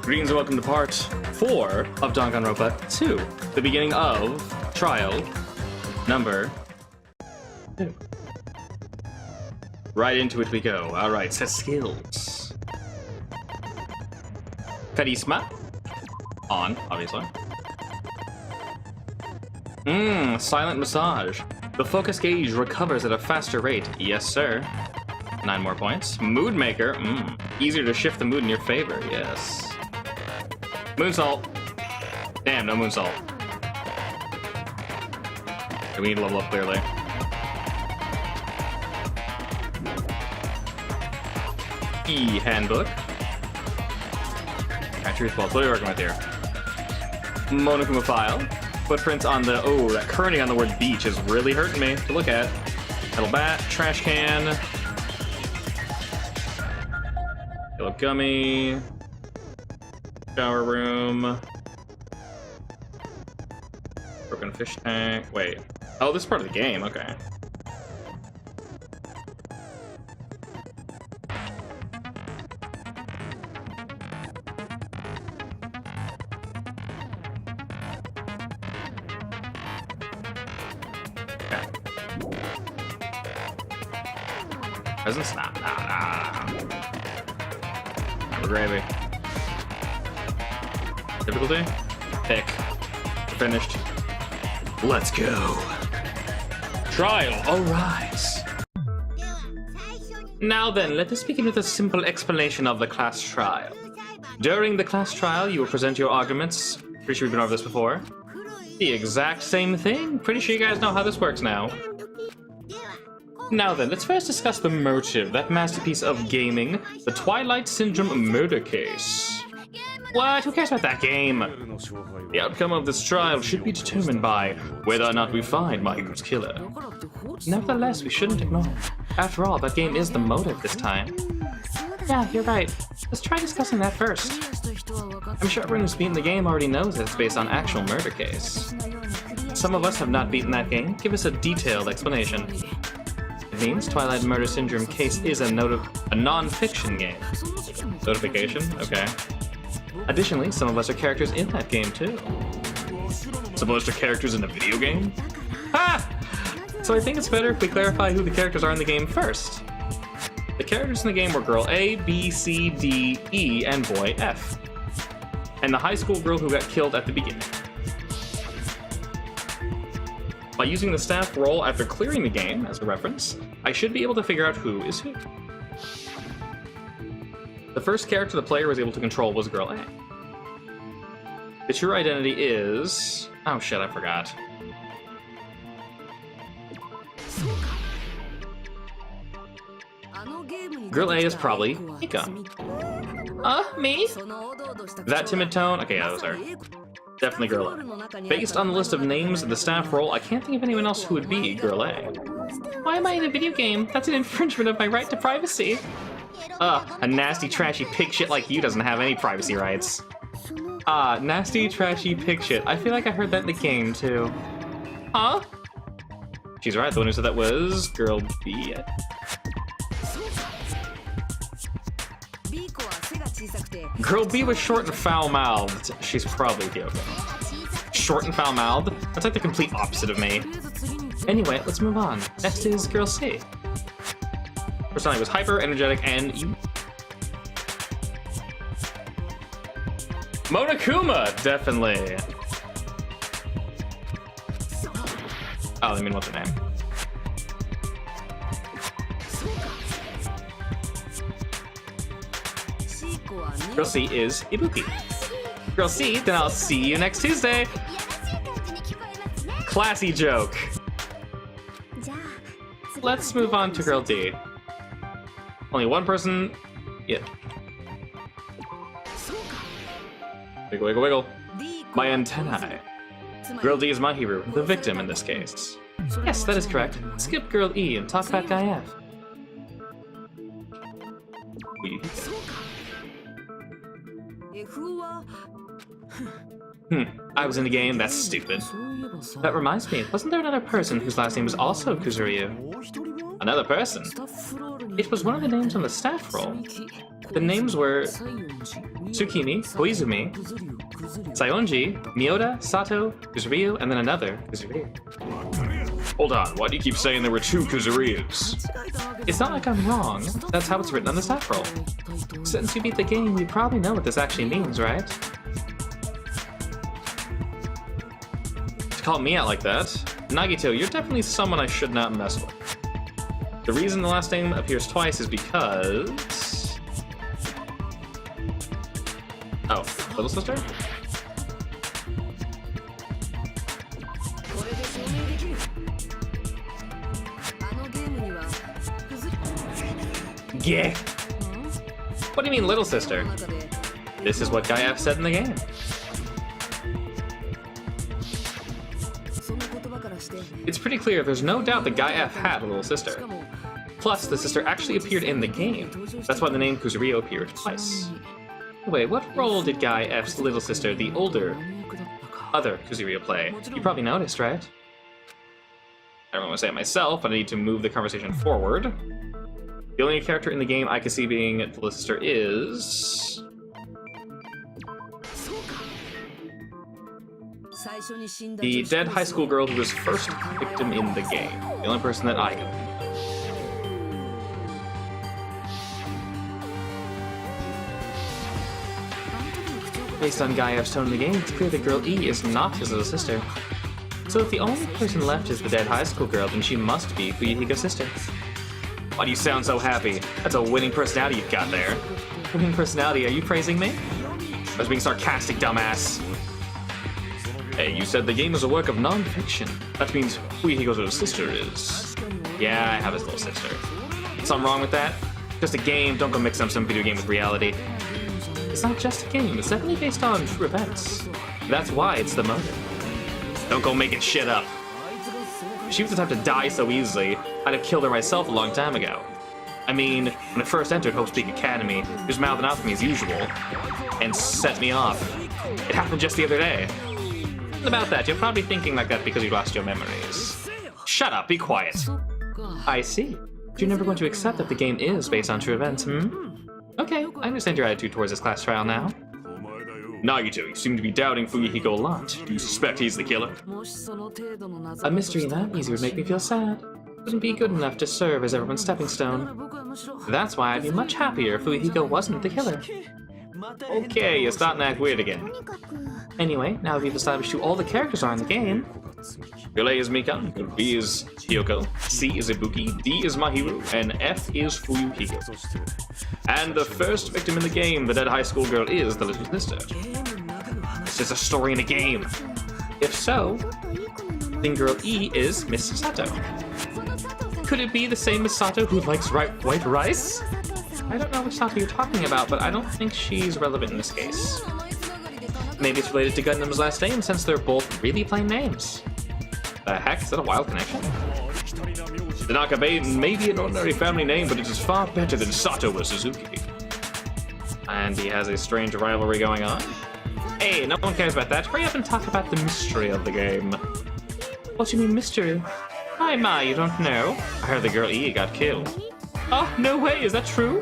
Greetings and welcome to part 4 of Danganronpa 2, the beginning of trial number 2. Right into it we go. Alright, set skills. Charisma. On, obviously. Silent massage. The focus gauge recovers at a faster rate. Yes, sir. 9 more points. Mood maker. Easier to shift the mood in your favor. Yes. Moonsault. Damn, no moonsault. We need to level up clearly. E-handbook. Alright, truth balls. What are we working with here? Monokuma file. Footprints on the... Oh, that kerning on the word beach is really hurting me to look at. Metal bat. Trash can. Yellow gummy. Shower room. Broken fish tank. Wait. Oh, this is part of the game. Okay. Presents? Nah. Number gravy. Difficulty? Pick. Finished. Let's go. Trial, arise. Now then, let us begin with a simple explanation of the class trial. During the class trial, you will present your arguments. Pretty sure we've been over this before. The exact same thing. Pretty sure you guys know how this works now. Now then, let's first discuss the motive, that masterpiece of gaming, the Twilight Syndrome murder case. What? Who cares about that game? The outcome of this trial should be determined by whether or not we find Mahiru's killer. Nevertheless, we shouldn't ignore it. After all, that game is the motive this time. Yeah, you're right. Let's try discussing that first. I'm sure everyone who's beaten the game already knows that it's based on actual murder case. Some of us have not beaten that game. Give us a detailed explanation. It means Twilight Murder Syndrome case is a non-fiction game. Notification? Okay. Additionally, some of us are characters in that game, too. Some of us are characters in a video game? Ha! So I think it's better if we clarify who the characters are in the game first. The characters in the game were Girl A, B, C, D, E, and Boy F. And the high school girl who got killed at the beginning. By using the staff roll after clearing the game as a reference, I should be able to figure out who is who. The first character the player was able to control was Girl A. The true identity is... Oh shit, I forgot. Girl A is probably Mika. Me? That timid tone? Okay, yeah, that was her. Definitely Girl A. Based on the list of names in the staff roll, I can't think of anyone else who would be Girl A. Why am I in a video game? That's an infringement of my right to privacy. A nasty, trashy pig shit like you doesn't have any privacy rights. Nasty, trashy pig shit. I feel like I heard that in the game, too. Huh? She's right, the one who said that was Girl B. Girl B was short and foul-mouthed. She's probably joking. Short and foul-mouthed? That's like the complete opposite of me. Anyway, let's move on. Next is Girl C. Personality was hyper, energetic, and... Monokuma! Definitely. Oh, I mean, what's her name? Girl C is Ibuki. Girl C, then I'll see you next Tuesday. Classy joke. Let's move on to Girl D. Only one person. Yeah. Wiggle, wiggle, wiggle. My antennae. Girl D is Mahiru, the victim in this case. Yes, that is correct. Skip Girl E and talk about Guy F. I was in the game, that's stupid. That reminds me, wasn't there another person whose last name was also Kuzuryu? Another person? It was one of the names on the staff roll. The names were Tsukimi, Koizumi, Saionji, Miyoda, Sato, Kuzuryu, and then another Kuzuryu. Hold on, why do you keep saying there were 2 Kuzuryus? It's not like I'm wrong. That's how it's written on the stat roll. Since you beat the game, you probably know what this actually means, right? To call me out like that, Nagito, you're definitely someone I should not mess with. The reason the last name appears twice is because... Oh, little sister? Yeah. What do you mean, little sister? This is what Guy F said in the game. It's pretty clear there's no doubt that Guy F had a little sister. Plus, the sister actually appeared in the game. That's why the name Kuzuryu appeared twice. Wait, what role did Guy F's little sister, the other Kuzuryu, play? You probably noticed, right? I don't want to say it myself, but I need to move the conversation forward. The only character in the game I could see being the little sister is... the dead high school girl who was first victim in the game. The only person that I know. Based on Guy F's tone in the game, it's clear that girl E is not his little sister. So if the only person left is the dead high school girl, then she must be Fuyuhiko's sister. Why do you sound so happy? That's a winning personality you've got there. Winning personality? Are you praising me? I was being sarcastic, dumbass. Hey, you said the game is a work of non-fiction. That means Fuyuhiko's little sister is... Yeah, I have his little sister. Something wrong with that? Just a game, don't go mix up some video game with reality. It's not just a game, it's definitely based on true events. That's why it's the motive. Don't go making shit up. If she was the type to die so easily, I'd have killed her myself a long time ago. I mean, when I first entered Hope's Peak Academy, he was mouthing off to me as usual, and set me off. It happened just the other day. Nothing about that, you're probably thinking like that because you lost your memories. Shut up, be quiet. I see. You're never going to accept that the game is based on true events, Okay, I understand your attitude towards this class trial now. Nagito, you seem to be doubting Fuyuhiko a lot. Do you suspect he's the killer? A mystery that easy would make me feel sad. Wouldn't be good enough to serve as everyone's stepping stone. That's why I'd be much happier if Fuyuhiko wasn't the killer. Okay, you're starting to act weird again. Anyway, now that we've established who all the characters are in the game... Girl A is Mika, Girl B is Kyoko, C is Ibuki, D is Mahiru, and F is Fuyuhiko. And the first victim in the game, the dead high school girl, is the little sister. This is a story in a game. If so, then Girl E is Miss Sato. Could it be the same Miss Sato who likes white rice? I don't know which Sato you're talking about, but I don't think she's relevant in this case. Maybe it's related to Gundam's last name, since they're both really plain names. The heck, is that a wild connection? Tanaka may be an ordinary family name, but it is far better than Sato or Suzuki. And he has a strange rivalry going on. Hey, no one cares about that. Hurry up and talk about the mystery of the game. What do you mean mystery? Hi, Ma, you don't know? I heard the girl E got killed. Oh, no way, is that true?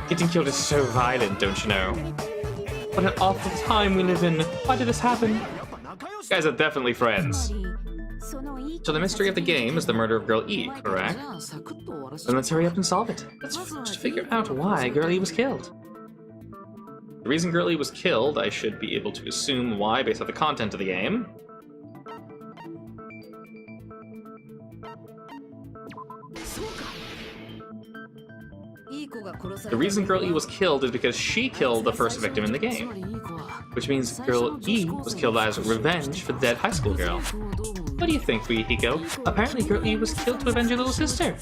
Getting killed is so violent, don't you know? What an awful time we live in. Why did this happen? You guys are definitely friends. So the mystery of the game is the murder of Girl E, correct? Then let's hurry up and solve it. Let's just figure out why Girl E was killed. The reason Girl E was killed, I should be able to assume why based on the content of the game. The reason Girl E was killed is because she killed the first victim in the game. Which means Girl E was killed as revenge for the dead high school girl. What do you think, Fuyuhiko? Apparently Girl E was killed to avenge your little sister.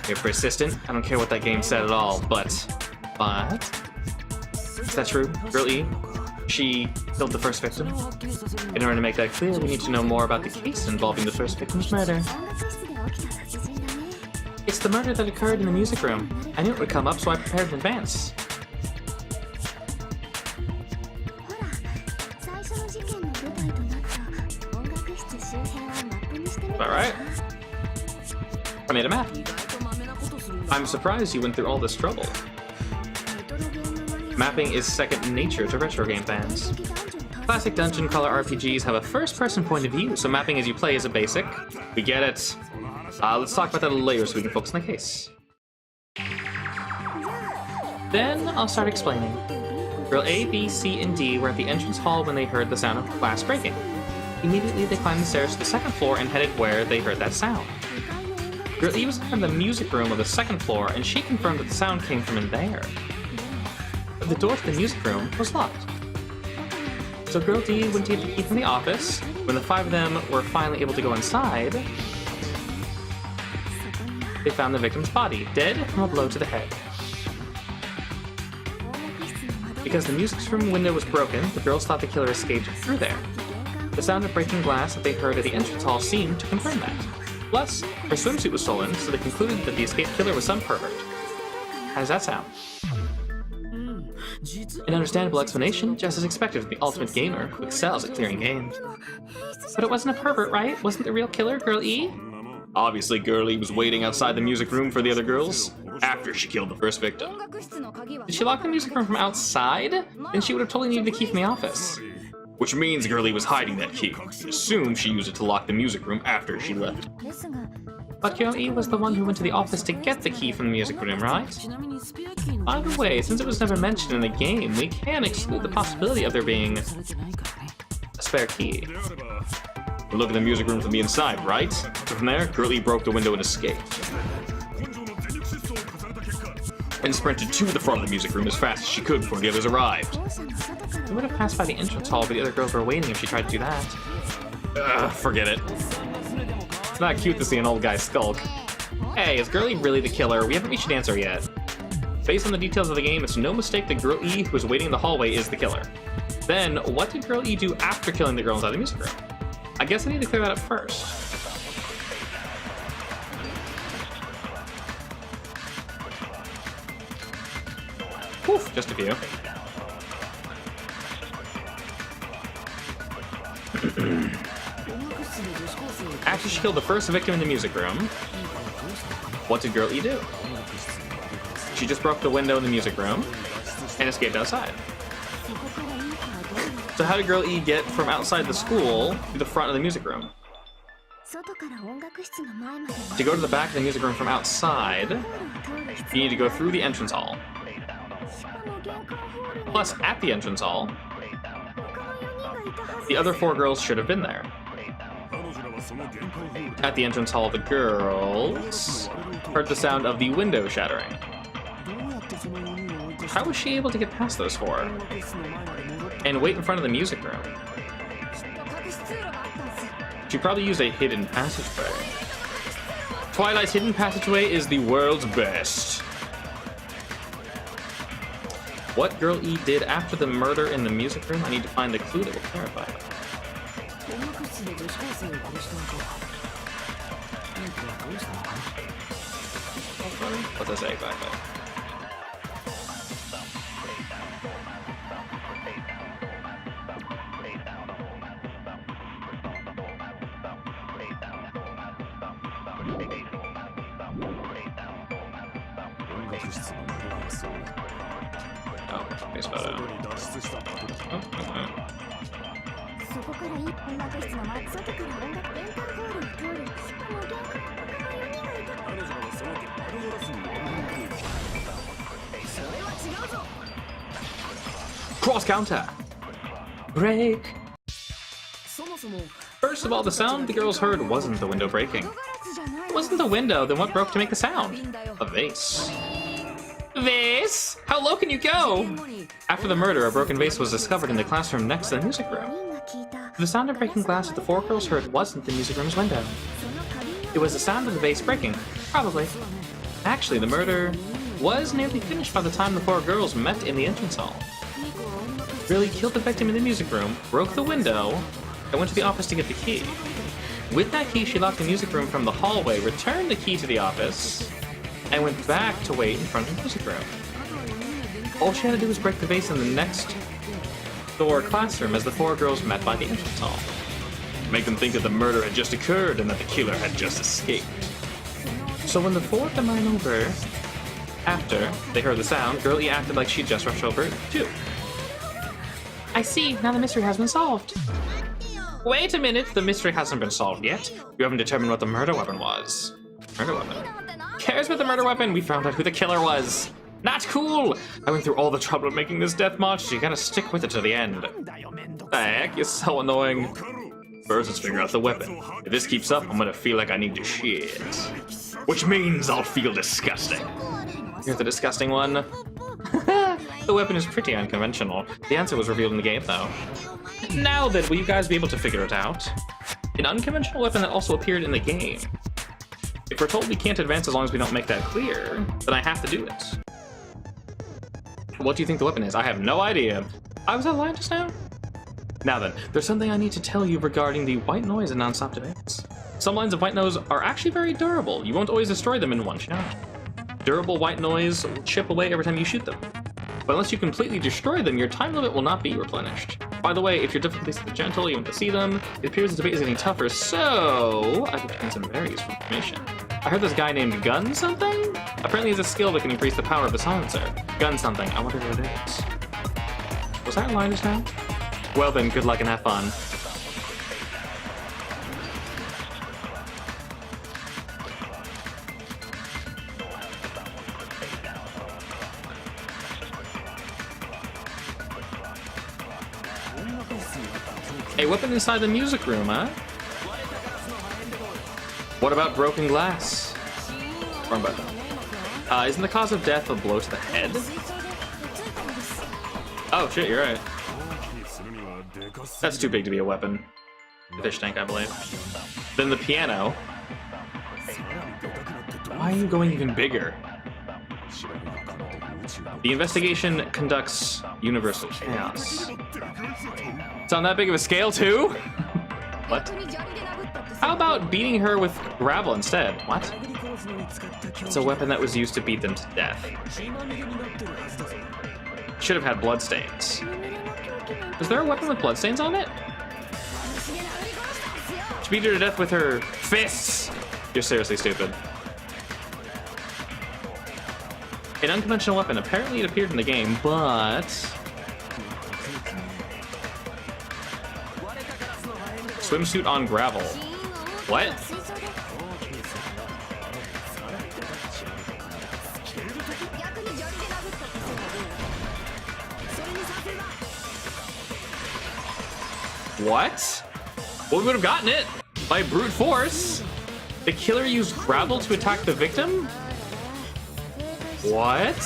You're persistent. I don't care what that game said at all, but... Is that true? Girl E? She killed the first victim? In order to make that clear, we need to know more about the case involving the first victim's murder. It's the murder that occurred in the music room. I knew it would come up, so I prepared in advance. Alright. I made a map. I'm surprised you went through all this trouble. Mapping is second nature to retro game fans. Classic dungeon crawler RPGs have a first-person point of view, so mapping as you play is a basic. We get it. Let's talk about that later so we can focus on the case. Then I'll start explaining. Girl A, B, C, and D were at the entrance hall when they heard the sound of glass breaking. Immediately, they climbed the stairs to the second floor and headed where they heard that sound. Girl E was in the music room of the second floor, and she confirmed that the sound came from in there. But the door to the music room was locked. So Girl D went to get the key from the office. When the five of them were finally able to go inside, they found the victim's body, dead from a blow to the head. Because the music room window was broken, the girls thought the killer escaped through there. The sound of breaking glass that they heard at the entrance hall seemed to confirm that. Plus, her swimsuit was stolen, so they concluded that the escaped killer was some pervert. How does that sound? An understandable explanation, just as expected of the ultimate gamer who excels at clearing games. But it wasn't a pervert, right? Wasn't the real killer Girl E? Obviously, Girl E was waiting outside the music room for the other girls, after she killed the first victim. Did she lock the music room from outside? Then she would have totally needed the key from the office. Which means Girl E was hiding that key. Assume she used it to lock the music room after she left. But Girl E was the one who went to the office to get the key from the music room, right? By the way, since it was never mentioned in the game, we can exclude the possibility of there being a spare key. We look at the music room from the inside, right? So from there, Girl E broke the window and escaped. And sprinted to the front of the music room as fast as she could before the others arrived. She would have passed by the entrance hall, but the other girls were waiting if she tried to do that. Forget it. It's not cute to see an old guy skulk. Hey, is Girl E really the killer? We haven't reached an answer yet. Based on the details of the game, it's no mistake that Girl E, who was waiting in the hallway, is the killer. Then, what did Girl E do after killing the girl inside the music room? I guess I need to clear that up first. Woof, just a few. After she killed the first victim in the music room, what did Girl E do? She just broke the window in the music room and escaped outside. So how did Girl E get from outside the school to the front of the music room? To go to the back of the music room from outside, you need to go through the entrance hall. Plus, at the entrance hall, the other four girls should have been there. At the entrance hall, the girls heard the sound of the window shattering. How was she able to get past those four and wait in front of the music room? She probably used a hidden passageway. Twilight's hidden passageway is the world's best. What Girl E did after the murder in the music room, I need to find the clue that will clarify it. What's that say exactly? Oh, nice photo. Oh, okay. Cross counter! Break! First of all, the sound the girls heard wasn't the window breaking. It wasn't the window, then what broke to make the sound? A vase. Vase? How low can you go? After the murder, a broken vase was discovered in the classroom next to the music room. The sound of breaking glass that the four girls heard wasn't the music room's window. It was the sound of the vase breaking, probably. Actually, the murder was nearly finished by the time the four girls met in the entrance hall. Really killed the victim in the music room, broke the window, and went to the office to get the key. With that key, she locked the music room from the hallway, returned the key to the office, and went back to wait in front of the music room. All she had to do was break the vase in the next door classroom as the four girls met by the entrance hall. Make them think that the murder had just occurred and that the killer had just escaped. So when the four of them ran over After they heard the sound, Girl E acted like she'd just rushed over too. I see, now the mystery has been solved. Wait a minute, the mystery hasn't been solved yet. You haven't determined what the murder weapon was. Murder weapon? Cares about the murder weapon? We found out who the killer was. Not cool! I went through all the trouble of making this death march, so you gotta stick with it to the end. The heck, you're so annoying. First, let's figure out the weapon. If this keeps up, I'm gonna feel like I need to shit. Which means I'll feel disgusting. You're the disgusting one. The weapon is pretty unconventional. The answer was revealed in the game, though. Now then, will you guys be able to figure it out? An unconventional weapon that also appeared in the game. If we're told we can't advance as long as we don't make that clear, then I have to do it. What do you think the weapon is? I have no idea. I was out of line just now? Now then, there's something I need to tell you regarding the white noise and non-stop debates. Some lines of white noise are actually very durable. You won't always destroy them in one shot. Durable white noise will chip away every time you shoot them. But unless you completely destroy them, your time limit will not be replenished. By the way, if your difficulty is gentle, you want to see them, it appears the debate is getting tougher, so I've obtained some very useful information. I heard this guy named Gun something? Apparently he has a skill that can increase the power of the silencer. Gun something, I wonder what it is. Was that in line just now? Well then, good luck and have fun. A weapon inside the music room, huh? What about broken glass? Wrong button. Isn't the cause of death a blow to the head? Oh shit, you're right. That's too big to be a weapon. Fish tank, I believe. Then the piano. Why are you going even bigger? The investigation conducts universal chaos. It's on that big of a scale, too? What? How about beating her with gravel instead? What? It's a weapon that was used to beat them to death. Should have had bloodstains. Is there a weapon with bloodstains on it? She beat her to death with her fists! You're seriously stupid. An unconventional weapon. Apparently it appeared in the game, but... Swimsuit on gravel. What? What? Well, we would have gotten it by brute force. The killer used gravel to attack the victim? What?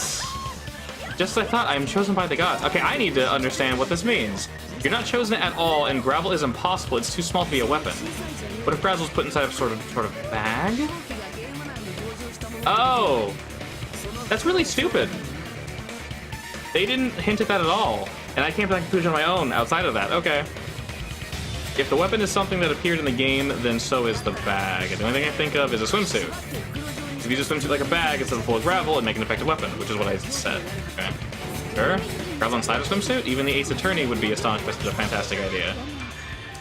Just as I thought, I am chosen by the gods. Okay, I need to understand what this means. You're not chosen at all, and gravel is impossible. It's too small to be a weapon. What if gravel's put inside of sort of bag? Oh, that's really stupid. They didn't hint at that at all, and I came to that conclusion on my own outside of that. Okay. If the weapon is something that appeared in the game, then so is the bag. And the only thing I think of is a swimsuit. If you use a swimsuit like a bag instead of full of gravel, it'd make an effective weapon, which is what I said. Okay. Sure. Gravel inside a swimsuit? Even the Ace Attorney would be astonished by such a fantastic idea.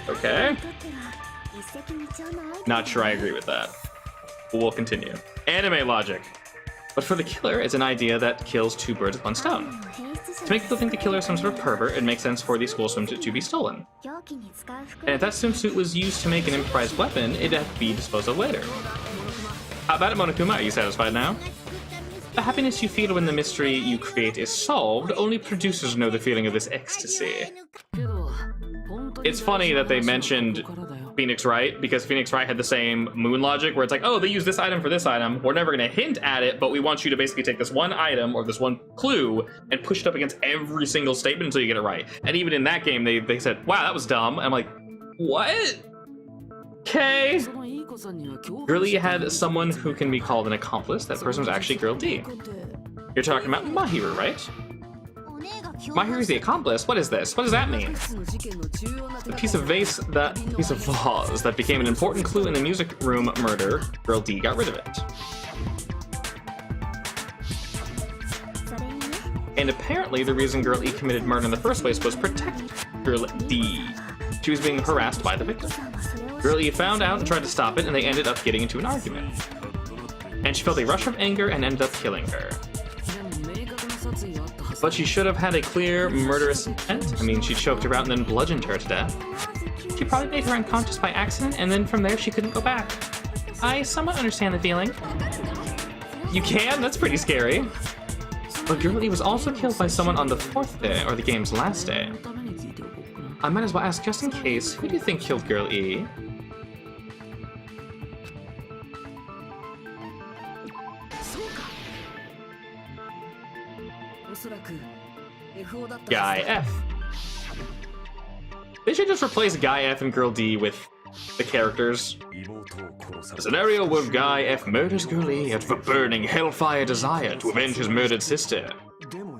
Okay. Not sure I agree with that. But we'll continue. Anime logic. But for the killer, it's an idea that kills two birds with one stone. To make people think the killer is some sort of pervert, it makes sense for the school swimsuit to be stolen. And if that swimsuit was used to make an improvised weapon, it'd have to be disposed of later. How about it, Monokuma? Are you satisfied now? The happiness you feel when the mystery you create is solved, only producers know the feeling of this ecstasy. It's funny that they mentioned Phoenix Wright, because Phoenix Wright had the same moon logic where it's like, oh, they use this item for this item. We're never going to hint at it, but we want you to basically take this one item or this one clue and push it up against every single statement until you get it right. And even in that game, they said, wow, that was dumb. I'm like, what? Okay. Girl E had someone who can be called an accomplice. That person was actually Girl D. You're talking about Mahiru, right? Mahiru's the accomplice? What is this? What does that mean? The piece of vase that became an important clue in the music room murder, Girl D got rid of it. And apparently the reason Girl E committed murder in the first place was protect Girl D. She was being harassed by the victim. Girl E found out and tried to stop it, and they ended up getting into an argument. And she felt a rush of anger and ended up killing her. But she should have had a clear, murderous intent. I mean, she choked her out and then bludgeoned her to death. She probably made her unconscious by accident, and then from there she couldn't go back. I somewhat understand the feeling. You can? That's pretty scary. But Girl E was also killed by someone on the 4th day, or the game's last day. I might as well ask just in case, who do you think killed Girl E? Guy F. They should just replace Guy F and Girl D with the characters. A scenario where Guy F murders Girl E out of a burning hellfire desire to avenge his murdered sister.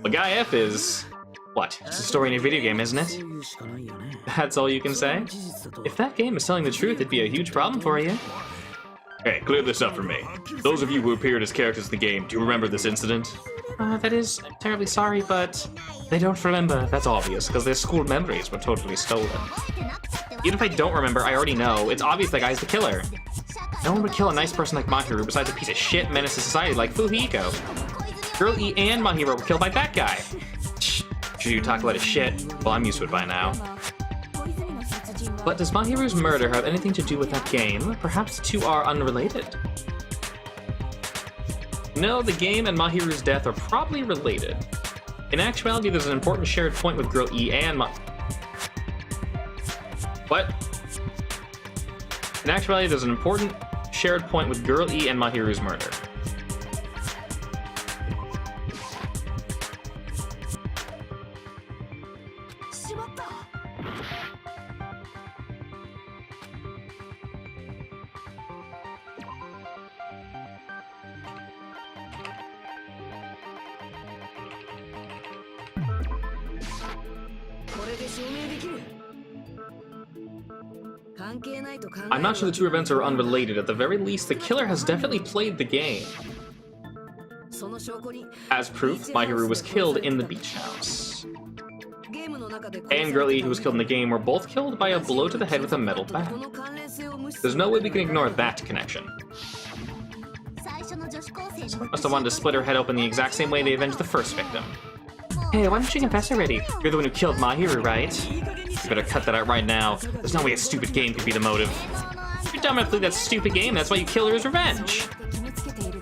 But Guy F is... what? It's a story in a video game, isn't it? That's all you can say? If that game is telling the truth, it'd be a huge problem for you. Hey, clear this up for me. Those of you who appeared as characters in the game, do you remember this incident? That is terribly sorry, but they don't remember. That's obvious, because their school memories were totally stolen. Even if I don't remember, I already know. It's obvious that guy's the killer. No one would kill a nice person like Mahiru besides a piece of shit menace to society like Fujiko. Girl E and Mahiru were killed by that guy. Should you talk about his shit? Well, I'm used to it by now. But does Mahiru's murder have anything to do with that game? Perhaps the two are unrelated. No, the game and Mahiru's death are probably related. In actuality, there's an important shared point with Girl E and What? In actuality, there's an important shared point with Girl E and Mahiru's murder. I'm not sure the two events are unrelated. At the very least, the killer has definitely played the game. As proof, Mahiru was killed in the beach house. And Girl E, who was killed in the game, were both killed by a blow to the head with a metal bat. There's no way we can ignore that connection. Someone must have wanted to split her head open the exact same way they avenged the first victim. Hey, why don't you confess already? You're the one who killed Mahiru, right? You better cut that out right now. There's no way a stupid game could be the motive. You're dumb enough to believe that stupid game, that's why you kill her as revenge.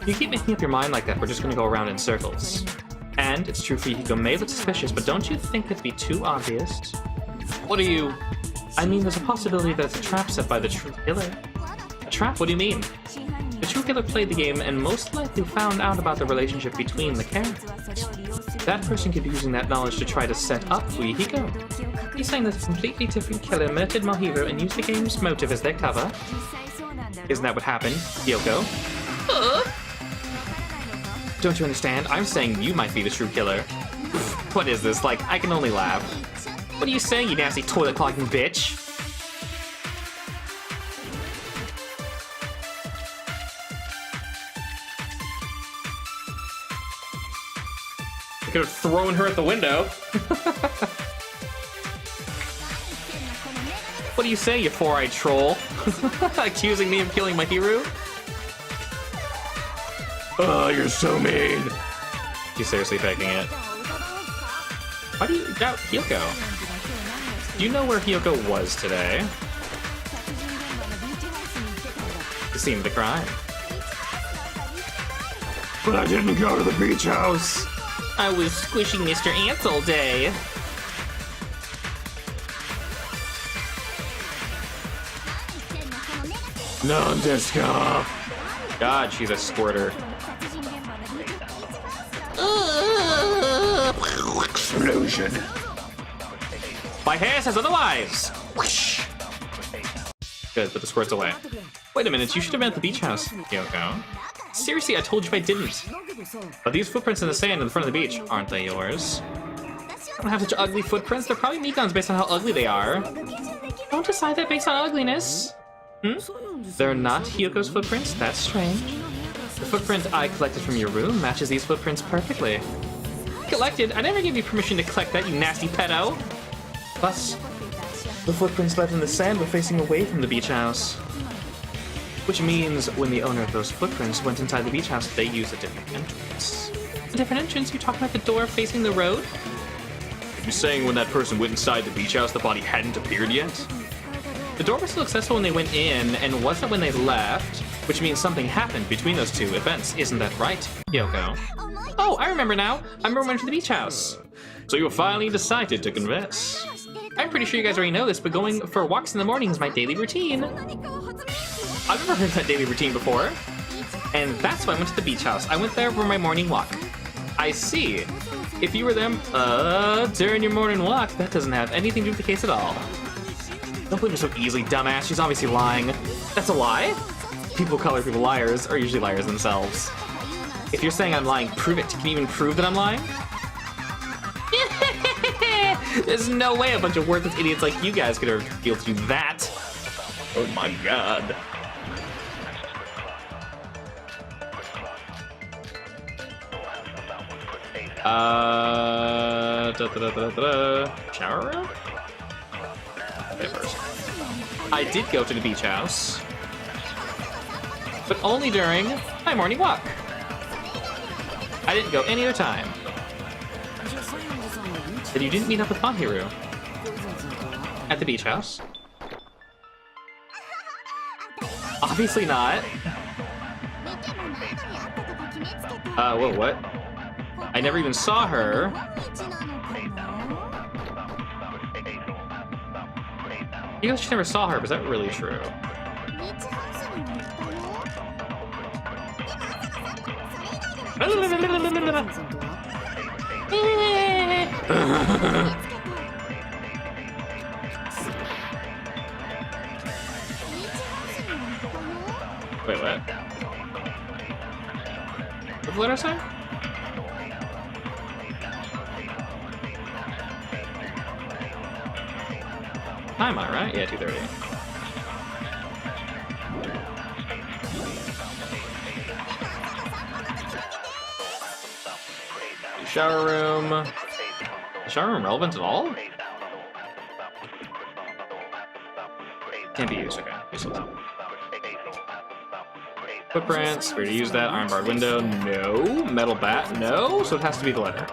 You keep making up your mind like that, we're just gonna go around in circles. And it's true Fujiko may look suspicious, but don't you think it'd be too obvious? What are you... I mean, there's a possibility that it's a trap set by the true killer. A trap? What do you mean? The true killer played the game and most likely found out about the relationship between the characters. That person could be using that knowledge to try to set up Fujiko. He's saying that a completely different killer murdered Mahiru and used the game's motive as their cover. Isn't that what happened, Kyoko? Don't you understand? I'm saying you might be the true killer. What is this? Like, I can only laugh. What are you saying, you nasty toilet clogging bitch? I could have thrown her at the window. What do you say, you four-eyed troll? Accusing me of killing Mahiru? Oh, you're so mean. She's seriously faking it. Why do you doubt Hyoko? Do you know where Hyoko was today? The scene of the crime. But I didn't go to the beach house. I was squishing Mr. Ants all day. Non-disco. God, she's a squirter. Explosion. My hair says otherwise. Whoosh. Good, put the squirts away. Wait a minute, you should have been at the beach house, Kyoko. Seriously, I told you if I didn't. But these footprints in the sand in the front of the beach, aren't they yours? I don't have such ugly footprints. They're probably Mikan's based on how ugly they are. Don't decide that based on ugliness. They're not Hyoko's footprints? That's strange. The footprint I collected from your room matches these footprints perfectly. Collected? I never gave you permission to collect that, you nasty pedo! Plus, the footprints left in the sand were facing away from the beach house. Which means when the owner of those footprints went inside the beach house, they used a different entrance. A different entrance? You talking about the door facing the road? You're saying when that person went inside the beach house, the body hadn't appeared yet? The door was still accessible when they went in, and wasn't when they left, which means something happened between those two events, isn't that right, Kyoko? Oh, I remember now. I remember when we went to the beach house. So you finally decided to confess. I'm pretty sure you guys already know this, but going for walks in the morning is my daily routine. I've never heard that daily routine before. And that's why I went to the beach house. I went there for my morning walk. I see. If you were them, during your morning walk, that doesn't have anything to do with the case at all. Don't believe her so easily, dumbass. She's obviously lying. That's a lie? People who call other people liars are usually liars themselves. If you're saying I'm lying, prove it. Can you even prove that I'm lying? There's no way a bunch of worthless idiots like you guys could ever be able to do that. Oh my god. Shower room? Okay, first. I did go to the beach house, but only during my morning walk. I didn't go any other time. Then you didn't meet up with Mahiru at the beach house? Obviously not. Whoa, what? I never even saw her. You guys never saw her, but is that really true? Wait, what? What did the letter say? Time on, right? Yeah, 2:30. Shower room. Is shower room relevant at all? Can't be used, okay. Useless. Footprints, where to use that? Iron barred window, no. Metal bat, no. So it has to be the letter.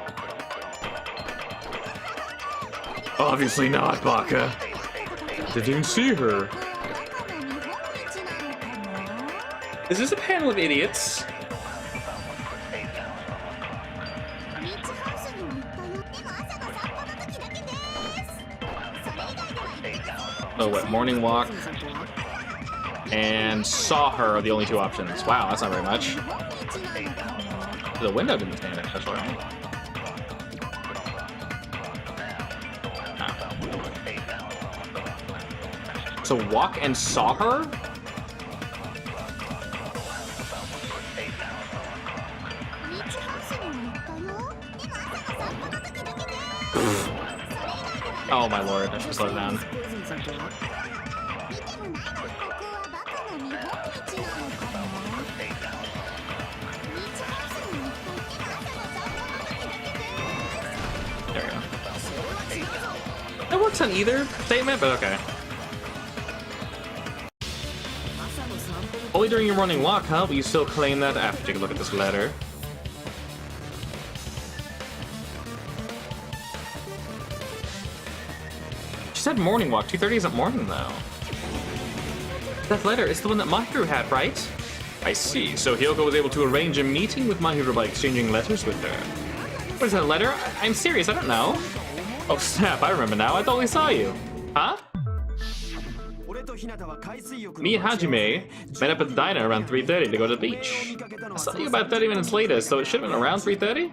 Obviously not, Baka. Didn't even see her. Is this a panel of idiots? Oh, what? Morning walk and saw her are the only two options. Wow, that's not very much. The window didn't stand it, that's right. So walk and saw her? Oh my lord, I should slow it down. There we go. That works on either statement, but okay. Only during your morning walk, huh? Will you still claim that after take a look at this letter? She said morning walk. 2:30 isn't morning, though. That letter is the one that Mahiru had, right? I see. So Hyoko was able to arrange a meeting with Mahiru by exchanging letters with her. What is that letter? I'm serious, I don't know. Oh snap, I remember now. I totally saw you. Huh? Me and Hajime met up at the diner around 3:30 to go to the beach. I saw you about 30 minutes later, so it should have been around 3:30?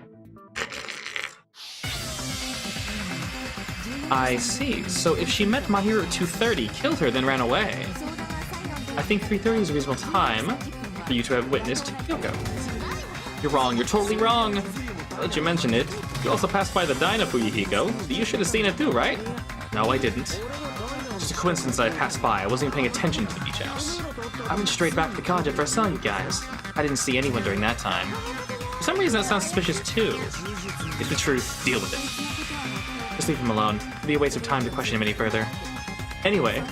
I see. So if she met Mahiru at 2:30, killed her, then ran away, I think 3:30 is a reasonable time for you to have witnessed Hyoko. You're wrong. You're totally wrong. Now that you mention it, you also passed by the diner, Fuyuhiko, so you should have seen it too, right? No, I didn't. Just a coincidence that I passed by. I wasn't even paying attention to the beach house. I went straight back to the cottage after I saw you guys. I didn't see anyone during that time. For some reason, that sounds suspicious too. It's the truth. Deal with it. Just leave him alone. It'd be a waste of time to question him any further. Anyway,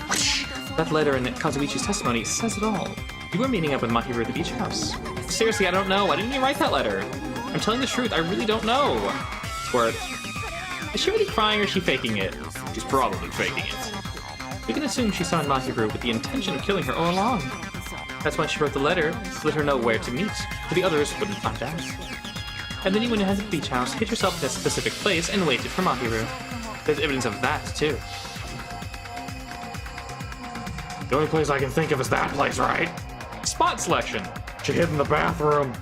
that letter in Kazuichi's testimony says it all. You were meeting up with Mahiru at the beach house. Seriously, I don't know. Why didn't you write that letter? I'm telling the truth, I really don't know. Squirt. Is she really crying or is she faking it? She's probably faking it. We can assume she saw Mahiru with the intention of killing her all along. That's why she wrote the letter, to let her know where to meet, so the others wouldn't find out. And then you went ahead to the beach house, hid yourself in a specific place, and waited for Mahiru. There's evidence of that, too. The only place I can think of is that place, right? Spot selection. She hid in the bathroom.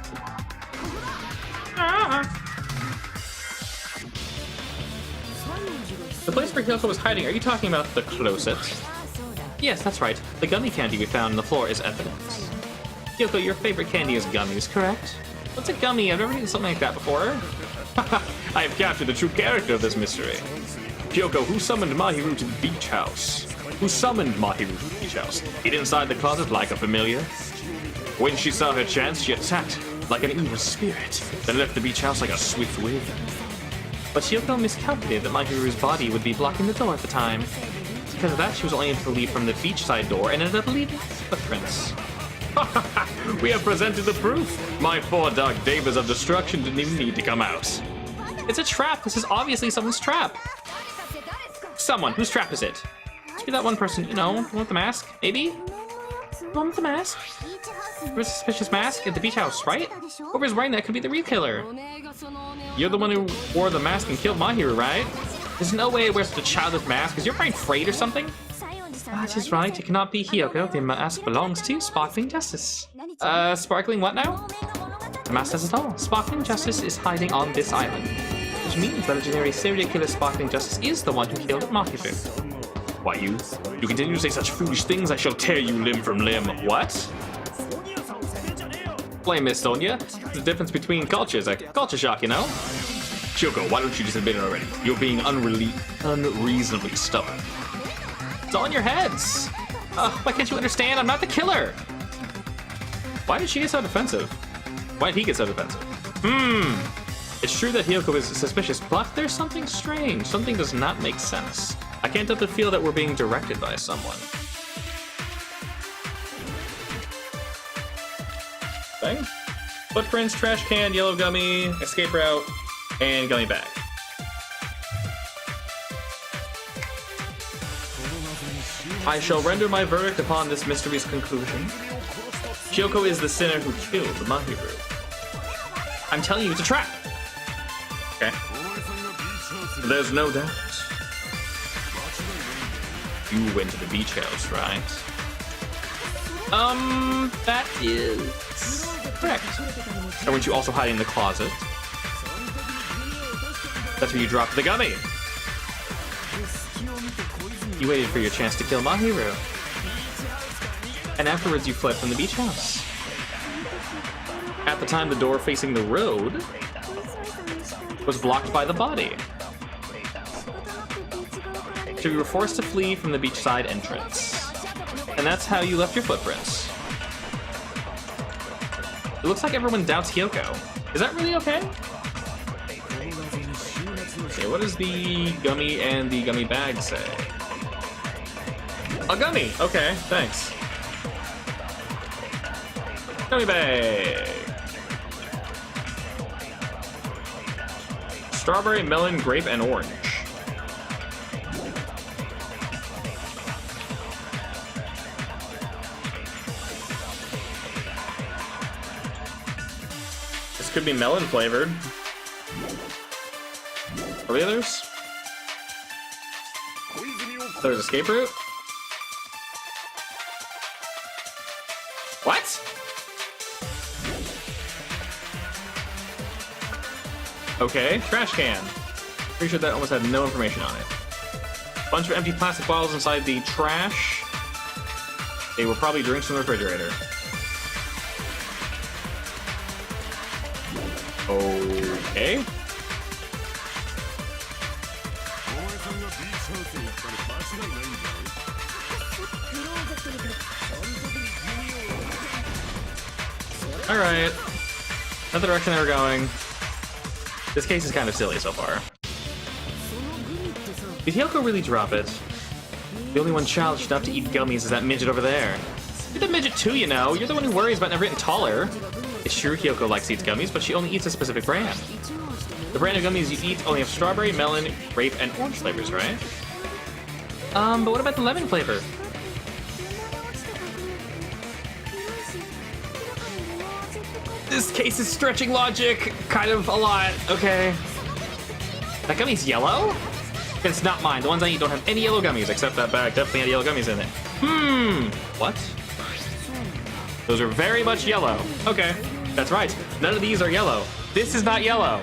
The place where Hyoko was hiding, are you talking about the closet? Yes, that's right. The gummy candy we found on the floor is evidence. Hyoko, your favorite candy is gummies, correct? What's a gummy? I've never eaten something like that before. I have captured the true character of this mystery. Hyoko, who summoned Mahiru to the beach house? Who summoned Mahiru to the beach house? Hid inside the closet like a familiar? When she saw her chance, she attacked like an evil spirit, then left the beach house like a swift wind. But Hyoko miscalculated that Mahiru's body would be blocking the door at the time. Because of that, she was only able to leave from the beachside door and ended up leaving footprints. We have presented the proof! My 4 dark daybers of destruction didn't even need to come out. It's a trap! This is obviously someone's trap! Someone! Whose trap is it? Maybe that one person, you know, the one with the mask? Maybe? The one with the mask? There's a suspicious mask at the beach house, right? Whoever's wearing that could be the real killer. You're the one who wore the mask and killed Mahiru, right? There's no way it wears such a childish mask. Is your brain frayed or something? That is right. It cannot be Hyoko. The mask belongs to Sparkling Justice. Sparkling what now? The mask says it all. Sparkling Justice is hiding on this island. Which means the legendary serial killer Sparkling Justice is the one who killed Mahiru. Why, you continue to say such foolish things, I shall tear you limb from limb. What? Blame Miss Sonia. The difference between cultures, a culture shock, you know? Hyoko, why don't you just admit it already? You're being unreasonably stubborn. It's all in your heads. Why can't you understand? I'm not the killer. Why did she get so defensive? Why did he get so defensive? It's true that Hyoko is suspicious, but there's something strange. Something does not make sense. I can't help but feel that we're being directed by someone. Thing? Footprints, trash can, yellow gummy, escape route, and gummy bag. I shall render my verdict upon this mystery's conclusion. Hyoko is the sinner who killed Mahiru. I'm telling you, it's a trap! Okay. There's no doubt. You went to the beach house, right? That is correct. And weren't you also hiding in the closet? That's where you dropped the gummy. You waited for your chance to kill Mahiru. And afterwards you fled from the beach house. At the time, the door facing the road was blocked by the body. So you were forced to flee from the beachside entrance. And that's how you left your footprints. It looks like everyone doubts Hyoko. Is that really okay? Okay, what does the gummy and the gummy bag say? A gummy! Okay, thanks. Gummy bag! Strawberry, melon, grape, and orange. This could be melon flavored. Are the others? There's escape route? What? Okay, trash can. Pretty sure that almost had no information on it. Bunch of empty plastic bottles inside the trash. They were probably drinks from the refrigerator. Okay. Alright. Not the direction they were going. This case is kind of silly so far. Did Hyoko really drop it? The only one challenged enough to eat gummies is that midget over there. You're the midget too, you know. You're the one who worries about never getting taller. It's true Kyoko likes to eat gummies, but she only eats a specific brand. The brand of gummies you eat only have strawberry, melon, grape, and orange flavors, right? But what about the lemon flavor? This case is stretching logic kind of a lot, okay. That gummy's yellow? It's not mine. The ones I eat don't have any yellow gummies, except that bag definitely had yellow gummies in it. What? Those are very much yellow. Okay, that's right. None of these are yellow. This is not yellow.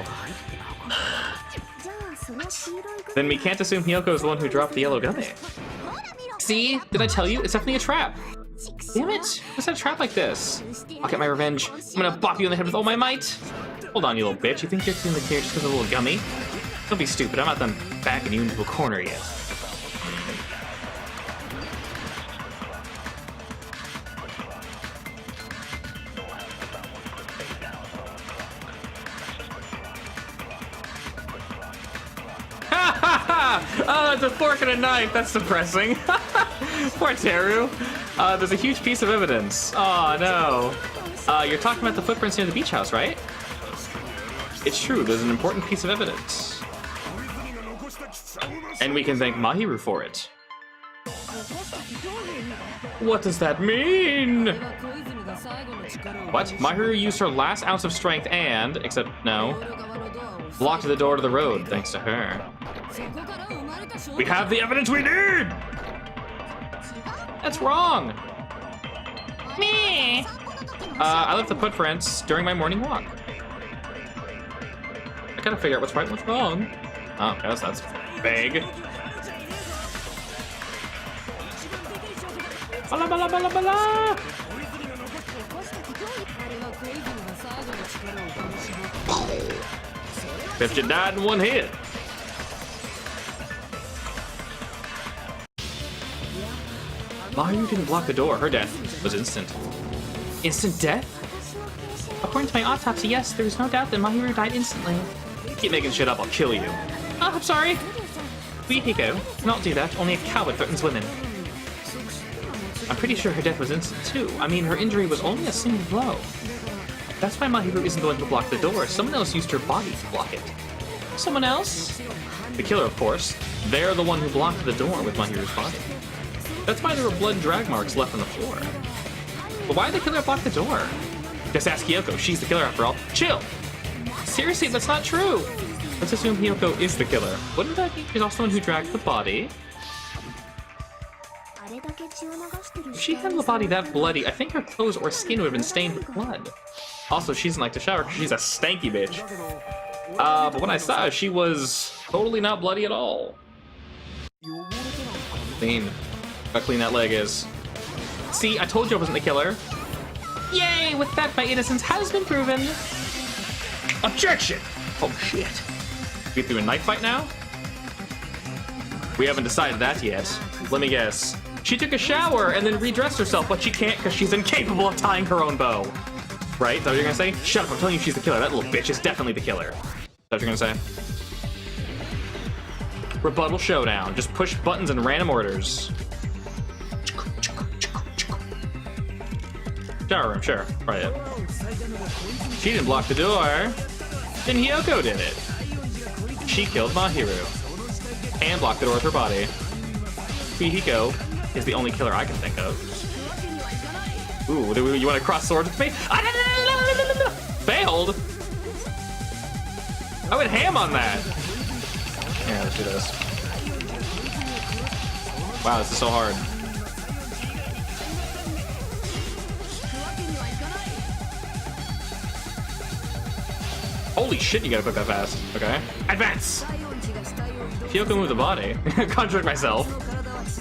Then we can't assume Hiyoko is the one who dropped the yellow gummy. See? Did I tell you? It's definitely a trap. Damn it! What's that trap like this? I'll get my revenge. I'm gonna bop you in the head with all my might. Hold on, you little bitch. You think you're in the clear just because of a little gummy? Don't be stupid. I'm not done backing you into a corner yet. Oh, it's a fork and a knife. That's depressing. Poor Teru. There's a huge piece of evidence. Oh, no. You're talking about the footprints near the beach house, right? It's true. There's an important piece of evidence. And we can thank Mahiru for it. What does that mean? What? Mahiru used her last ounce of strength and, except no, blocked the door to the road thanks to her. We have the evidence we need! That's wrong! Me! I left the footprints during my morning walk. I gotta figure out what's right and what's wrong. Oh, I guess that's vague. Bala bala bala bala! Bet you died in one hit. Mahiru didn't block the door. Her death was instant. Instant death? According to my autopsy, yes, there is no doubt that Mahiru died instantly. Keep making shit up, I'll kill you. Oh, I'm sorry. Hiko, not do that. Only a coward threatens women. I'm pretty sure her death was instant, too. I mean, her injury was only a single blow. That's why Mahiru isn't the one who blocked the door. Someone else used her body to block it. Someone else? The killer, of course. They're the one who blocked the door with Mahiru's body. That's why there were blood drag marks left on the floor. But why did the killer block the door? Just ask Hiyoko. She's the killer after all. Chill! Seriously, that's not true! Let's assume Hiyoko is the killer. Wouldn't that mean she's also the one who dragged the body? If she had the body that bloody, I think her clothes or skin would have been stained with blood. Also, she doesn't like to shower because she's a stanky bitch. But when I saw her, she was totally not bloody at all. Clean. How clean that leg is. See, I told you I wasn't the killer. Yay! With that, my innocence has been proven. Objection! Oh shit. We through a knife fight now? We haven't decided that yet. Let me guess. She took a shower and then redressed herself, but she can't because she's incapable of tying her own bow. Right? Is that what you're gonna say? Shut up, I'm telling you she's the killer. That little bitch is definitely the killer. Is that what you're gonna say? Rebuttal showdown. Just push buttons and random orders. Shower room, sure. Right. She didn't block the door. Then Hiyoko did it. She killed Mahiru. And blocked the door with her body. Hiko is the only killer I can think of. Ooh, you want to cross swords with me? Failed? I went ham on that. Yeah, let's do this. Wow, this is so hard. Holy shit, you gotta put that fast. Okay. Advance! Hiyoko moved the body. Contradict myself.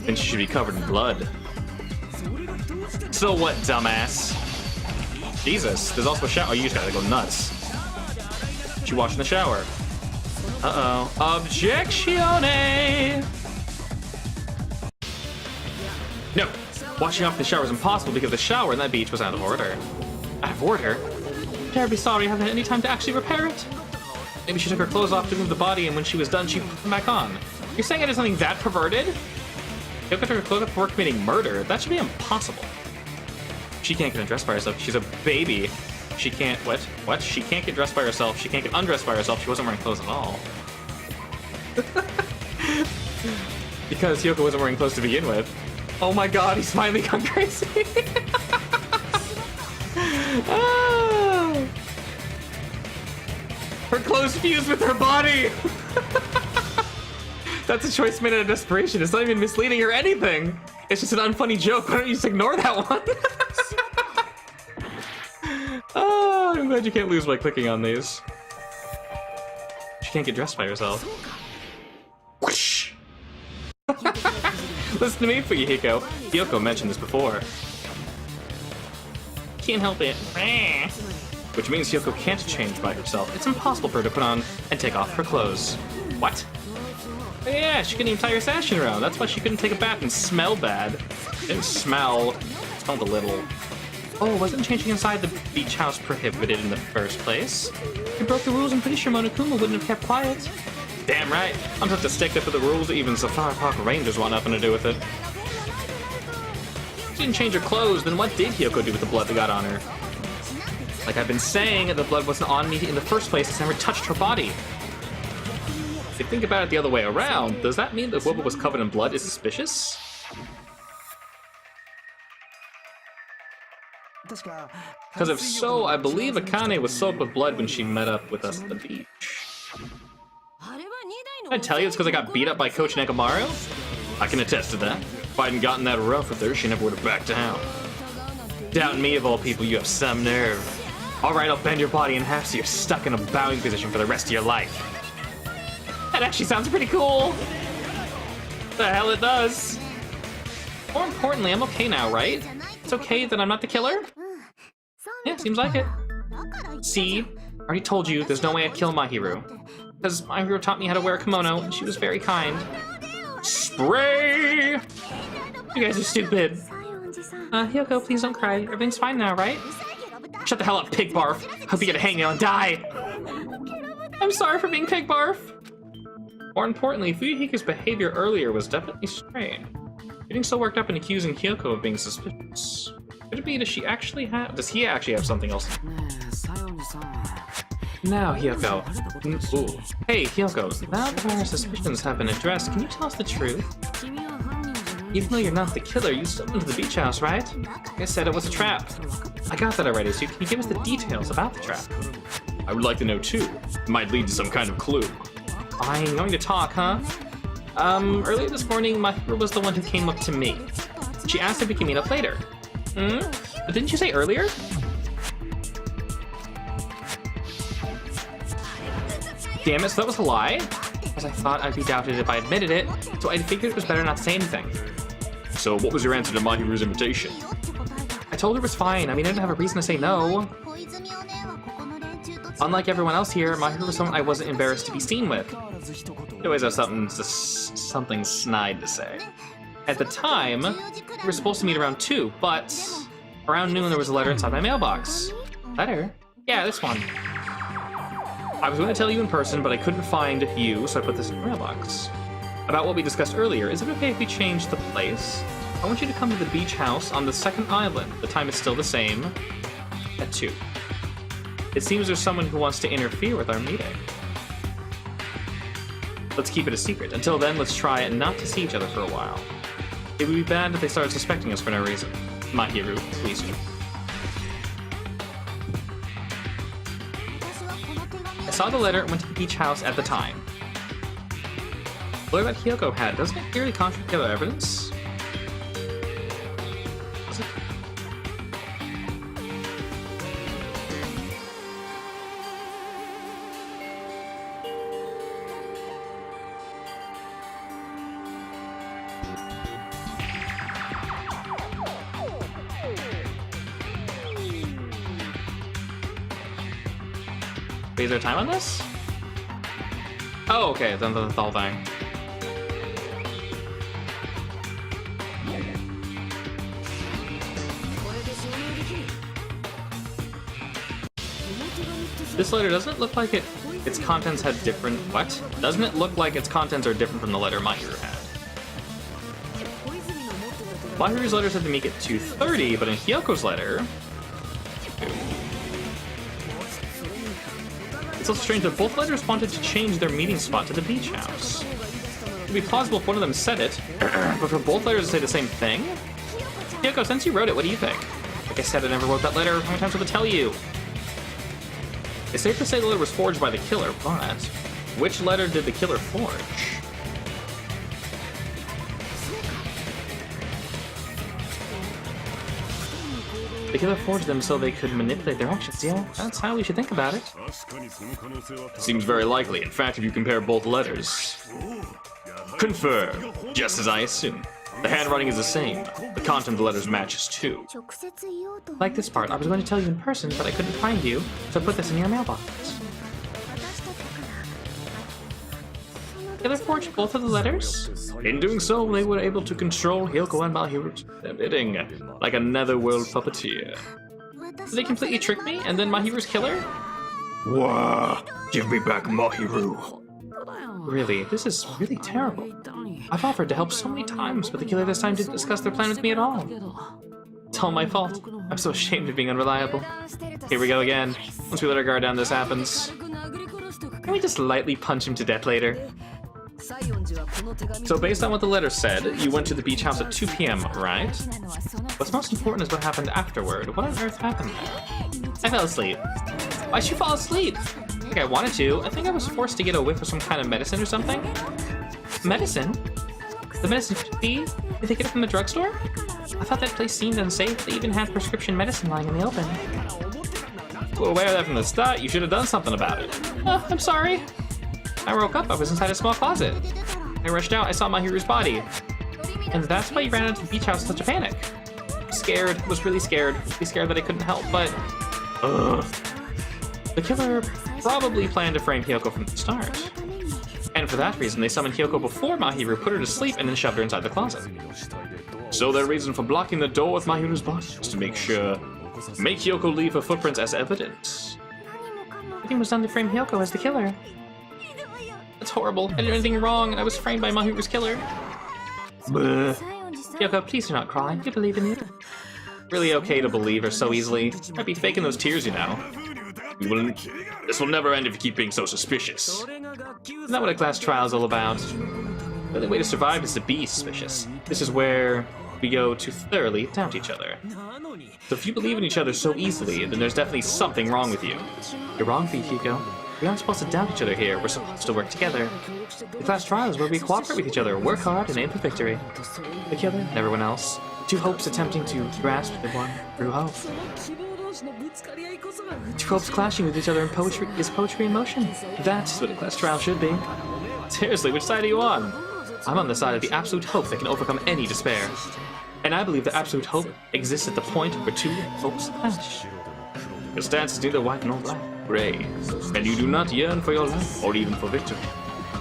Then she should be covered in blood. So what, dumbass? Jesus, there's also a shower. Oh, you just gotta go nuts. She washed in the shower. Uh-oh. Objectione! No. Washing off the shower is impossible because the shower in that beach was out of order. Out of order? Terribly sorry, I haven't had any time to actually repair it. Maybe she took her clothes off to move the body, and when she was done, she put them back on. You're saying it is something that perverted? She took her clothes off before committing murder? That should be impossible. She can't get undressed by herself. She's a baby. She can't, what? What? She can't get dressed by herself. She can't get undressed by herself. She wasn't wearing clothes at all. Because Hyoko wasn't wearing clothes to begin with. Oh my god, he's finally gone crazy. Ah! Her clothes fused with her body. That's a choice made out of desperation. It's not even misleading or anything. It's just an unfunny joke. Why don't you just ignore that one? Oh, I'm glad you can't lose by clicking on these. She can't get dressed by herself. Whoosh. Listen to me, Fuyuhiko. Hyoko mentioned this before. Can't help it. Which means Hyoko can't change by herself. It's impossible for her to put on and take off her clothes. What? Oh, yeah, she couldn't even tie her sash in her own. That's why she couldn't take a bath and smell bad. It didn't smell. It smelled a little. Oh, wasn't changing inside the beach house prohibited in the first place? If you broke the rules, I'm pretty sure Monokuma wouldn't have kept quiet. Damn right. I'm such a stick up for the rules that even Safari Park Rangers want nothing to do with it. She didn't change her clothes, then what did Hyoko do with the blood that got on her? Like I've been saying, the blood wasn't on me in the first place. It's never touched her body. If you think about it the other way around, does that mean that whoever was covered in blood is suspicious? Because if so, I believe Akane was soaked with blood when she met up with us at the beach. Did I tell you it's because I got beat up by Coach Nekomaru? I can attest to that. If I hadn't gotten that rough with her, she never would have backed down. Doubting me of all people, you have some nerve. Alright, I'll bend your body in half so you're stuck in a bowing position for the rest of your life. That actually sounds pretty cool. The hell it does. More importantly, I'm okay now, right? It's okay that I'm not the killer? Yeah, seems like it. See? I already told you there's no way I'd kill Mahiru. Because Mahiru taught me how to wear a kimono, and she was very kind. Spray! You guys are stupid. Hyoko, please don't cry. Everything's fine now, right? Shut the hell up, pig barf. Hope you get a hangnail and die. I'm sorry for being pig barf. More importantly, Fuyuhiko's behavior earlier was definitely strange. Getting so worked up and accusing Hyoko of being suspicious. Could it be does he actually have something else? Now, Hyoko. Ooh. Hey, Hyoko, now that our suspicions have been addressed, can you tell us the truth? Even though you're not the killer, you still went to the beach house, right? Like I said, it was a trap. I got that already, so can you give us the details about the trap? I would like to know too. It might lead to some kind of clue. Fine, going to talk, huh? Earlier this morning, Mahiru was the one who came up to me. She asked if we could meet up later. But didn't you say earlier? Damn it, so that was a lie? Because I thought I'd be doubted if I admitted it, so I figured it was better not to say anything. So what was your answer to Mahiru's invitation? I told her it was fine. I mean, I didn't have a reason to say no. Unlike everyone else here, Mahiru was someone I wasn't embarrassed to be seen with. It always has something snide to say. At the time, we were supposed to meet around 2, but around noon there was a letter inside my mailbox. Letter? Yeah, this one. I was going to tell you in person, but I couldn't find you, so I put this in your mailbox. About what we discussed earlier, is it okay if we change the place? I want you to come to the beach house on the second island. The time is still the same, at 2. It seems there's someone who wants to interfere with our meeting. Let's keep it a secret. Until then, let's try not to see each other for a while. It would be bad if they started suspecting us for no reason. Mahiru, please do. I saw the letter and went to the beach house at the time. The letter that Hyoko had, doesn't it clearly contradict other evidence? Does it? Is there time on this? Oh, okay, then the whole thing. This letter doesn't look like its contents had different... What? Doesn't it look like its contents are different from the letter Mahiru had? Mahiru's letter said to make it 2:30, but in Hyoko's letter... It's also strange that both letters wanted to change their meeting spot to the beach house. It would be plausible if one of them said it, but for both letters to say the same thing? Kyoko, since you wrote it, what do you think? Like I said, I never wrote that letter. How many times will I tell you? It's safe to say the letter was forged by the killer, but which letter did the killer forge? The killer forged them so they could manipulate their actions. Yeah, that's how we should think about it. Seems very likely. In fact, if you compare both letters. Confirm. Just as I assumed. The handwriting is the same. The content of the letters matches too. Like this part, I was going to tell you in person, but I couldn't find you, so I put this in your mailbox. Killer forged both of the letters? In doing so, they were able to control Hyoko and Mahiru's bidding, like a netherworld puppeteer. Did they completely trick me, and then Mahiru's killer? Wah! Give me back Mahiru! Really, this is really terrible. I've offered to help so many times, but the killer this time didn't discuss their plan with me at all. It's all my fault. I'm so ashamed of being unreliable. Here we go again. Once we let our guard down, this happens. Can we just lightly punch him to death later? So based on what the letter said, you went to the beach house at 2 p.m., right? What's most important is what happened afterward. What on earth happened there? I fell asleep. Why'd you fall asleep? I think I wanted to. I think I was forced to get a whiff of some kind of medicine or something. Medicine? The medicine could be? Did they get it from the drugstore? I thought that place seemed unsafe. They even had prescription medicine lying in the open. If you were aware of that from the start, you should have done something about it. Oh, I'm sorry. I woke up, I was inside a small closet. I rushed out, I saw Mahiru's body. And that's why you ran out to the beach house in such a panic. Scared, was really scared. Really scared that I couldn't help, but... Ugh. The killer probably planned to frame Hyoko from the start. And for that reason, they summoned Hyoko before Mahiru put her to sleep and then shoved her inside the closet. So their reason for blocking the door with Mahiru's body was to make Hyoko leave her footprints as evidence. Everything was done to frame Hyoko as the killer. That's horrible. I didn't do anything wrong, and I was framed by Mahiru's killer. Bleh. Hyoko, please do not cry. You believe in me. Really okay to believe her so easily. Might be faking those tears, you know. This will never end if you keep being so suspicious. Isn't that what a class trial is all about? The only way to survive is to be suspicious. This is where we go to thoroughly doubt each other. So if you believe in each other so easily, then there's definitely something wrong with you. You're wrong, Hyoko. We aren't supposed to doubt each other here. We're supposed to work together. The class trial is where we cooperate with each other, work hard, and aim for victory. The killer and everyone else. Two hopes attempting to grasp the one true hope. Two hopes clashing with each other in poetry is poetry in motion. That's what a class trial should be. Seriously, which side are you on? I'm on the side of the absolute hope that can overcome any despair. And I believe that absolute hope exists at the point where two hopes clash. Your stance is neither white nor black. Gray, and you do not yearn for your life, or even for victory.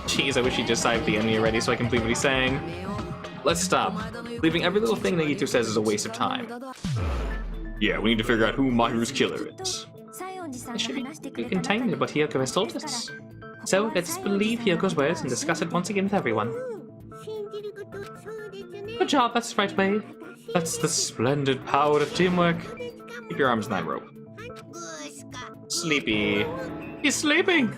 Jeez, I wish he'd just side with the enemy already so I can believe what he's saying. Let's stop. Leaving every little thing Nagito says is a waste of time. Yeah, we need to figure out who Mahiru's killer is. It should be contained in what Hyoko has told us. So, let's believe Hyoko's words and discuss it once again with everyone. Good job, that's the right way. That's the splendid power of teamwork. Keep your arms in that rope. Sleepy. He's sleeping!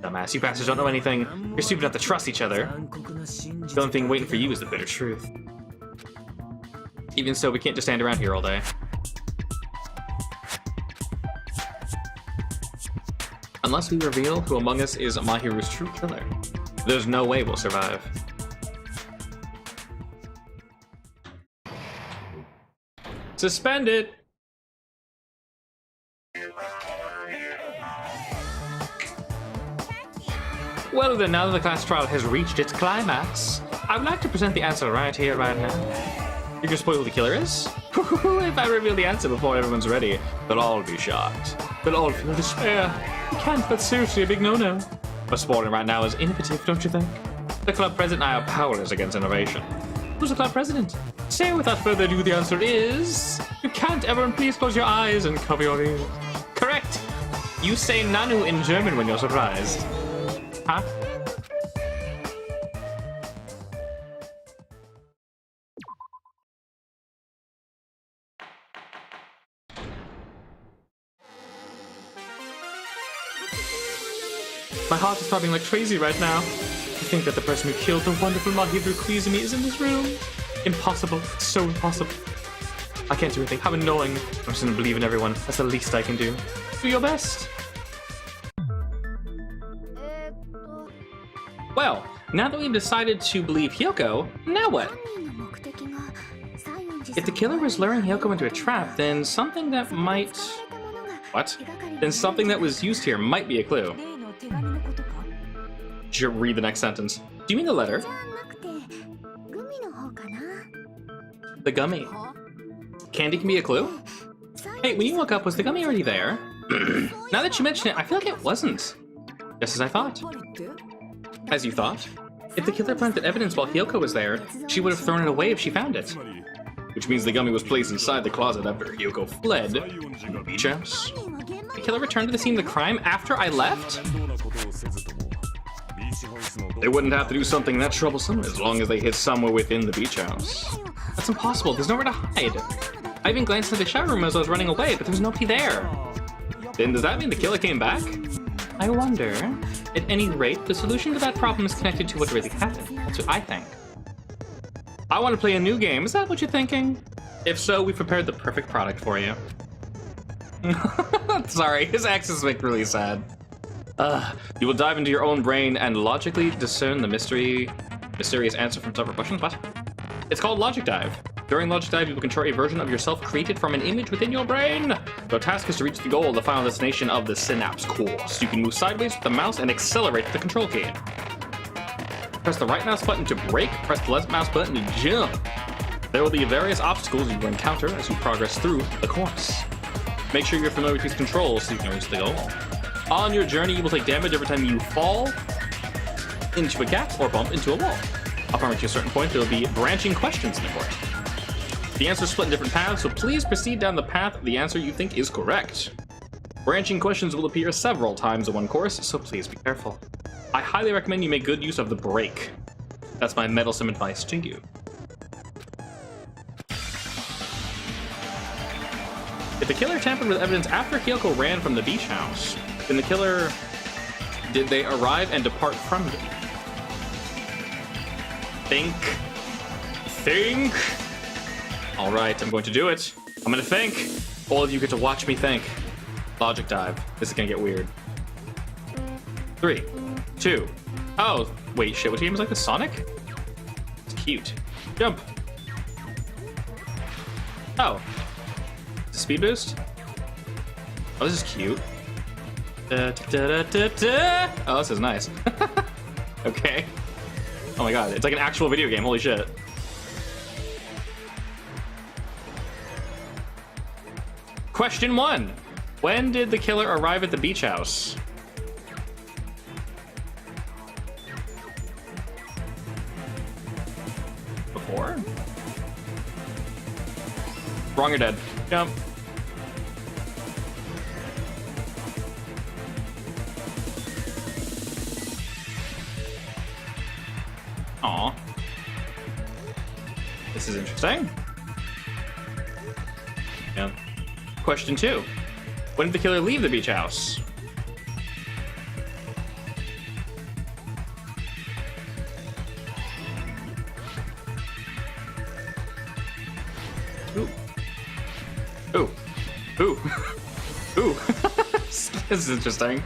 Dumbass, you bastards don't know anything. You're stupid enough to trust each other. The only thing waiting for you is the bitter truth. Even so, we can't just stand around here all day. Unless we reveal who among us is Mahiru's true killer, there's no way we'll survive. Suspend it! Well then, now that the class trial has reached its climax, I would like to present the answer right here, right now. You can spoil who the killer is? If I reveal the answer before everyone's ready, they'll all be shocked. They'll all feel despair. You can't, that's seriously a big no-no. But spoiling right now is innovative, don't you think? The club president and I are powerless against innovation. Who's the club president? So without further ado, the answer is... You can't, everyone please close your eyes and cover your ears. Correct! You say Nanu in German when you're surprised. Huh? My heart is throbbing like crazy right now. To think that the person who killed the wonderful Mahidru Koizumi is in this room. Impossible. It's so impossible. I can't do anything. How annoying. I'm just gonna believe in everyone. That's the least I can do. Do your best. Well, now that we've decided to believe Hyoko, now what? If the killer was luring Hyoko into a trap, then something that might... What? Then something that was used here might be a clue. Read the next sentence. Do you mean the letter? The gummy. Candy can be a clue? Hey, when you woke up, was the gummy already there? Now that you mention it, I feel like it wasn't. Just as I thought. As you thought? If the killer planted evidence while Hyoko was there, she would have thrown it away if she found it. Which means the gummy was placed inside the closet after Hyoko fled from the beach house. The killer returned to the scene of the crime after I left? They wouldn't have to do something that troublesome as long as they hid somewhere within the beach house. That's impossible, there's nowhere to hide. I even glanced into the shower room as I was running away, but there was nobody there. Then does that mean the killer came back? I wonder. At any rate, the solution to that problem is connected to what really happened. That's what I think. I want to play a new game, is that what you're thinking? If so, we've prepared the perfect product for you. Sorry, his accents make me really sad. You will dive into your own brain and logically discern the mysterious answer from several questions. What? It's called Logic Dive. During Logic Dive, you will control a version of yourself created from an image within your brain. Your task is to reach the goal, the final destination of the synapse course. You can move sideways with the mouse and accelerate with the control key. Press the right mouse button to brake, press the left mouse button to jump. There will be various obstacles you will encounter as you progress through the course. Make sure you're familiar with these controls so you can reach the goal. On your journey, you will take damage every time you fall into a gap or bump into a wall. Upon reaching a certain point, there will be branching questions in the course. The answers split in different paths, so please proceed down the path of the answer you think is correct. Branching questions will appear several times in one course, so please be careful. I highly recommend you make good use of the brake. That's my meddlesome advice to you. If the killer tampered with evidence after Hyoko ran from the beach house, then the killer... Did they arrive and depart from the beach? Think. Alright, I'm going to do it. I'm gonna think. All of you get to watch me think. Logic dive. This is gonna get weird. 3, 2. Oh, wait, shit, what game is like this? Sonic? It's cute. Jump. Oh. It's a speed boost? Oh, this is cute. Oh, this is nice. Okay. Oh my god, it's like an actual video game, holy shit. Question 1. When did the killer arrive at the beach house? Before? Wrong or dead. Jump. Aw. This is interesting. Yeah. Question 2. When did the killer leave the beach house? Ooh. Ooh. Ooh. Ooh. This is interesting.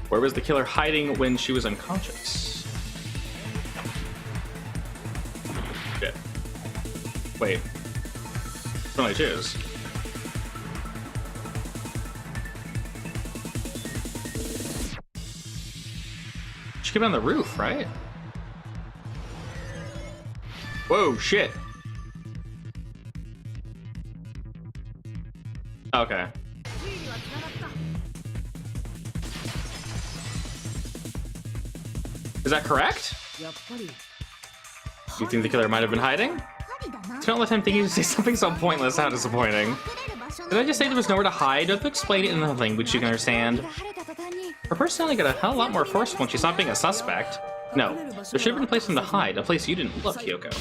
Where was the killer hiding when she was unconscious? Shit. Wait. What do I choose? She could be on the roof, right? Whoa, shit. Okay. Is that correct? You think the killer might have been hiding? Don't let him think you say something so pointless. How disappointing. Did I just say there was nowhere to hide? Don't explain it in a language you can understand. Her personality got a hell of a lot more forceful when she stopped being a suspect. No, there should have been a place for him to hide, a place you didn't look, Hyoko.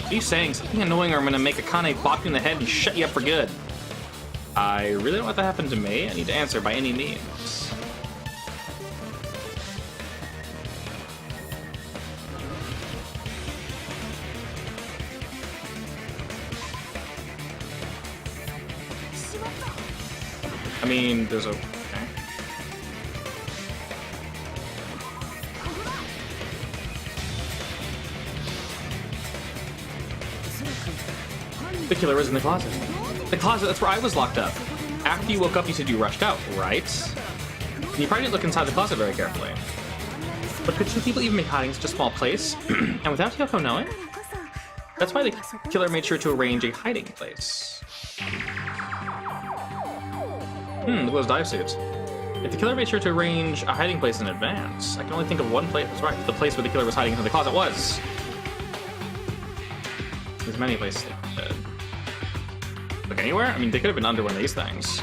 What are you saying? Something annoying or I'm gonna make Akane bop you in the head and shut you up for good. I really don't want that to happen to me. I need to answer by any means. I mean, there's a... Okay. The killer is in the closet. The closet, that's where I was locked up. After you woke up, you said you rushed out, right? And you probably didn't look inside the closet very carefully. But could two people even be hiding in such a small place? And without Hyoko knowing? That's why the killer made sure to arrange a hiding place. The closed dive suit. If the killer made sure to arrange a hiding place in advance, I can only think of one place. That's right, the place where the killer was hiding in the closet was. There's many places they could. Look anywhere? I mean, they could have been under one of these things.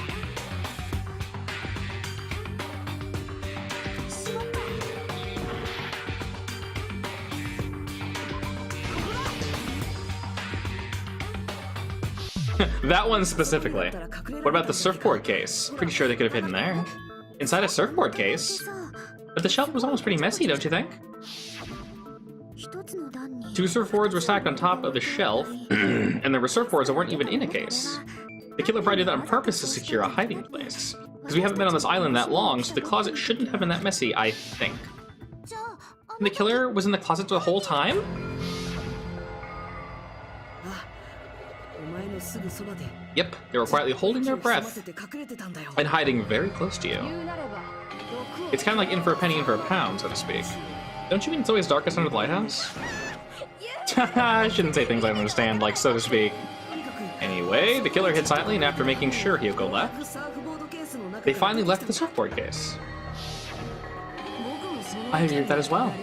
That one specifically. What about the surfboard case? Pretty sure they could have hidden there. Inside a surfboard case? But the shelf was almost pretty messy, don't you think? Two surfboards were stacked on top of the shelf, and there were surfboards that weren't even in a case. The killer probably did that on purpose to secure a hiding place. Because we haven't been on this island that long, so the closet shouldn't have been that messy, I think. And the killer was in the closet the whole time? Yep, they were quietly holding their breath and hiding very close to you. It's kind of like in for a penny, in for a pound, so to speak. Don't you mean it's always darkest under the lighthouse? I shouldn't say things I don't understand, like, so to speak. Anyway, the killer hid silently, and after making sure Hyoko left, they finally left the surfboard case. I agree with that as well.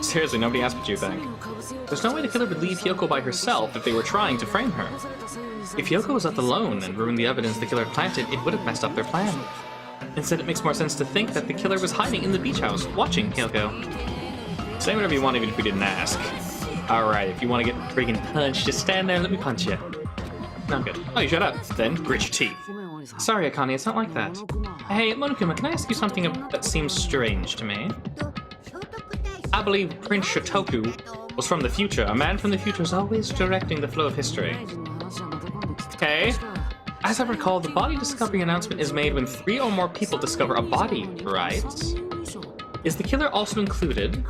Seriously, nobody asked what you think. There's no way the killer would leave Hyoko by herself if they were trying to frame her. If Hyoko was left alone and ruined the evidence the killer planted, it would have messed up their plan. Instead, it makes more sense to think that the killer was hiding in the beach house, watching Hyoko. Say whatever you want, even if we didn't ask. Alright, if you want to get freaking punched, just stand there and let me punch you. No, I'm good. Oh, you shut up. Then, grit your teeth. Sorry, Akane, it's not like that. Hey, Monokuma, can I ask you something that seems strange to me? I believe Prince Shotoku was from the future. A man from the future is always directing the flow of history. Okay. As I recall, the body discovery announcement is made when 3 or more people discover a body, right? Is the killer also included?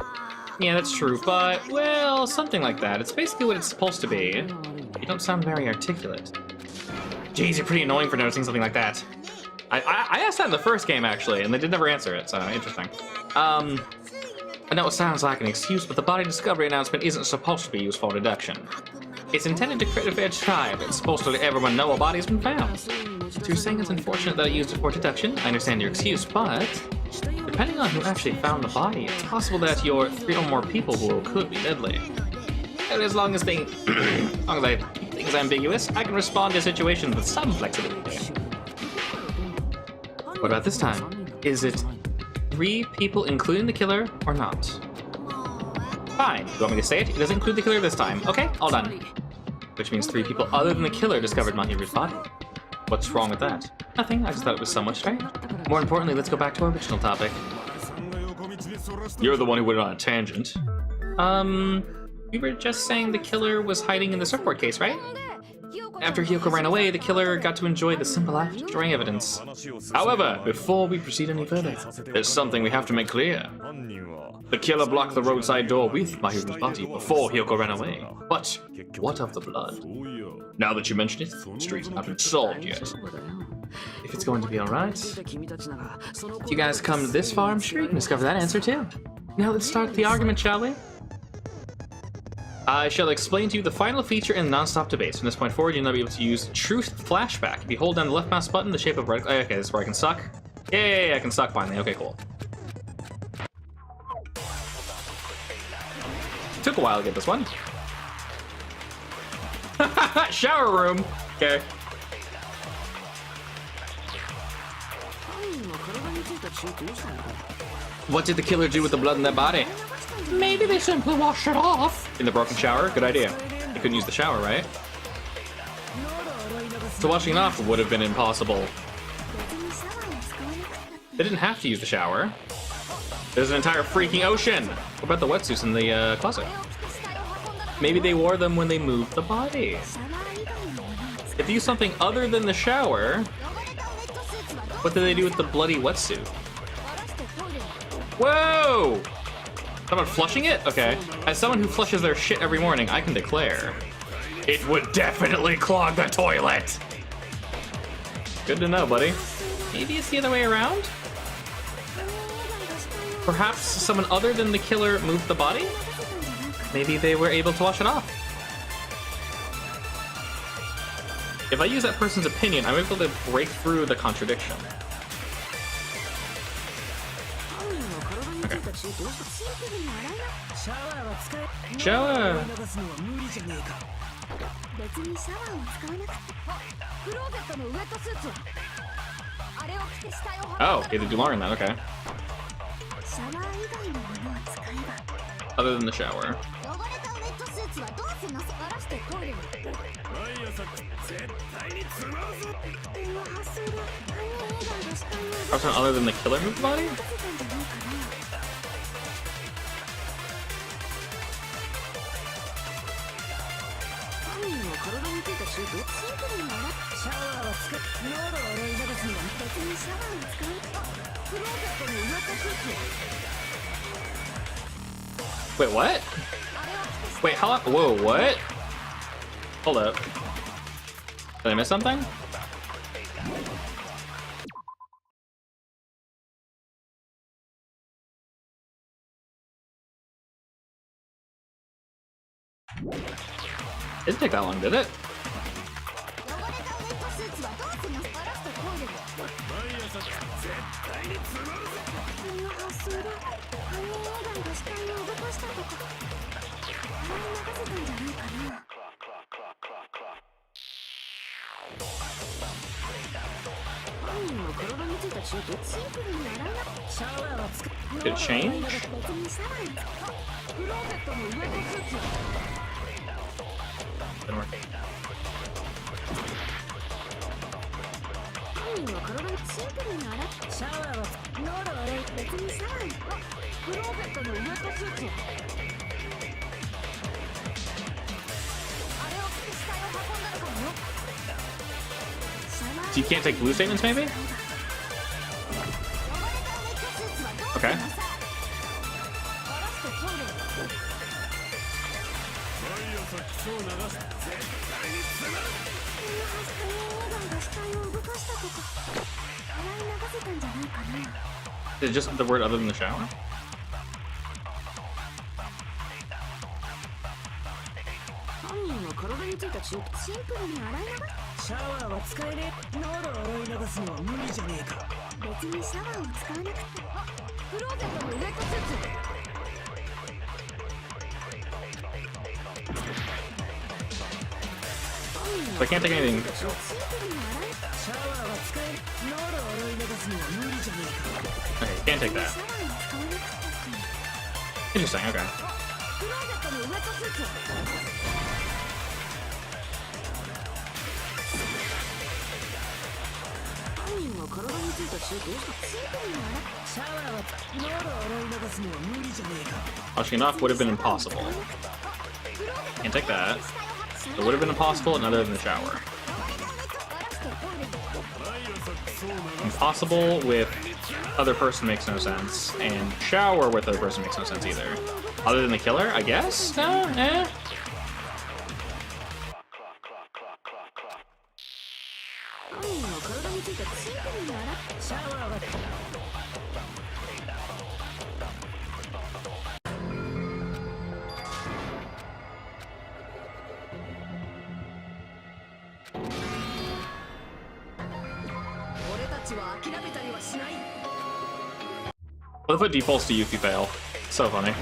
Yeah, that's true, but, well, something like that. It's basically what it's supposed to be. You don't sound very articulate. Jeez, you're pretty annoying for noticing something like that. I asked that in the first game, actually, and they did never answer it, so interesting. I know it sounds like an excuse, but the body discovery announcement isn't supposed to be used for deduction. It's intended to create a fair trial. It's supposed to let everyone know a body's been found. So you're saying it's unfortunate that I used it for deduction? I understand your excuse, but depending on who actually found the body, it's possible that your 3 or more people who could be deadly. And as long as I keep things ambiguous, I can respond to situations with some flexibility. What about this time? Is it 3 people including the killer or not? Fine. You want me to say it? It doesn't include the killer this time. Okay, all done. Which means 3 people other than the killer discovered Mahiru's body. What's wrong with that? Nothing, I just thought it was somewhat strange. More importantly, let's go back to our original topic. You're the one who went on a tangent. We were just saying the killer was hiding in the surfboard case, right? After Hyoko ran away, the killer got to enjoy the simple act of destroying evidence. However, before we proceed any further, there's something we have to make clear. The killer blocked the roadside door with Mahiru's body before Hyoko ran away. But what of the blood? Now that you mention it, the mystery's not been solved yet. If it's going to be alright. If you guys come this far, I'm sure you can discover that answer too. Now let's start the argument, shall we? I shall explain to you the final feature in non-stop debates. From this point forward, you'll now be able to use Truth Flashback. If you hold down the left mouse button, the shape of right... Okay, this is where I can suck. Yay, I can suck finally. Okay, cool. Took a while to get this one. Shower room! Okay. What did the killer do with the blood in that body? Maybe they simply washed it off. In the broken shower? Good idea. You couldn't use the shower, right? So washing it off would have been impossible. They didn't have to use the shower. There's an entire freaking ocean! What about the wetsuits in the closet? Maybe they wore them when they moved the body. If they use something other than the shower, what do they do with the bloody wetsuit? Whoa! Someone flushing it? Okay. As someone who flushes their shit every morning, I can declare it would definitely clog the toilet! Good to know, buddy. Maybe it's the other way around? Perhaps someone other than the killer moved the body? Maybe they were able to wash it off. If I use that person's opinion, I'm able to break through the contradiction. Okay. Shower! Oh, they do longer than that, okay. Other than the shower. Other than the killer moved the body? Wait, what? Wait, how long? Whoa, what? Hold up. Did I miss something? It didn't take that long, did it? Did it change? Didn't work. So you can't take blue statements, maybe? Okay. Is it just the word other than the shower? So I can't take anything. Okay, can't take that. Interesting, okay. Washing it off would have been impossible. Can't take that. It would have been impossible and other than the shower. Impossible with other person makes no sense, and shower with other person makes no sense either. Other than the killer, I guess? Eh? What if it defaults to you if you fail? So funny.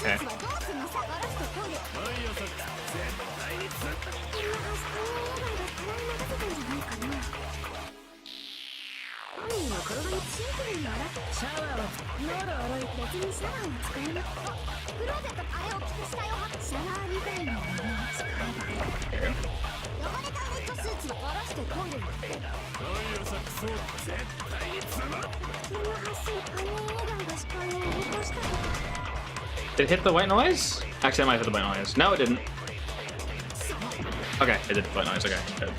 Okay. Did it hit the white noise? Actually, I might hit the white noise. No, it didn't. Okay, it did the white noise. Okay, good.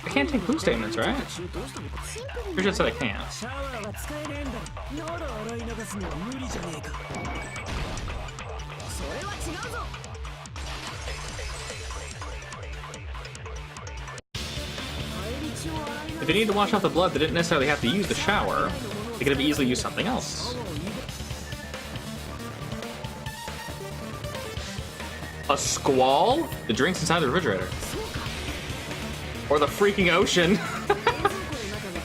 I can't take blue statements, right? You just said I can't. If they need to wash off the blood, they didn't necessarily have to use the shower. They could have easily used something else. A squall? The drink's inside the refrigerator. Or the freaking ocean.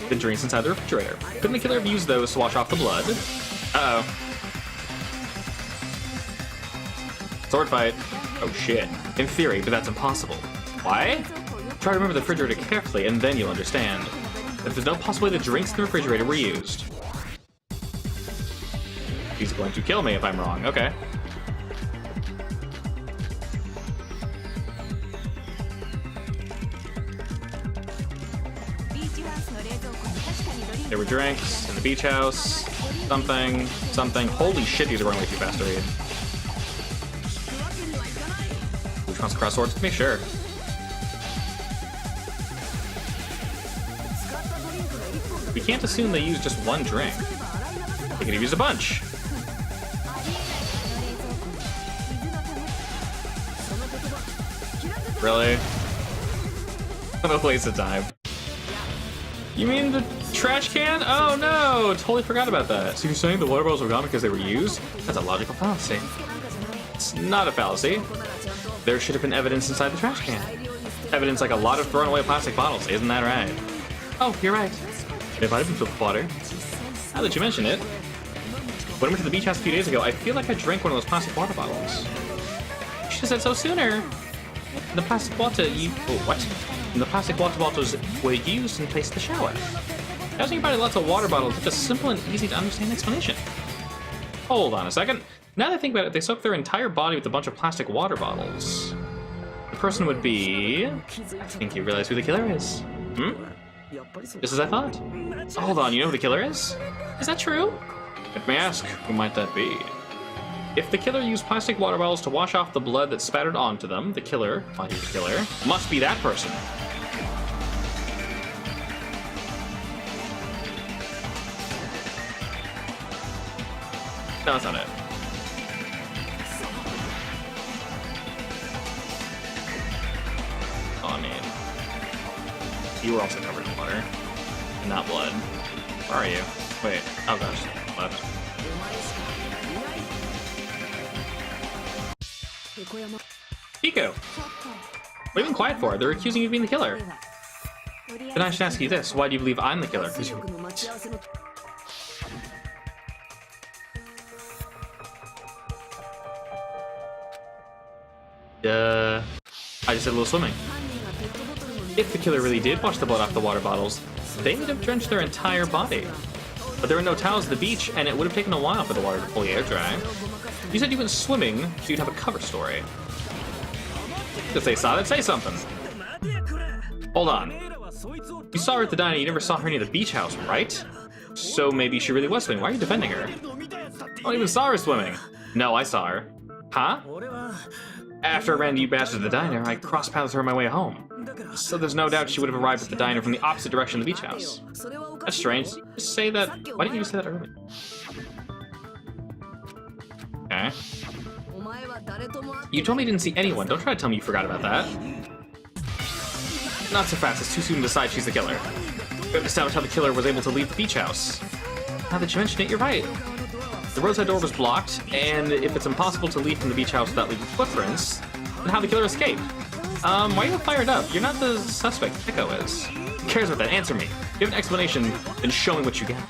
The drink's inside the refrigerator. Couldn't the killer have used those to wash off the blood? Uh-oh. Sword fight. Oh shit. In theory, but that's impossible. Why? Try to remember the refrigerator carefully, and then you'll understand. That there's no possible way the drinks in the refrigerator were used. He's going to kill me if I'm wrong. Okay. There were drinks in the beach house. Something. Holy shit, these are going way too fast to read. Which wants to cross swords with me? Sure. We can't assume they used just one drink. They could have used a bunch. Really? What a waste of time. You mean the trash can? Oh no! Totally forgot about that. So you're saying the water bottles were gone because they were used? That's a logical fallacy. It's not a fallacy. There should have been evidence inside the trash can. Evidence like a lot of thrown away plastic bottles, isn't that right? Oh, you're right. They might have been filled with water. Now that you mention it, when I went to the beach house a few days ago, I feel like I drank one of those plastic water bottles. You should have said so sooner. The plastic water what? And the plastic water bottles were used in place of the shower. As you buy lots of water bottles, it's a simple and easy to understand explanation. Hold on a second. Now that I think about it, they soaked their entire body with a bunch of plastic water bottles. The person would be... I think you realize who the killer is. Hmm? Just as I thought. Hold on, you know who the killer is? Is that true? Let me ask, who might that be? If the killer used plastic water bottles to wash off the blood that spattered onto them, the killer, while he was the killer, must be that person. No, that's not it. Oh, I mean, you were also covered in water, and not blood. Where are you? Wait, oh gosh, left. Pico! What are you being quiet for? They're accusing you of being the killer. Then I should ask you this, why do you believe I'm the killer? Because you... I just did a little swimming. If the killer really did wash the blood off the water bottles, they would have drenched their entire body. But there were no towels at the beach, and it would have taken a while for the water to fully air dry. You said you went swimming, so you'd have a cover story. If they saw that, say something. Hold on. You saw her at the diner, you never saw her near the beach house, right? So maybe she really was swimming. Why are you defending her? I don't even saw her swimming. No, I saw her. Huh? After I ran to you bastards at the diner, I crossed paths with her on my way home. So there's no doubt she would have arrived at the diner from the opposite direction of the beach house. That's strange. Just say that. Why didn't you say that earlier? Okay. You told me you didn't see anyone. Don't try to tell me you forgot about that. Not so fast. It's too soon to decide she's the killer. We have to establish how the killer was able to leave the beach house. Now that you mention it, you're right. The roadside door was blocked, and if it's impossible to leave from the beach house without leaving footprints, then how the killer escaped? Why are you fired up? You're not the suspect, Pico is. Who cares about that? Answer me. If you have an explanation, then show me what you get.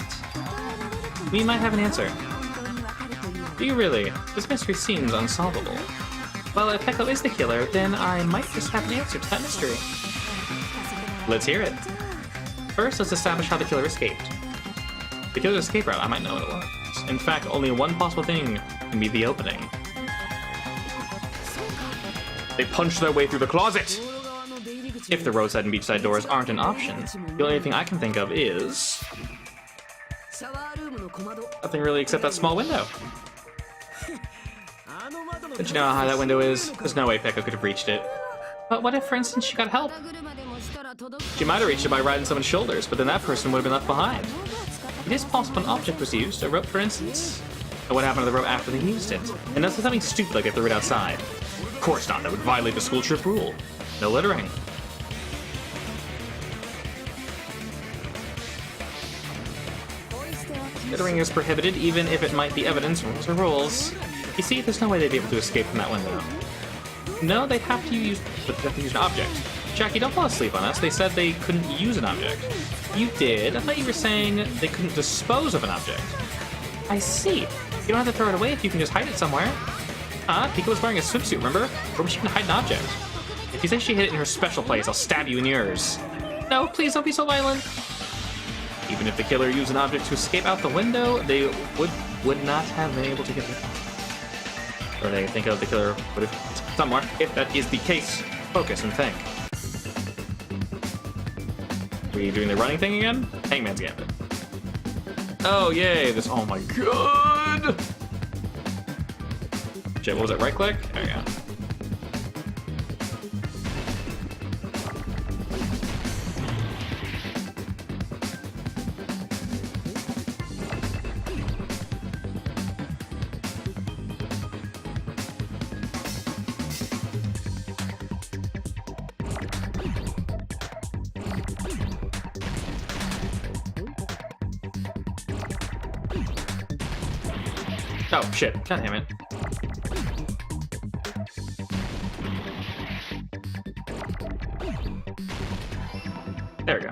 We might have an answer. Do you really? This mystery seems unsolvable. Well, if Pico is the killer, then I might just have an answer to that mystery. Let's hear it. First, let's establish how the killer escaped. The killer's escape route, I might know what it was. In fact, only one possible thing can be the opening. They punched their way through the closet! If the roadside and beachside doors aren't an option, the only thing I can think of is... nothing really except that small window. Don't you know how high that window is? There's no way Pekka could have reached it. But what if, for instance, she got help? She might have reached it by riding someone's shoulders, but then that person would have been left behind. It is possible an object was used, a rope for instance. And what happened to the rope after they used it? And that's something stupid like they threw it outside. Of course not, that would violate the school trip rule. No littering. Littering is prohibited, even if it might be evidence, rules are rules. You see, there's no way they'd be able to escape from that window. No, they'd have to use an object. Jackie, don't fall asleep on us. They said they couldn't use an object. You did? I thought you were saying they couldn't dispose of an object. I see. You don't have to throw it away if you can just hide it somewhere. Huh? Pika was wearing a swimsuit, remember? Where would she can hide an object? If you say she hid it in her special place, I'll stab you in yours. No, please don't be so violent. Even if the killer used an object to escape out the window, they would not have been able to get it. Or they think of the killer would have somewhere. If that is the case, focus and think. Are we doing the running thing again? Hangman's Gambit. Oh, yay, this, oh my god! Shit, what was it, right click? There we go. Oh, shit. God damn it. There we go.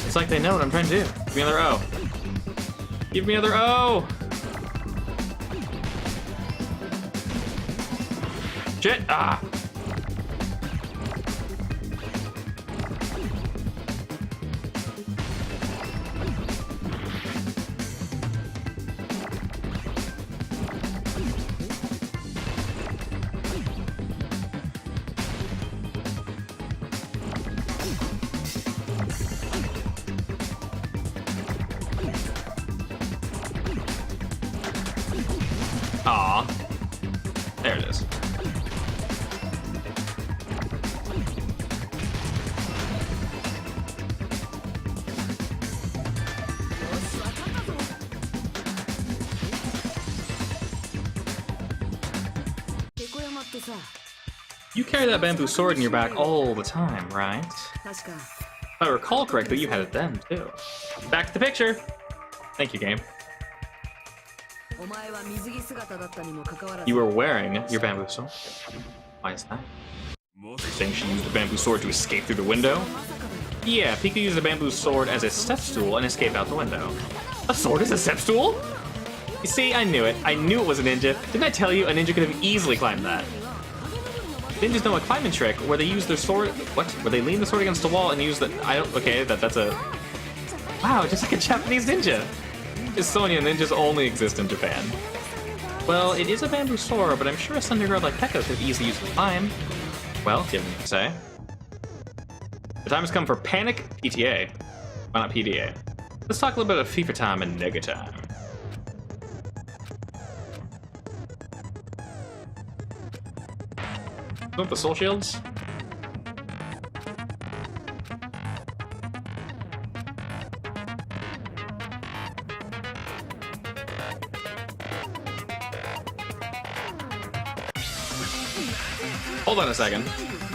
It's like they know what I'm trying to do. Give me another O. Give me another O! Shit! Ah! Aw. There it is. You carry that bamboo sword in your back all the time, right? If I recall correctly, you had it then, too. Back to the picture! Thank you, game. You were wearing your bamboo sword. Why is that? Are you saying she used the bamboo sword to escape through the window? Yeah, Pika used the bamboo sword as a step stool and escaped out the window. A sword is a step stool? You see, I knew it. I knew it was a ninja. Didn't I tell you a ninja could have easily climbed that? Ninjas know a climbing trick where they use their sword... What? Where they lean the sword against the wall and use the... I don't... Okay, that's a... Wow, just like a Japanese ninja. Is Sonya, ninjas only exist in Japan. Well, it is a bamboo sword, but I'm sure a Sunday girl like Pekka could easily use the climb. Well, given you say. The time has come for Panic PTA. Why not PDA? Let's talk a little bit of FIFA time and Nega time. Want the soul shields? Hold on a second.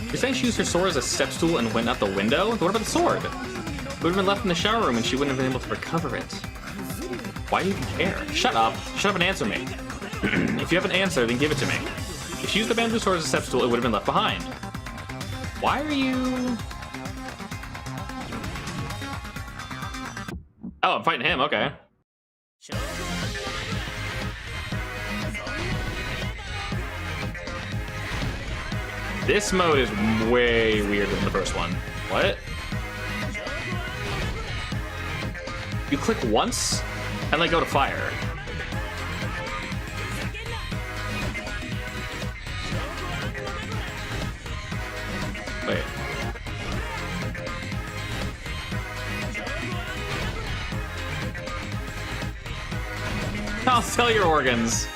You're saying she used her sword as a step stool and went out the window? What about the sword? It would have been left in the shower room and she wouldn't have been able to recover it. Why do you even care? Shut up. Shut up and answer me. If you have an answer, then give it to me. If she used the bamboo sword as a step stool, it would have been left behind. Why are you... Oh, I'm fighting him, okay. This mode is way weirder than the first one. What? You click once and like go to fire. Wait. I'll sell your organs.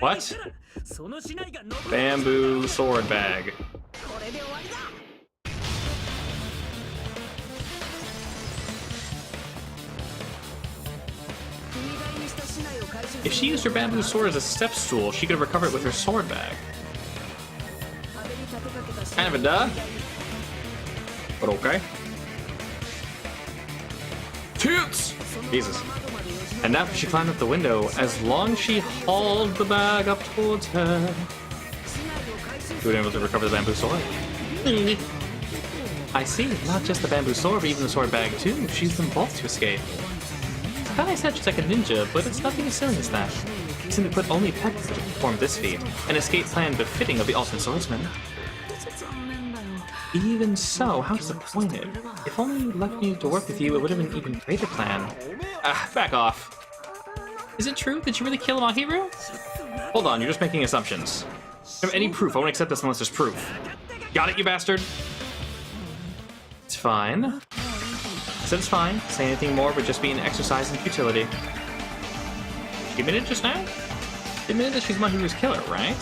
What? Bamboo sword bag. If she used her bamboo sword as a step stool, she could have recovered it with her sword bag. Kind of a duh. But okay. Toots! Jesus. And after she climbed up the window, as long as she hauled the bag up towards her, she would be able to recover the bamboo sword. I see. Not just the bamboo sword, but even the sword bag too. She used them both to escape. I thought I said she's like a ninja, but it's nothing as silly as that. Simply put, only Pekka could have performed this feat, an escape plan befitting of the ultimate swordsman. Even so, how disappointed. If only you left me to work with you, it would have been an even greater plan. Ah, back off. Is it true? Did you really kill Mahiru? Hold on, you're just making assumptions. If you have any proof, I won't accept this unless there's proof. Got it, you bastard? It's fine. I said it's fine. Say anything more would just be an exercise in futility. You admitted just now? You admitted that she's Mahiru's killer, right?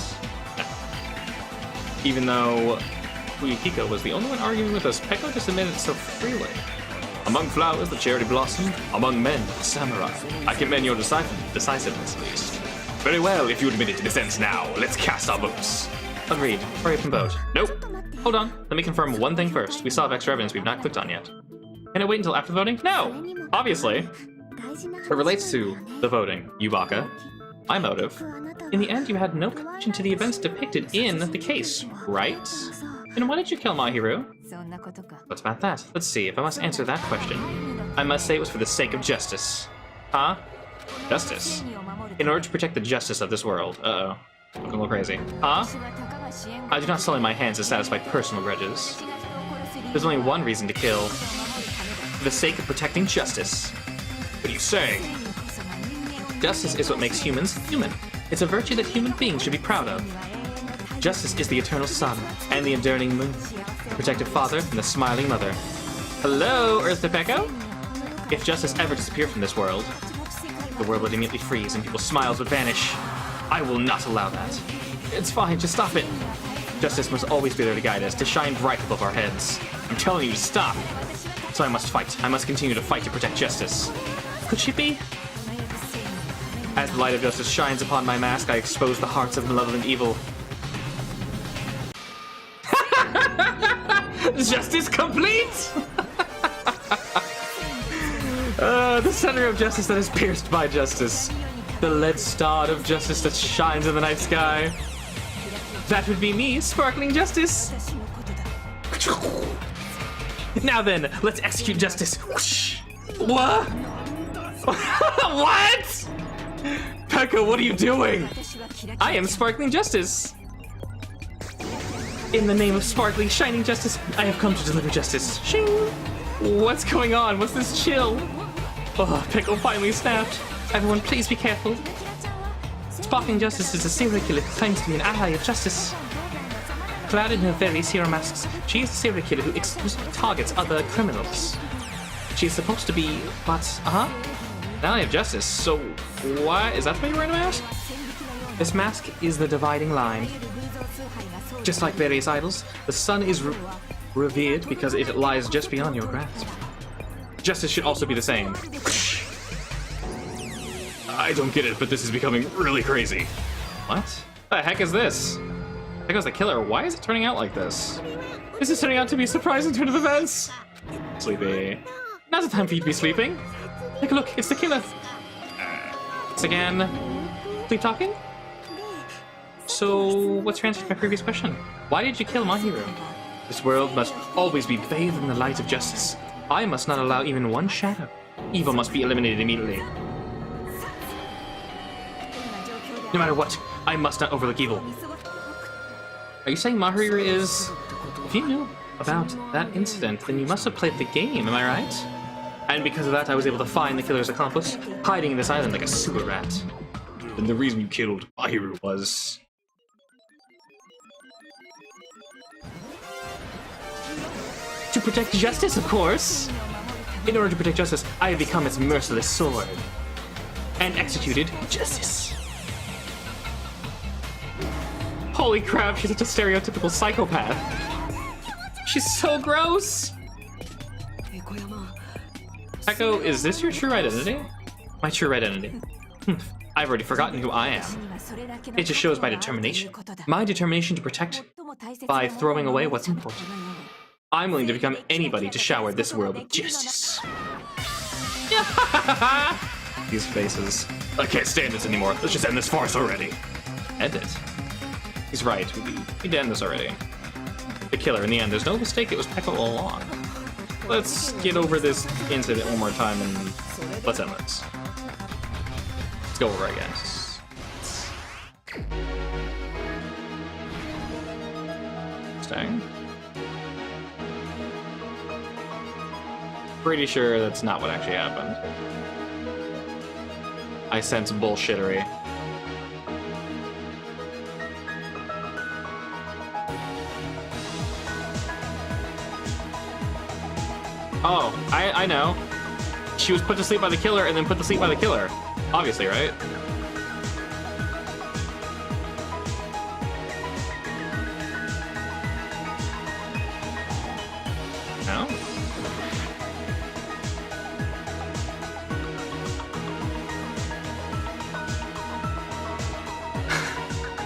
No. Even though Fuyuhiko was the only one arguing with us, Pekka just admitted it so freely. Among flowers, the cherry blossomed. Among men, the samurai. I commend your decisiveness, at least. Very well, if you admit it to the sense now. Let's cast our votes. Agreed. Hurry up and vote. Nope. Hold on. Let me confirm one thing first. We still have extra evidence we've not clicked on yet. Can I wait until after voting? No! Obviously. It relates to the voting, Yubaka. My motive. In the end, you had no connection to the events depicted in the case, right? Then why did you kill Mahiru? What about that? Let's see, if I must answer that question, I must say it was for the sake of justice. Huh? Justice? In order to protect the justice of this world. Uh-oh. Looking a little crazy. Huh? I do not sully my hands to satisfy personal grudges. There's only one reason to kill. For the sake of protecting justice. What are you saying? Justice is what makes humans human. It's a virtue that human beings should be proud of. Justice is the eternal sun and the enduring moon, the protective father and the smiling mother. Hello, Earth to Pekka? If justice ever disappeared from this world, the world would immediately freeze and people's smiles would vanish. I will not allow that. It's fine, just stop it. Justice must always be there to guide us, to shine bright above our heads. I'm telling you to stop. So I must fight. I must continue to fight to protect justice. Could she be? As the light of justice shines upon my mask, I expose the hearts of malevolent evil. Justice complete! The center of justice that is pierced by justice. The lead star of justice that shines in the night sky. That would be me, sparkling justice. Now then, let's execute justice. What? What? Pekka, what are you doing? I am sparkling justice. In the name of sparkling, shining justice, I have come to deliver justice. Shing! What's going on? What's this chill? Oh, Pickle finally snapped. Everyone, please be careful. Sparkling Justice is a serial killer who claims to be an ally of justice. Clad in her various hero masks, she is a serial killer who exclusively targets other criminals. She is supposed to be, but, an ally of justice, so why? Is that why you're wearing a mask? This mask is the dividing line. Just like various idols, the sun is revered because it lies just beyond your grasp. Justice should also be the same. I don't get it, but this is becoming really crazy. What? The heck is this? There goes the killer. Why is it turning out like this? This is turning out to be a surprising turn of events. Sleepy. Now's the time for you to be sleeping. Take a look, it's the killer. It's again. Sleep talking? So, what's your answer to my previous question? Why did you kill my hero? This world must always be bathed in the light of justice. I must not allow even one shadow. Evil must be eliminated immediately. No matter what, I must not overlook evil. Are you saying Mahirira is... If you knew about that incident, then you must have played the game, am I right? And because of that, I was able to find the killer's accomplice, hiding in this island like a sewer rat. And the reason you killed Mahirira was... to protect justice, of course! In order to protect justice, I have become its merciless sword. And executed justice. Holy crap, she's such a stereotypical psychopath. She's so gross! Echo, is this your true identity? My true identity? I've already forgotten who I am. It just shows my determination. My determination to protect by throwing away what's important. I'm willing to become anybody to shower this world with justice. These faces. I can't stand this anymore. Let's just end this farce already. End it. He's right. We need to end this already. The killer, in the end, there's no mistake. It was Pekka all along. Let's get over this incident one more time and let's end this. Let's go over, I guess. Staying. Pretty sure that's not what actually happened. I sense bullshittery. Oh, I know. She was put to sleep by the killer and then put to sleep by the killer. Obviously, right? No?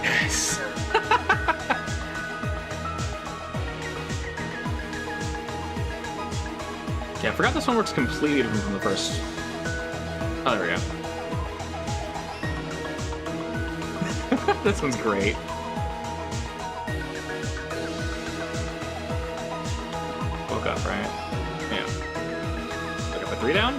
Yes. Yeah, I forgot this one works completely different from the first. Oh, there we go. This one's great. Woke up, right? Yeah. Look at the 3 down.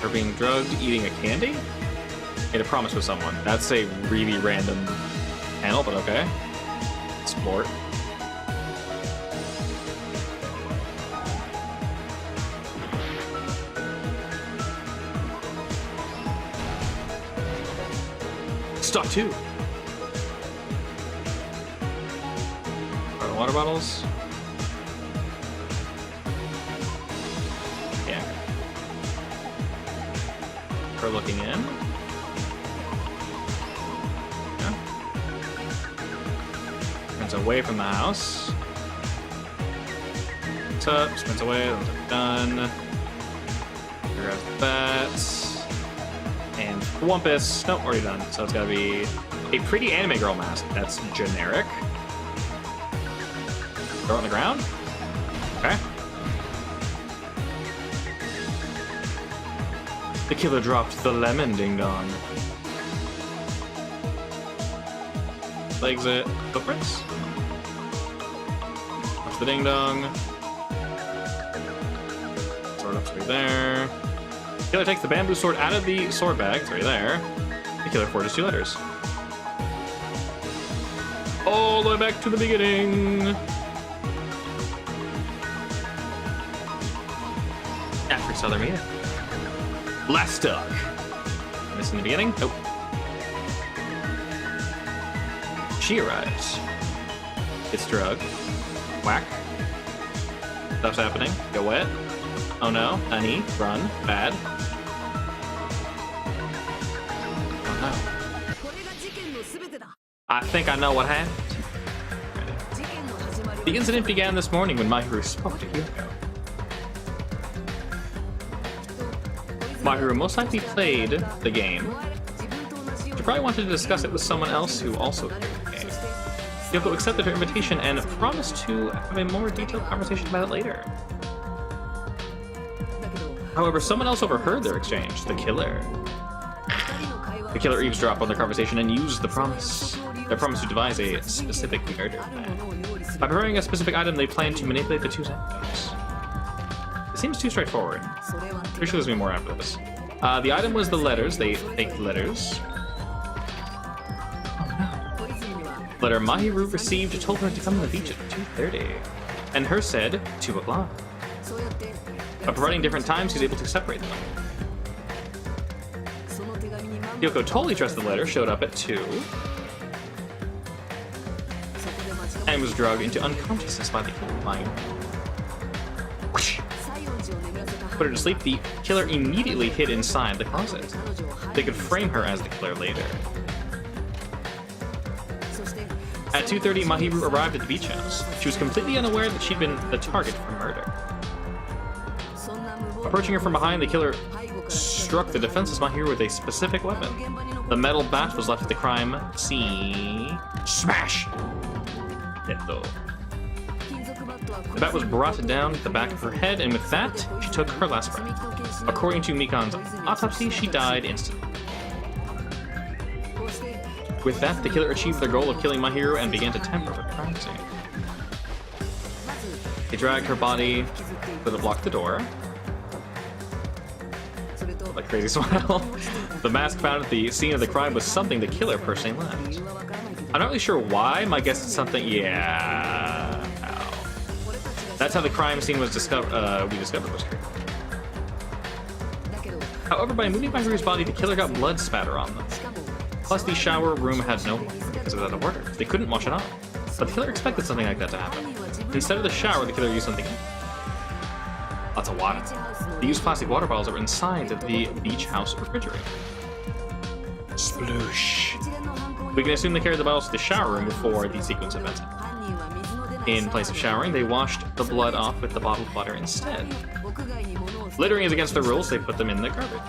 Her being drugged, eating a candy? Made a promise with someone. That's a really random panel, but okay. Sport. Stock 2. Water bottles. Yeah. Her looking in. Away from the house. Up, sprints away, done. Grab that. And Wampus. Nope, already done. So it's gotta be a pretty anime girl mask. That's generic. Throw it on the ground. Okay. The killer dropped the lemon ding dong. Legs it. Footprints. The ding dong. Sword up through there. Killer takes the bamboo sword out of the sword bag. It's right there. The killer forges 2 letters. All the way back to the beginning. After Southern Media. Last duck. Missing the beginning? Nope. She arrives. Gets drugged. Whack. Stuff's happening. Go wet. Oh no. Honey. Run. Bad. Oh no. I think I know what happened. The incident began this morning when Mahiru spoke to Hyoko. Mahiru most likely played the game. She probably wanted to discuss it with someone else who also played the game. Hyoko accepted her invitation and promised to have a more detailed conversation about it later. However, someone else overheard their exchange, the killer. The killer eavesdropped on their conversation and used their promise to devise a specific murder plan. By preparing a specific item, they plan to manipulate the two enemies. It seems too straightforward. Pretty sure there's gonna be more after this. The item was the letters. They faked letters. Letter Mahiru received told her to come to the beach at 2:30, and her said 2 o'clock. By providing different times, he was able to separate them. Hyoko totally trusted the letter, showed up at 2, and was drugged into unconsciousness by the killer. Put her to sleep, the killer immediately hid inside the closet. They could frame her as the killer later. At 2:30, Mahiru arrived at the beach house. She was completely unaware that she'd been the target for murder. Approaching her from behind, the killer struck the defenseless Mahiru with a specific weapon. The metal bat was left at the crime scene. Smash! Dead though. The bat was brought down at the back of her head, and with that, she took her last breath. According to Mikan's autopsy, she died instantly. With that, the killer achieved their goal of killing Mahiru and began to tamper with the crime scene. They dragged her body, but it blocked the door. Like crazy smile. The mask found at the scene of the crime was something the killer personally left. I'm not really sure why. My guess is something. Yeah. Ow. That's how the crime scene was discovered. We discovered was here. However, by moving Mahiru's body, the killer got blood spatter on them. Plus, the shower room had no water because it was out of order. They couldn't wash it off. But the killer expected something like that to happen. Instead of the shower, the killer used something. Lots of water. They used plastic water bottles that were inside the beach house refrigerator. Sploosh. We can assume they carried the bottles to the shower room before the sequence of events. In place of showering, they washed the blood off with the bottled water instead. Littering is against the rules, they put them in the garbage.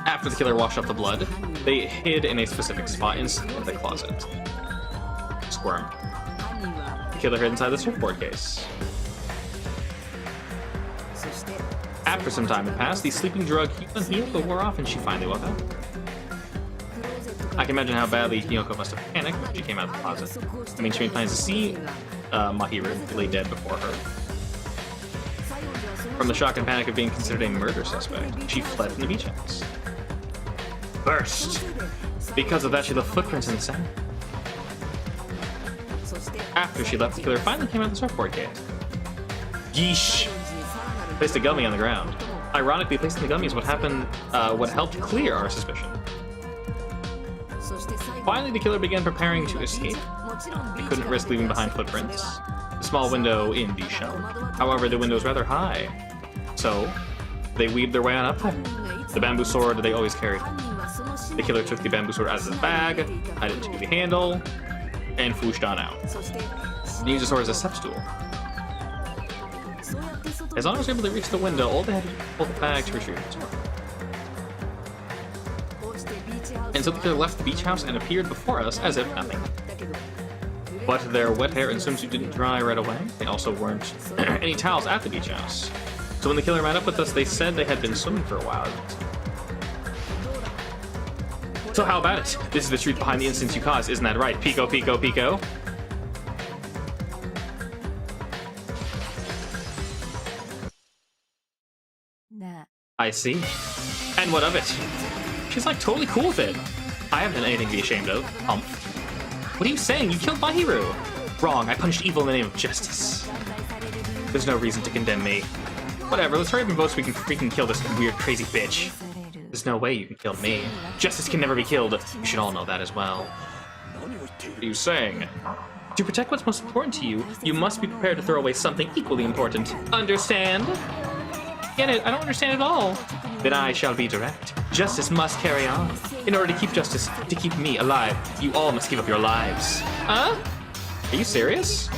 After the killer washed off the blood, they hid in a specific spot inside the closet. Squirm. The killer hid inside the surfboard case. After some time had passed, the sleeping drug Hyoko wore off and she finally woke up. I can imagine how badly Hyoko must have panicked when she came out of the closet. I mean, she made plans to see Mahiru lay dead before her. From the shock and panic of being considered a murder suspect, she fled from the beach house. Burst! Because of that, she left footprints in the sand. After she left, the killer finally came out of the surfboard case. Yeesh! Placed a gummy on the ground. Ironically, placing the gummy is what helped clear our suspicion. Finally, the killer began preparing to escape. They couldn't risk leaving behind footprints. A small window in the shell. However, the window is rather high, so they weaved their way on up there. The bamboo sword they always carried. The killer took the bamboo sword out of his bag, tied it to the handle, and fooshed on out. He used the sword as a step stool. As long as they were able to reach the window, all they had to do was pull the bag to retrieve the sword. And so the killer left the beach house and appeared before us as if nothing. But their wet hair and swimsuit didn't dry right away. They also weren't any towels at the beach house. So when the killer met up with us, they said they had been swimming for a while. So how about it? This is the truth behind the incidents you caused, isn't that right? Pico, Pico, Pico. I see. And what of it? She's like totally cool with it. I haven't done anything to be ashamed of. What are you saying? You killed my hero! Wrong, I punished evil in the name of justice. There's no reason to condemn me. Whatever, let's hurry up and vote so we can freaking kill this weird, crazy bitch. There's no way you can kill me. Justice can never be killed. You should all know that as well. What are you saying? To protect what's most important to you, you must be prepared to throw away something equally important. Understand? Get it? I don't understand at all. Then I shall be direct. Justice must carry on. In order to keep justice, to keep me alive, you all must give up your lives. Huh? Are you serious?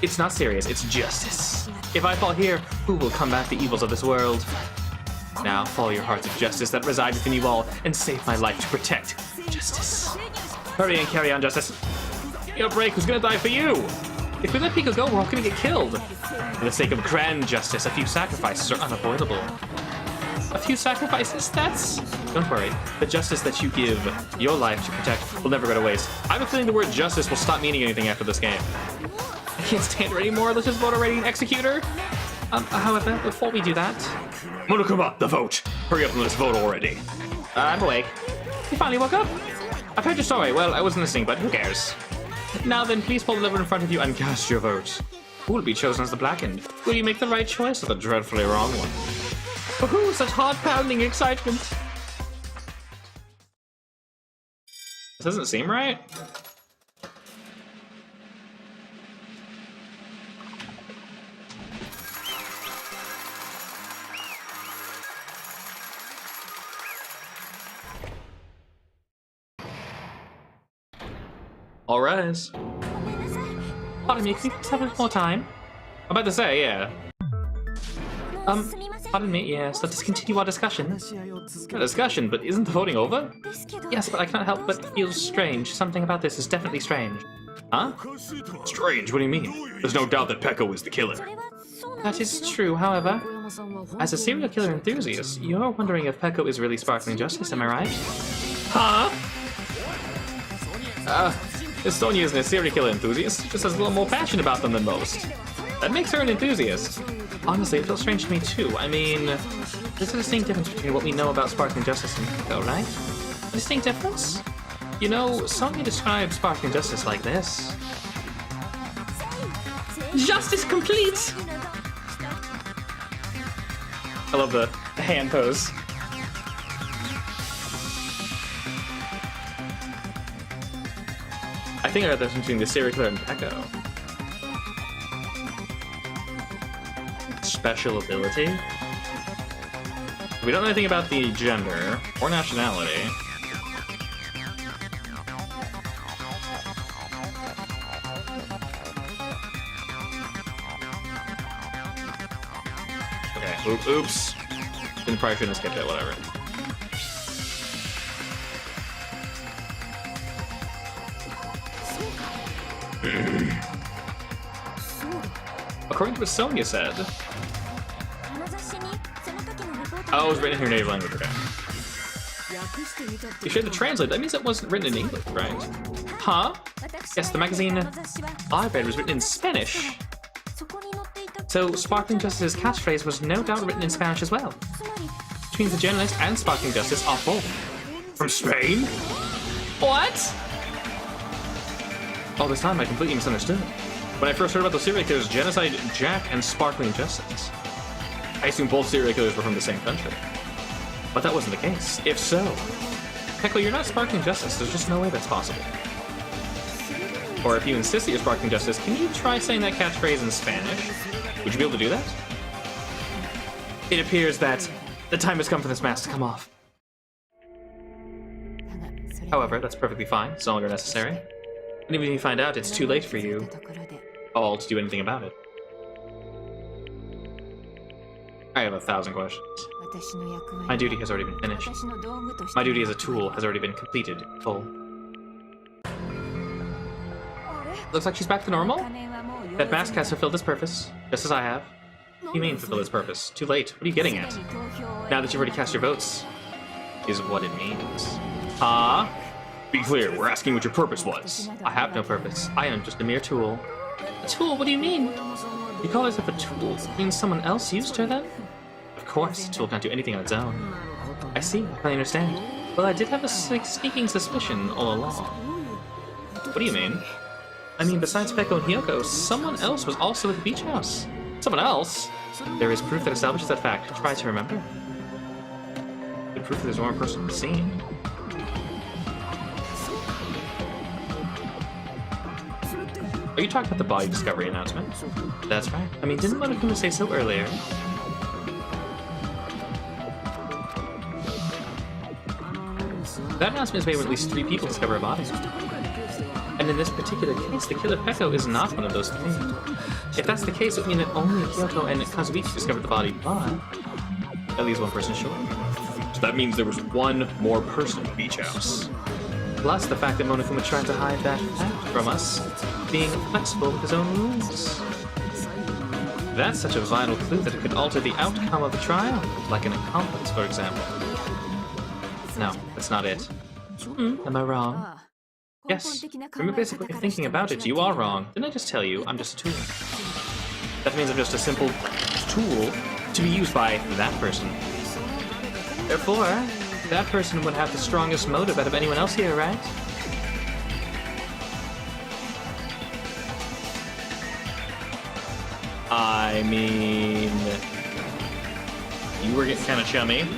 It's not serious, it's justice. If I fall here, who will combat the evils of this world? Now follow your hearts of justice that reside within you all and save my life to protect justice. Hurry and carry on, justice. Give me a break, who's gonna die for you? If we let Pico go, we're all gonna get killed. For the sake of grand justice, a few sacrifices are unavoidable. A few sacrifices? That's... Don't worry. The justice that you give your life to protect will never go to waste. I have a feeling the word justice will stop meaning anything after this game. I can't stand it anymore. Let's just vote already and execute her. However, before we do that... Monokuma, the vote! Hurry up and let's vote already. I'm awake. You finally woke up? I've heard your story. Well, I wasn't listening, but who cares? Now then, please pull the lever in front of you and cast your vote. Who will be chosen as the blackened? Will you make the right choice or the dreadfully wrong one? Woohoo! Such heart-pounding excitement! This doesn't seem right. All rise. Pardon me, can you please have a little more time? I'm about to say, yeah. Pardon me, yes, let us continue our discussion. A discussion, but isn't the voting over? Yes, but I cannot help but feel strange. Something about this is definitely strange. Huh? Strange, what do you mean? There's no doubt that Peko is the killer. That is true, however. As a serial killer enthusiast, you're wondering if Peko is really sparkling justice, am I right? Huh? Sonia isn't a serial killer enthusiast, she just has a little more passion about them than most. That makes her an enthusiast. Honestly, it feels strange to me too. I mean, there's a distinct difference between what we know about sparkling justice and Peko, right? A distinct difference? You know, Sonia describes sparkling justice like this. Justice complete! I love the hand pose. I think I got the difference between the serial killer and Peko. Special ability? We don't know anything about the gender or nationality. Okay, oops. Then probably shouldn't have skipped it, whatever. According to what Sonia said... Oh, it was written in her native language, okay. You should have to translate. That means it wasn't written in English, right? Huh? Yes, the magazine I read was written in Spanish. So, Sparkling Justice's catchphrase was no doubt written in Spanish as well. Which means the journalist and Sparkling Justice are both from Spain? What? All this time I completely misunderstood. When I first heard about the serial killers, Genocide Jack and Sparkling Justice, I assumed both serial killers were from the same country. But that wasn't the case. If so, Peko, you're not Sparkling Justice. There's just no way that's possible. Or if you insist that you're Sparkling Justice, can you try saying that catchphrase in Spanish? Would you be able to do that? It appears that the time has come for this mask to come off. However, that's perfectly fine. It's no longer necessary. And even if you find out, it's too late for you all to do anything about it. I have 1,000 questions. My duty has already been finished. My duty as a tool has already been completed in full. Looks like she's back to normal? That mask has fulfilled its purpose, just as I have. What do you mean, fulfilled its purpose? Too late. What are you getting at? Now that you've already cast your votes, is what it means. Be clear, we're asking what your purpose was. I have no purpose. I am just a mere tool. A tool? What do you mean? You call yourself a tool? It means someone else used her then? Of course, a tool can't do anything on its own. I see, I understand. Well, I did have a sneaking suspicion all along. What do you mean? I mean, besides Peko and Hyoko, someone else was also at the beach house. Someone else? There is proof that establishes that fact. Try to remember. The proof that there's one more person in the scene. Are you talking about the body discovery announcement? That's right. I mean, didn't Monokuma say so earlier? That announcement is made when at least 3 people discover a body. And in this particular case, the killer Peko is not one of those 3. If that's the case, it would mean that only Hyoko and Kazuichi discovered the body, but at least one person short. So that means there was one more person at the beach house. Plus the fact that Monokuma tried to hide that fact from us, being flexible with his own rules. That's such a vital clue that it could alter the outcome of the trial, like an accomplice, for example. No, that's not it. Am I wrong? Yes. Remember basically thinking about it, you are wrong. Didn't I just tell you I'm just a tool? That means I'm just a simple tool to be used by that person. Therefore, that person would have the strongest motive out of anyone else here, right? I mean... You were getting kind of chummy.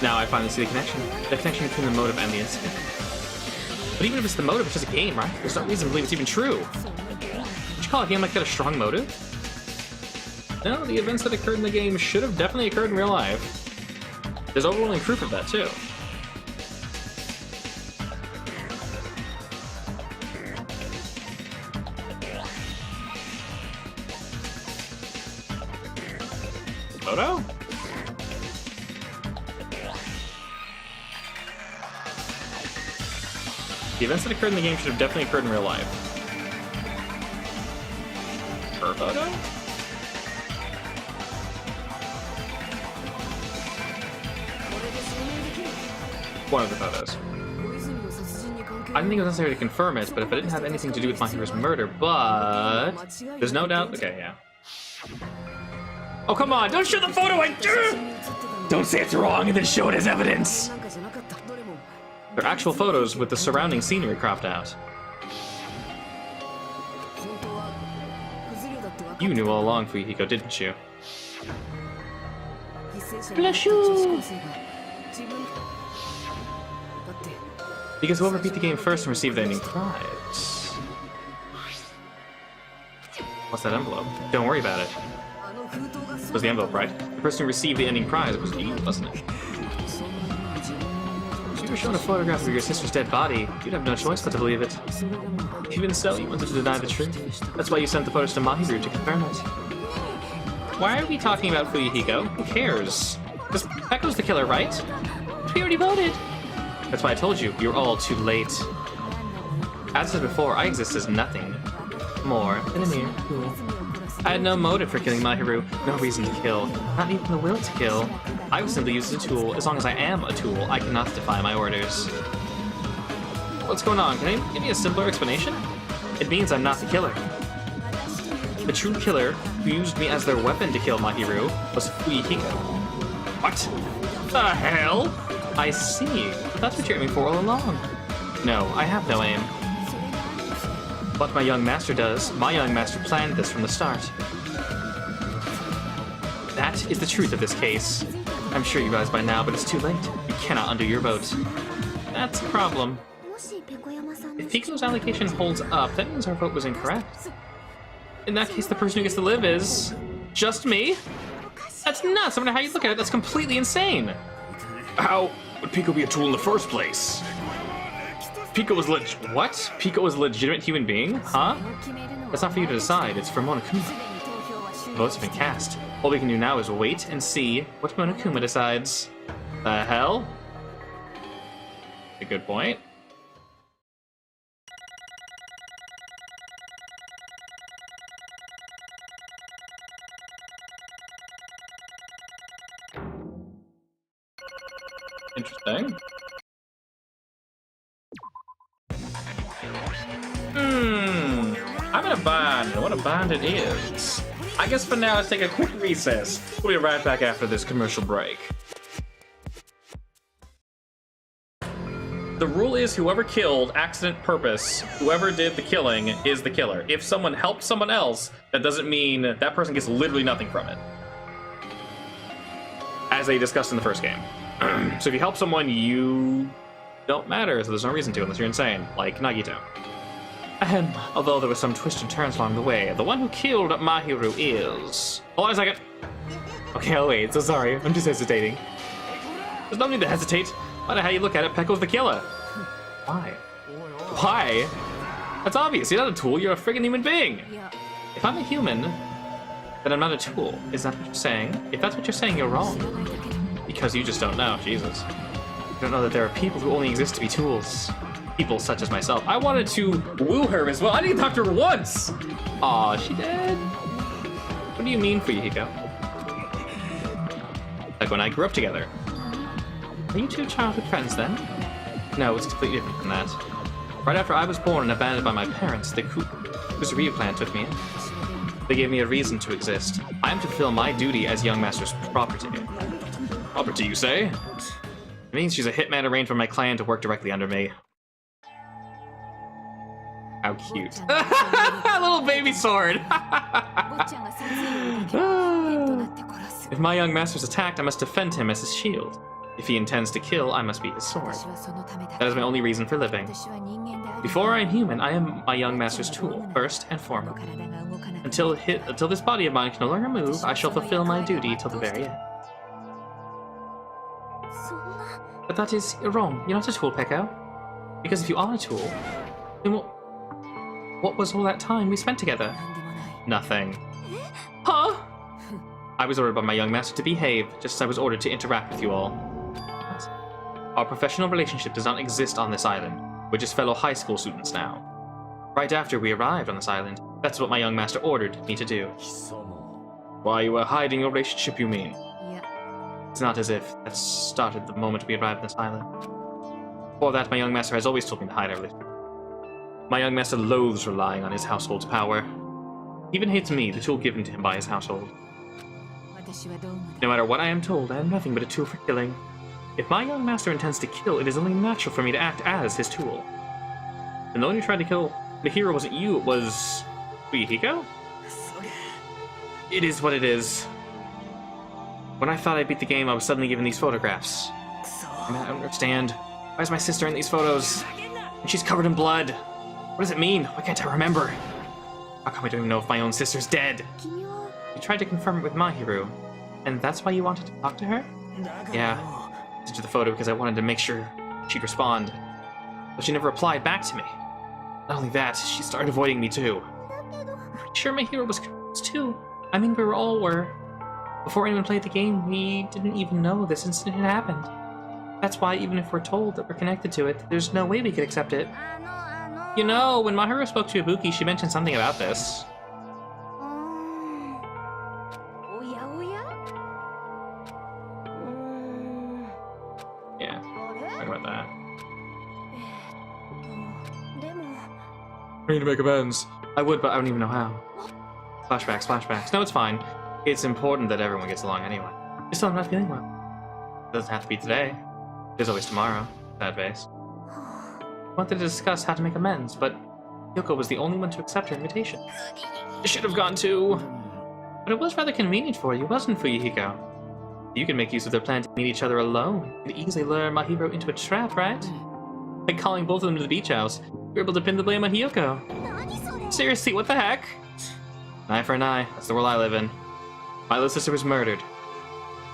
Now I finally see the connection. The connection between the motive and the incident. But even if it's the motive, it's just a game, right? There's no reason to believe it's even true. Would you call a game like that a strong motive? No, the events that occurred in the game should have definitely occurred in real life. There's overwhelming proof of that, too. Photo? The events that occurred in the game should have definitely occurred in real life. Her photo? One of the photos. I didn't think it was necessary to confirm it, but if it didn't have anything to do with Mahiru's murder, but... There's no doubt... Okay, yeah. Oh, come on! Don't show the photo! Don't say it's wrong and then show it as evidence! They're actual photos with the surrounding scenery cropped out. You knew all along, Fuyuhiko, didn't you? Bless you! Because whoever beat the game first and received the ending prize. What's that envelope? Don't worry about it. It was the envelope, right? The person who received the ending prize was you, wasn't it? If you were shown a photograph of your sister's dead body, you'd have no choice but to believe it. Even so, you wanted to deny the truth. That's why you sent the photos to Mahiru to confirm it. Why are we talking about Fuyuhiko? Who cares? Because Peko's the killer, right? We already voted. That's why I told you, you're all too late. As I said before, I exist as nothing more than a mere tool. I had no motive for killing Mahiru, no reason to kill, not even the will to kill. I was simply used as a tool. As long as I am a tool, I cannot defy my orders. What's going on? Can you give me a simpler explanation? It means I'm not the killer. The true killer who used me as their weapon to kill Mahiru was Fuyuhiko. What the hell? I see. That's what you're aiming for all along. No, I have no aim. What my young master does, my young master planned this from the start. That is the truth of this case. I'm sure you realize by now, but it's too late. You cannot undo your vote. That's a problem. If Pico's allocation holds up, that means our vote was incorrect. In that case, the person who gets to live is... just me? That's nuts! I don't know how you look at it. That's completely insane. How would Pico be a tool in the first place? Pico was what? Pico was a legitimate human being? Huh? That's not for you to decide. It's for Monokuma. Votes have been cast. All we can do now is wait and see what Monokuma decides. The hell? A good point. Interesting. I'm in a bind. What a bind it is. I guess for now, let's take a quick recess. We'll be right back after this commercial break. The rule is whoever killed, accident, purpose, whoever did the killing is the killer. If someone helped someone else, that doesn't mean that person gets literally nothing from it. As they discussed in the first game. So if you help someone, you don't matter, so there's no reason to unless you're insane, like Nagito. Ahem, although there were some twists and turns along the way, the one who killed Mahiru is... Hold on a second. Okay, I'll wait, so sorry, I'm just hesitating. There's no need to hesitate. No matter how you look at it, Pecco's the killer. Why? Why? That's obvious, you're not a tool, you're a friggin' human being. If I'm a human, then I'm not a tool. Is that what you're saying? If that's what you're saying, you're wrong. Because you just don't know, Jesus. You don't know that there are people who only exist to be tools. People such as myself. I wanted to woo her as well. I didn't talk to her once! Aw, she did. What do you mean, Fuyuhiko? Like when I grew up together. Are you two childhood friends then? No, it's completely different from that. Right after I was born and abandoned by my parents, the Kusariyu clan took me in. They gave me a reason to exist. I am to fulfill my duty as young master's property. Property, you say? It means she's a hitman arranged for my clan to work directly under me. How cute. Little baby sword! If my young master's attacked, I must defend him as his shield. If he intends to kill, I must be his sword. That is my only reason for living. Before I am human, I am my young master's tool, first and foremost. Until this body of mine can no longer move, I shall fulfill my duty till the very end. But that is wrong. You're not a tool, Pecco. Because if you are a tool, then what was all that time we spent together? Nothing. Huh? I was ordered by my young master to behave, just as I was ordered to interact with you all. Our professional relationship does not exist on this island. We're just fellow high school students now. Right after we arrived on this island, that's what my young master ordered me to do. Why you were hiding your relationship, you mean? It's not as if that started the moment we arrived on this island. Before that, my young master has always told me to hide our relationship. My young master loathes relying on his household's power. He even hates me, the tool given to him by his household. No matter what I am told, I am nothing but a tool for killing. If my young master intends to kill, it is only natural for me to act as his tool. And the one who tried to kill the hero wasn't you, it was... Fuyuhiko? It is what it is. When I thought I beat the game, I was suddenly given these photographs. And I don't understand. Why is my sister in these photos? And she's covered in blood. What does it mean? Why can't I remember? How come I don't even know if my own sister's dead? You tried to confirm it with Mahiru, and that's why you wanted to talk to her? Yeah. I sent her the photo because I wanted to make sure she'd respond. But she never replied back to me. Not only that, she started avoiding me too. I'm pretty sure Mahiru was confused too. I mean, we all were. Before anyone played the game, we didn't even know this incident had happened. That's why, even if we're told that we're connected to it, there's no way we could accept it. You know, when Mahiru spoke to Ibuki, she mentioned something about this. Yeah, talk about that. I need to make amends. I would, but I don't even know how. Flashbacks, flashbacks. No, it's fine. It's important that everyone gets along anyway. Just tell them I'm not feeling well. It doesn't have to be today. There's always tomorrow. Sad face. I wanted to discuss how to make amends, but Yoko was the only one to accept her invitation. I should have gone too. But it was rather convenient for you, wasn't Fuyuhiko? You can make use of their plan to meet each other alone. You could easily lure Mahiru into a trap, right? By calling both of them to the beach house, you were able to pin the blame on Hiyoko. Seriously, what the heck? An eye for an eye. That's the world I live in. My little sister was murdered.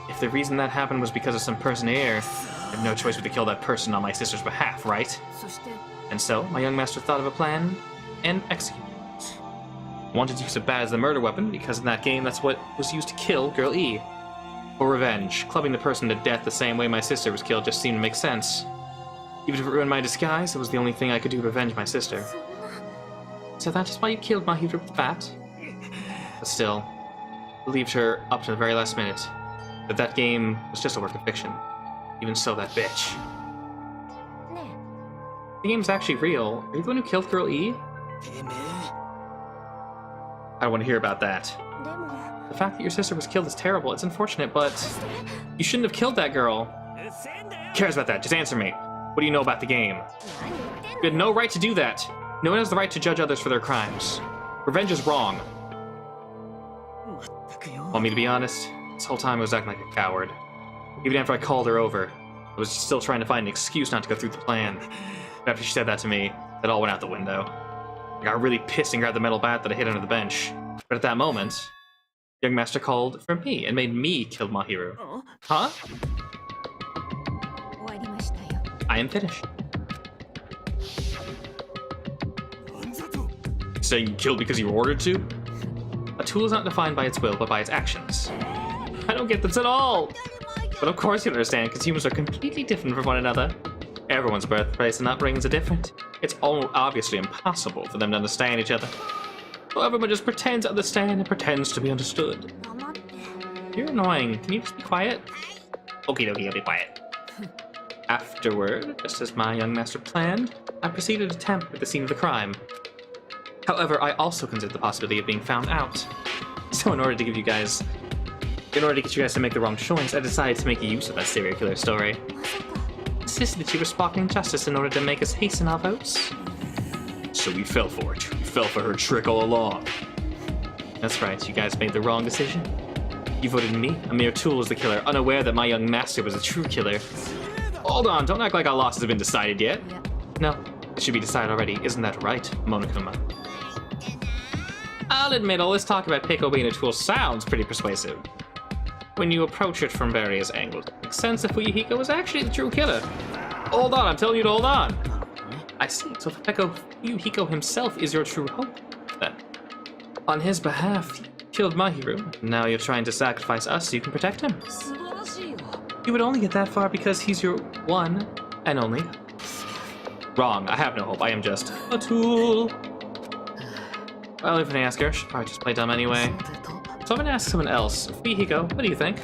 If the reason that happened was because of some person here, I have no choice but to kill that person on my sister's behalf, right? And so, my young master thought of a plan and executed it. Wanted to use it bad as the murder weapon, because in that game that's what was used to kill Girl E. For revenge, clubbing the person to death the same way my sister was killed just seemed to make sense. Even if it ruined my disguise, it was the only thing I could do to avenge my sister. So that is why you killed Mahiru with the bat? But still, believed her up to the very last minute. But that game was just a work of fiction. Even so, that bitch. The game's actually real. Are you the one who killed Girl E? I don't want to hear about that. The fact that your sister was killed is terrible. It's unfortunate, but you shouldn't have killed that girl. Who cares about that? Just answer me. What do you know about the game? You had no right to do that. No one has the right to judge others for their crimes. Revenge is wrong. Want me to be honest? This whole time I was acting like a coward. Even after I called her over, I was still trying to find an excuse not to go through the plan. But after she said that to me, that all went out the window. I got really pissed and grabbed the metal bat that I hid under the bench. But at that moment, young master called for me and made me kill Mahiru. Huh? I am finished. Saying you killed because you were ordered to? A tool is not defined by its will, but by its actions. I don't get this at all! But of course you understand, because humans are completely different from one another. Everyone's birthplace and upbringings are different. It's all obviously impossible for them to understand each other. So everyone just pretends to understand and pretends to be understood. You're annoying. Can you just be quiet? Okie dokie, I'll be quiet. Afterward, just as my young master planned, I proceeded to tamper with the scene of the crime. However, I also considered the possibility of being found out. So in order to get you guys to make the wrong choice, I decided to make use of that serial killer story. Insisted that you were sparking justice in order to make us hasten our votes. So we fell for it. We fell for her trick all along. That's right, you guys made the wrong decision. You voted me, a mere tool, as the killer, unaware that my young master was a true killer. Hold on, don't act like our losses have been decided yet. No, it should be decided already. Isn't that right, Monokuma? I'll admit, all this talk about Pico being a tool sounds pretty persuasive. When you approach it from various angles, it makes sense if Fuyuhiko was actually the true killer. Hold on, I'm telling you to hold on. I see, so Fuyuhiko himself is your true hope, then. On his behalf, he killed Mahiru. Now you're trying to sacrifice us so you can protect him. You would only get that far because he's your one and only. Wrong, I have no hope, I am just a tool. Well, if I ask her, she'll probably just play dumb anyway. So I'm gonna ask someone else. Fuyuhiko, what do you think?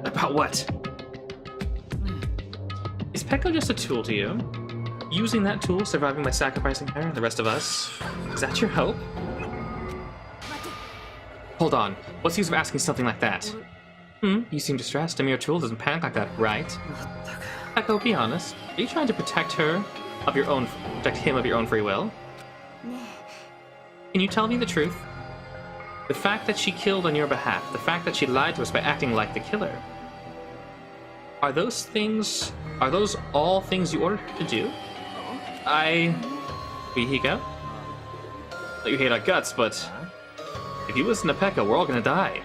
About what? Is Peko just a tool to you? Using that tool, surviving by sacrificing her and the rest of us? Is that your hope? Hold on, what's the use of asking something like that? You seem distressed. A mere tool doesn't panic like that, right? Peko, be honest. Are you trying to protect him of your own free will? Can you tell me the truth? The fact that she killed on your behalf, the fact that she lied to us by acting like the killer, are those all things you ordered her to do? Fuyuhiko? Let you hate our guts, but if you listen to Peko, we're all gonna die.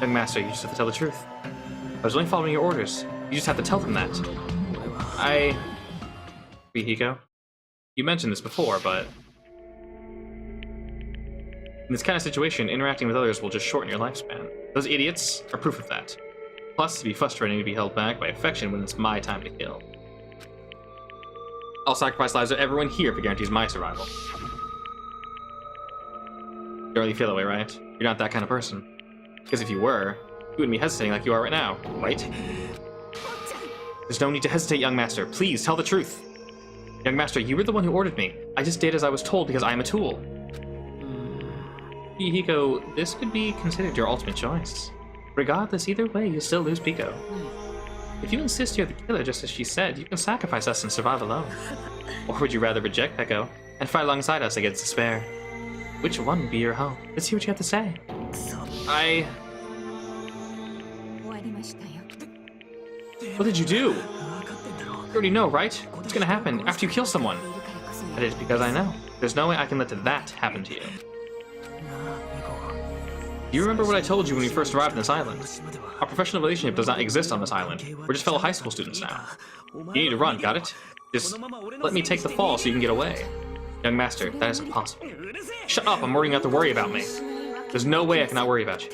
Young master, you just have to tell the truth. I was only following your orders. You just have to tell them that. Fuyuhiko, you mentioned this before, but in this kind of situation, interacting with others will just shorten your lifespan. Those idiots are proof of that. Plus, it'd be frustrating to be held back by affection when it's my time to kill. I'll sacrifice lives of everyone here if it guarantees my survival. You don't really feel that way, right? You're not that kind of person. Because if you were, you wouldn't be hesitating like you are right now, right? There's no need to hesitate, young master. Please, tell the truth. Young master, you were the one who ordered me. I just did as I was told because I am a tool. Fuyuhiko, this could be considered your ultimate choice. Regardless, either way, you'll still lose Pico. If you insist you're the killer, just as she said, you can sacrifice us and survive alone. Or would you rather reject Peko and fight alongside us against despair? Which one would be your hope? Let's see what you have to say. What did you do? You already know, right? What's gonna happen after you kill someone? That is because I know. There's no way I can let that happen to you. Do you remember what I told you when we first arrived on this island? Our professional relationship does not exist on this island. We're just fellow high school students now. You need to run, got it? Just let me take the fall so you can get away. Young master, that is impossible. Shut up, I'm worrying you have to worry about me. There's no way I cannot worry about you.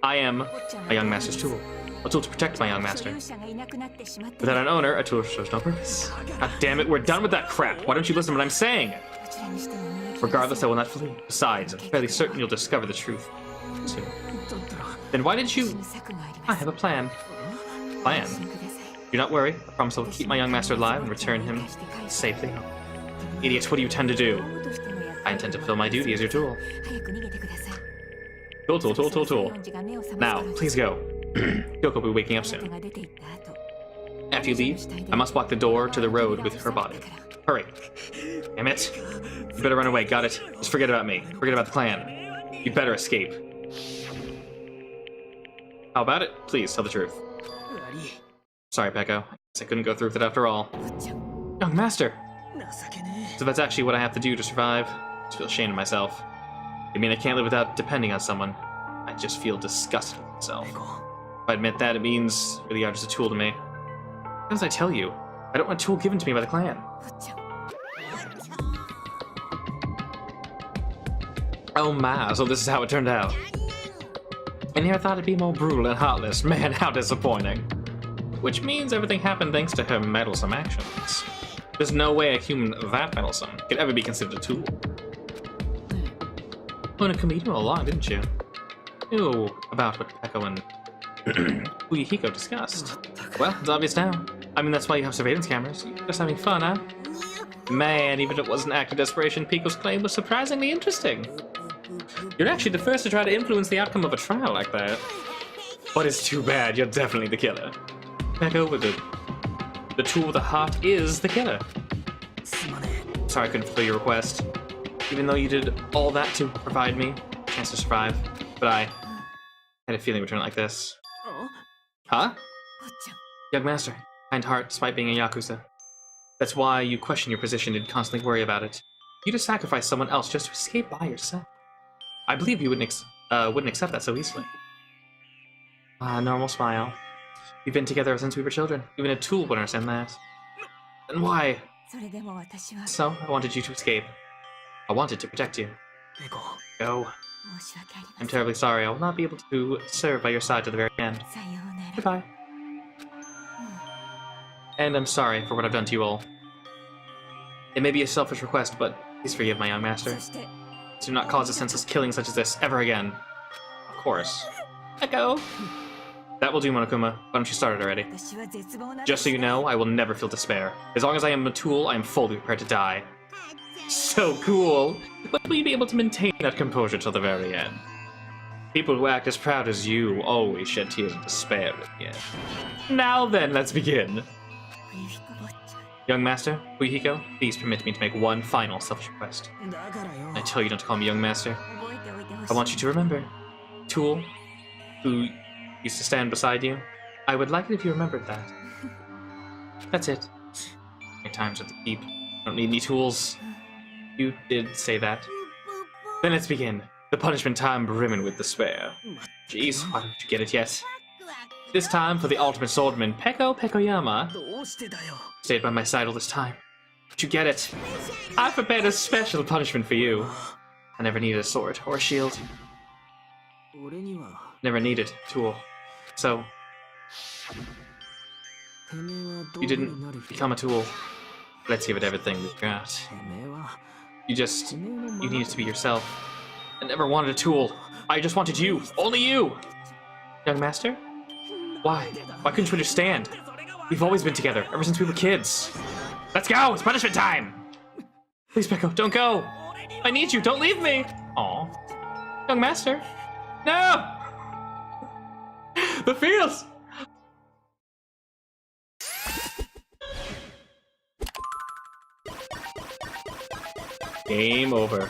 I am a young master's tool. A tool to protect my young master. Without an owner, a tool shows no purpose. God damn it, we're done with that crap. Why don't you listen to what I'm saying? Regardless, I will not flee. Besides, I'm fairly certain you'll discover the truth soon. Then why did you... I have a plan. Plan? Do not worry. I promise I will keep my young master alive and return him safely. Idiots, what do you intend to do? I intend to fulfill my duty as your tool. Tool. Now, please go. Kyoko will be waking up soon. After you leave, I must block the door to the road with her body. Hurry. Damn it. You better run away, got it? Just forget about me. Forget about the clan. You better escape. How about it? Please, tell the truth. Sorry, Peko. I guess I couldn't go through with it after all. Young master! So that's actually what I have to do to survive. I just feel ashamed of myself. I mean, I can't live without depending on someone. I just feel disgusted with myself. If I admit that, it means really are just a tool to me. As I tell you, I don't want a tool given to me by the clan. Oh my, so this is how it turned out. I never thought it'd be more brutal and heartless. Man, how disappointing. Which means everything happened thanks to her meddlesome actions. There's no way a human that meddlesome could ever be considered a tool. Monokuma, you knew all along, didn't you? Knew about what Peko and Uyuhiko discussed. Well, it's obvious now. I mean, that's why you have surveillance cameras. You're just having fun, huh? Man, even if it wasn't active desperation, Piko's claim was surprisingly interesting. You're actually the first to try to influence the outcome of a trial like that. But it's too bad, you're definitely the killer. Peko with the tool with the heart is the killer. Sorry I couldn't fulfill your request. Even though you did all that to provide me a chance to survive. But I had a feeling it would turn like this. Huh? Young master, kind heart despite being a Yakuza. That's why you question your position and constantly worry about it. You just sacrifice someone else just to escape by yourself. I believe you wouldn't accept that so easily. Normal smile. We've been together since we were children. Even a tool would understand that. Then why? So, I wanted you to escape. I wanted to protect you. Go. I'm terribly sorry. I will not be able to serve by your side to the very end. Goodbye. And I'm sorry for what I've done to you all. It may be a selfish request, but please forgive my young master. Do not cause a senseless killing such as this ever again. Of course. Echo! That will do, Monokuma. Why don't you start it already? Just so you know, I will never feel despair. As long as I am a tool, I am fully prepared to die. So cool! But will you be able to maintain that composure till the very end? People who act as proud as you always shed tears of despair at the end. Now then, let's begin! Young master, Uyuhiko, please permit me to make one final selfish request. I tell you not to call me young master. I want you to remember, Tool, who used to stand beside you, I would like it if you remembered that. That's it. Your time's at the keep. Don't need any tools. You did say that. Then let's begin. The punishment time brimming with despair. Jeez, why don't you get it yet? This time for the ultimate swordman, Peko Pekoyama. Stayed by my side all this time. But you get it. I prepared a special punishment for you. I never needed a sword or a shield. Never needed a tool. So, you didn't become a tool. Let's give it everything we've got. You needed to be yourself. I never wanted a tool. I just wanted you. Only you! Young master? Why? Why couldn't you understand? We've always been together, ever since we were kids. Let's go! It's punishment time! Please, Peko, don't go! I need you, don't leave me! Aw. Young master? No! The feels! Game over.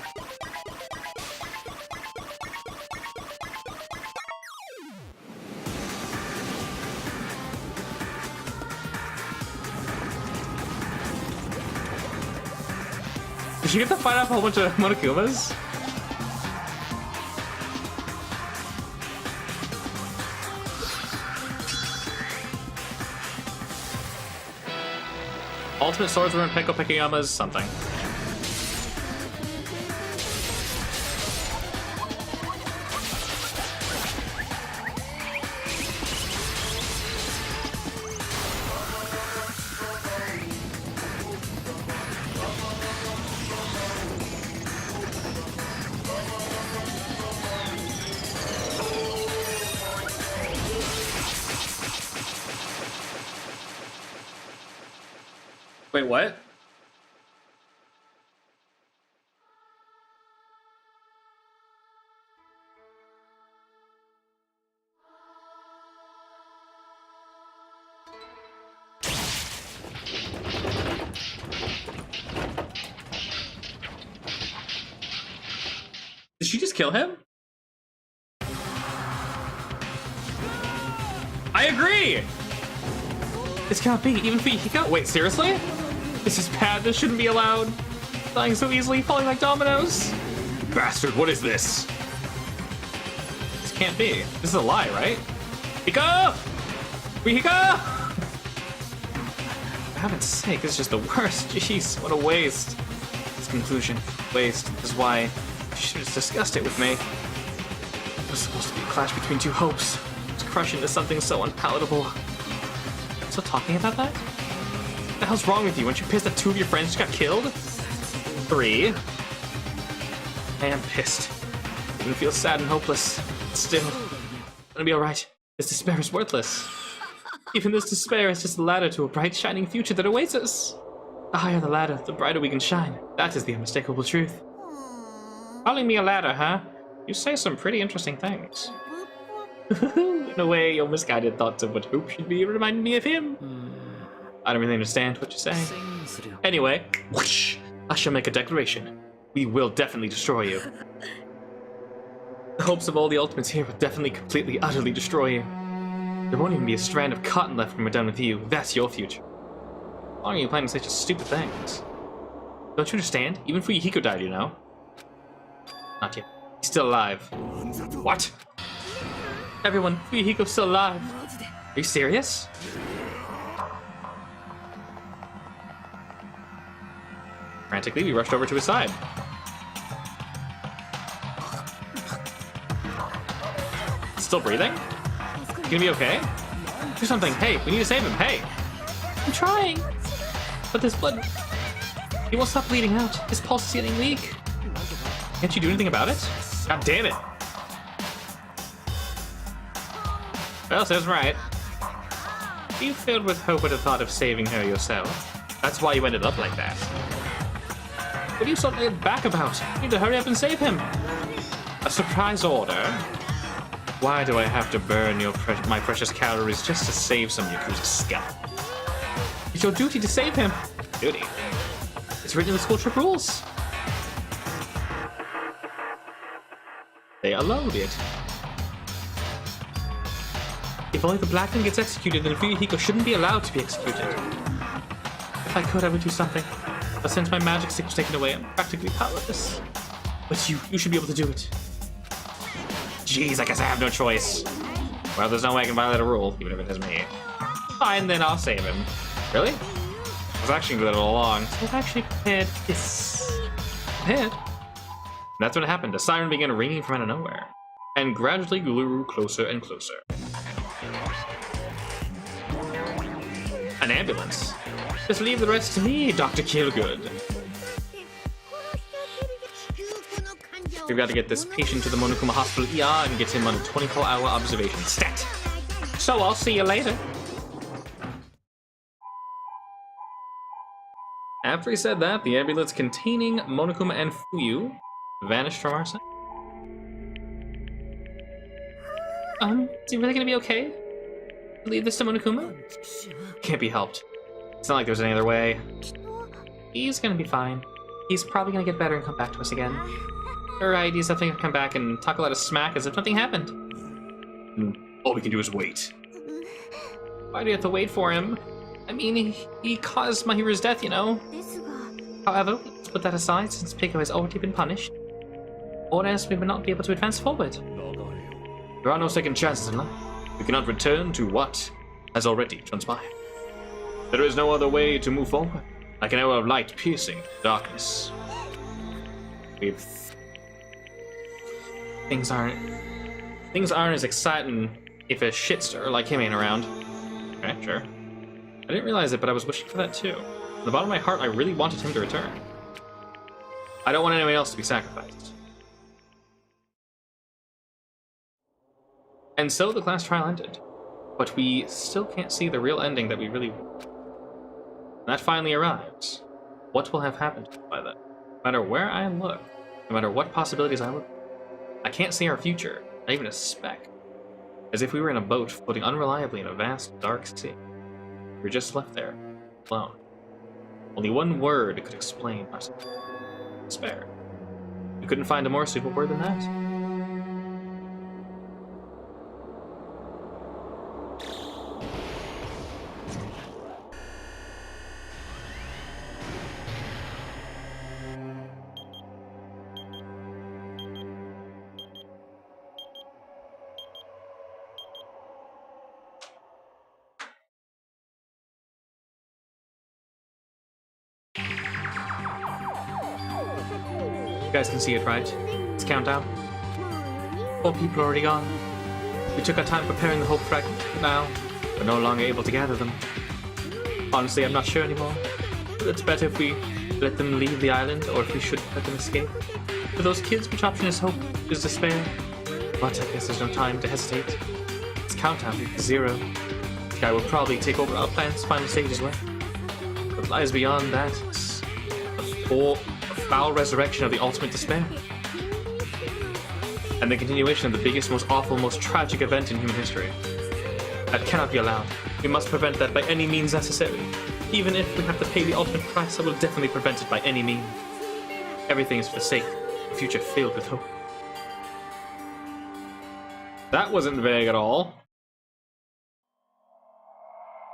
Did you get to fight off a whole bunch of Monokumas? Ultimate Swordsman Peko Pekoyama's something. Wait, what? she just kill him? I agree! This cannot be, even for Hiko. Wait, seriously? This is bad, this shouldn't be allowed. Dying so easily, falling like dominoes. Bastard, what is this? This can't be. This is a lie, right? Hiko! Hiko! For heaven's sake, this is just the worst. Jeez, what a waste. This conclusion, waste, is why you should have discussed it with me. It was supposed to be a clash between two hopes. It's crushed into something so unpalatable. Still talking about that? What the hell's wrong with you? Weren't you pissed that two of your friends just got killed? 3. I am pissed. I even feel sad and hopeless. Still, it's gonna be alright. This despair is worthless. Even this despair is just a ladder to a bright, shining future that awaits us. The higher the ladder, the brighter we can shine. That is the unmistakable truth. Calling me a ladder, huh? You say some pretty interesting things. In a way, your misguided thoughts of what hope should be remind me of him. I don't really understand what you're saying. Anyway, whoosh, I shall make a declaration. We will definitely destroy you. The hopes of all the ultimates here will definitely, completely, utterly destroy you. There won't even be a strand of cotton left when we're done with you. That's your future. How long are you planning such stupid things? Don't you understand? Even Fuyuhiko died, you know. Not yet. He's still alive. What? Everyone, Fuyuhiko's still alive. Are you serious? Frantically, we rushed over to his side. Still breathing? You gonna be okay? Do something. Hey, we need to save him. Hey! I'm trying! But this blood... He won't stop bleeding out. His pulse is getting weak. Can't you do anything about it? God damn it! Well, says right. You filled with hope at the thought of saving her yourself. That's why you ended up like that. What are you so laid back about? You need to hurry up and save him. A surprise order? Why do I have to burn my precious calories just to save some Yakuza scalp? It's your duty to save him. Duty? It's written in the school trip rules. They allowed it. If only the black man gets executed, then Fuyuhiko shouldn't be allowed to be executed. If I could, I would do something. But since my magic stick was taken away, I'm practically powerless. But you should be able to do it. Jeez, I guess I have no choice. Well, there's no way I can violate a rule, even if it is me. Fine, then I'll save him. Really? I was actually good all along, so I've actually prepared this. Prepared? And that's when it happened. A siren began ringing from out of nowhere, and gradually grew closer and closer. An ambulance. Just leave the rest to me, Dr. Killgood. We've got to get this patient to the Monokuma Hospital ER and get him on a 24-hour observation. Stat! So I'll see you later. After he said that, the ambulance containing Monokuma and Fuyu vanished from our sight. Is he really gonna be okay? Leave this to Monokuma? Can't be helped. It's not like there's any other way. He's gonna be fine. He's probably gonna get better and come back to us again. Alright, he's definitely gonna come back and talk a lot of smack as if nothing happened. All we can do is wait. Why do you have to wait for him? I mean, he caused Mahiru's death, you know. However, let's put that aside since Pico has already been punished. Or else we will not be able to advance forward. There are no second chances in life. We cannot return to what has already transpired. There is no other way to move forward, like an arrow of light piercing darkness. Things aren't as exciting if a shitster like him ain't around. Okay, sure. I didn't realize it, but I was wishing for that too. From the bottom of my heart, I really wanted him to return. I don't want anyone else to be sacrificed. And so the class trial ended, but we still can't see the real ending that we really want. When that finally arrives, what will have happened by then? No matter where I look, no matter what possibilities I look, I can't see our future, not even a speck. As if we were in a boat floating unreliably in a vast, dark sea. We're just left there, alone. Only one word could explain our despair. You couldn't find a more suitable word than that. You guys can see it, right? It's countdown. 4 people are already gone. We took our time preparing the Hope Fragment, but now we're no longer able to gather them. Honestly, I'm not sure anymore. It's better if we let them leave the island, or if we should let them escape. For those kids, which option is hope, is despair? But I guess there's no time to hesitate. It's countdown, 0. The guy will probably take over our plan's final stage as well. What lies beyond that is a foul resurrection of the ultimate despair. And the continuation of the biggest, most awful, most tragic event in human history. That cannot be allowed. We must prevent that by any means necessary. Even if we have to pay the ultimate price, I will definitely prevent it by any means. Everything is for the sake of a future filled with hope. That wasn't vague at all.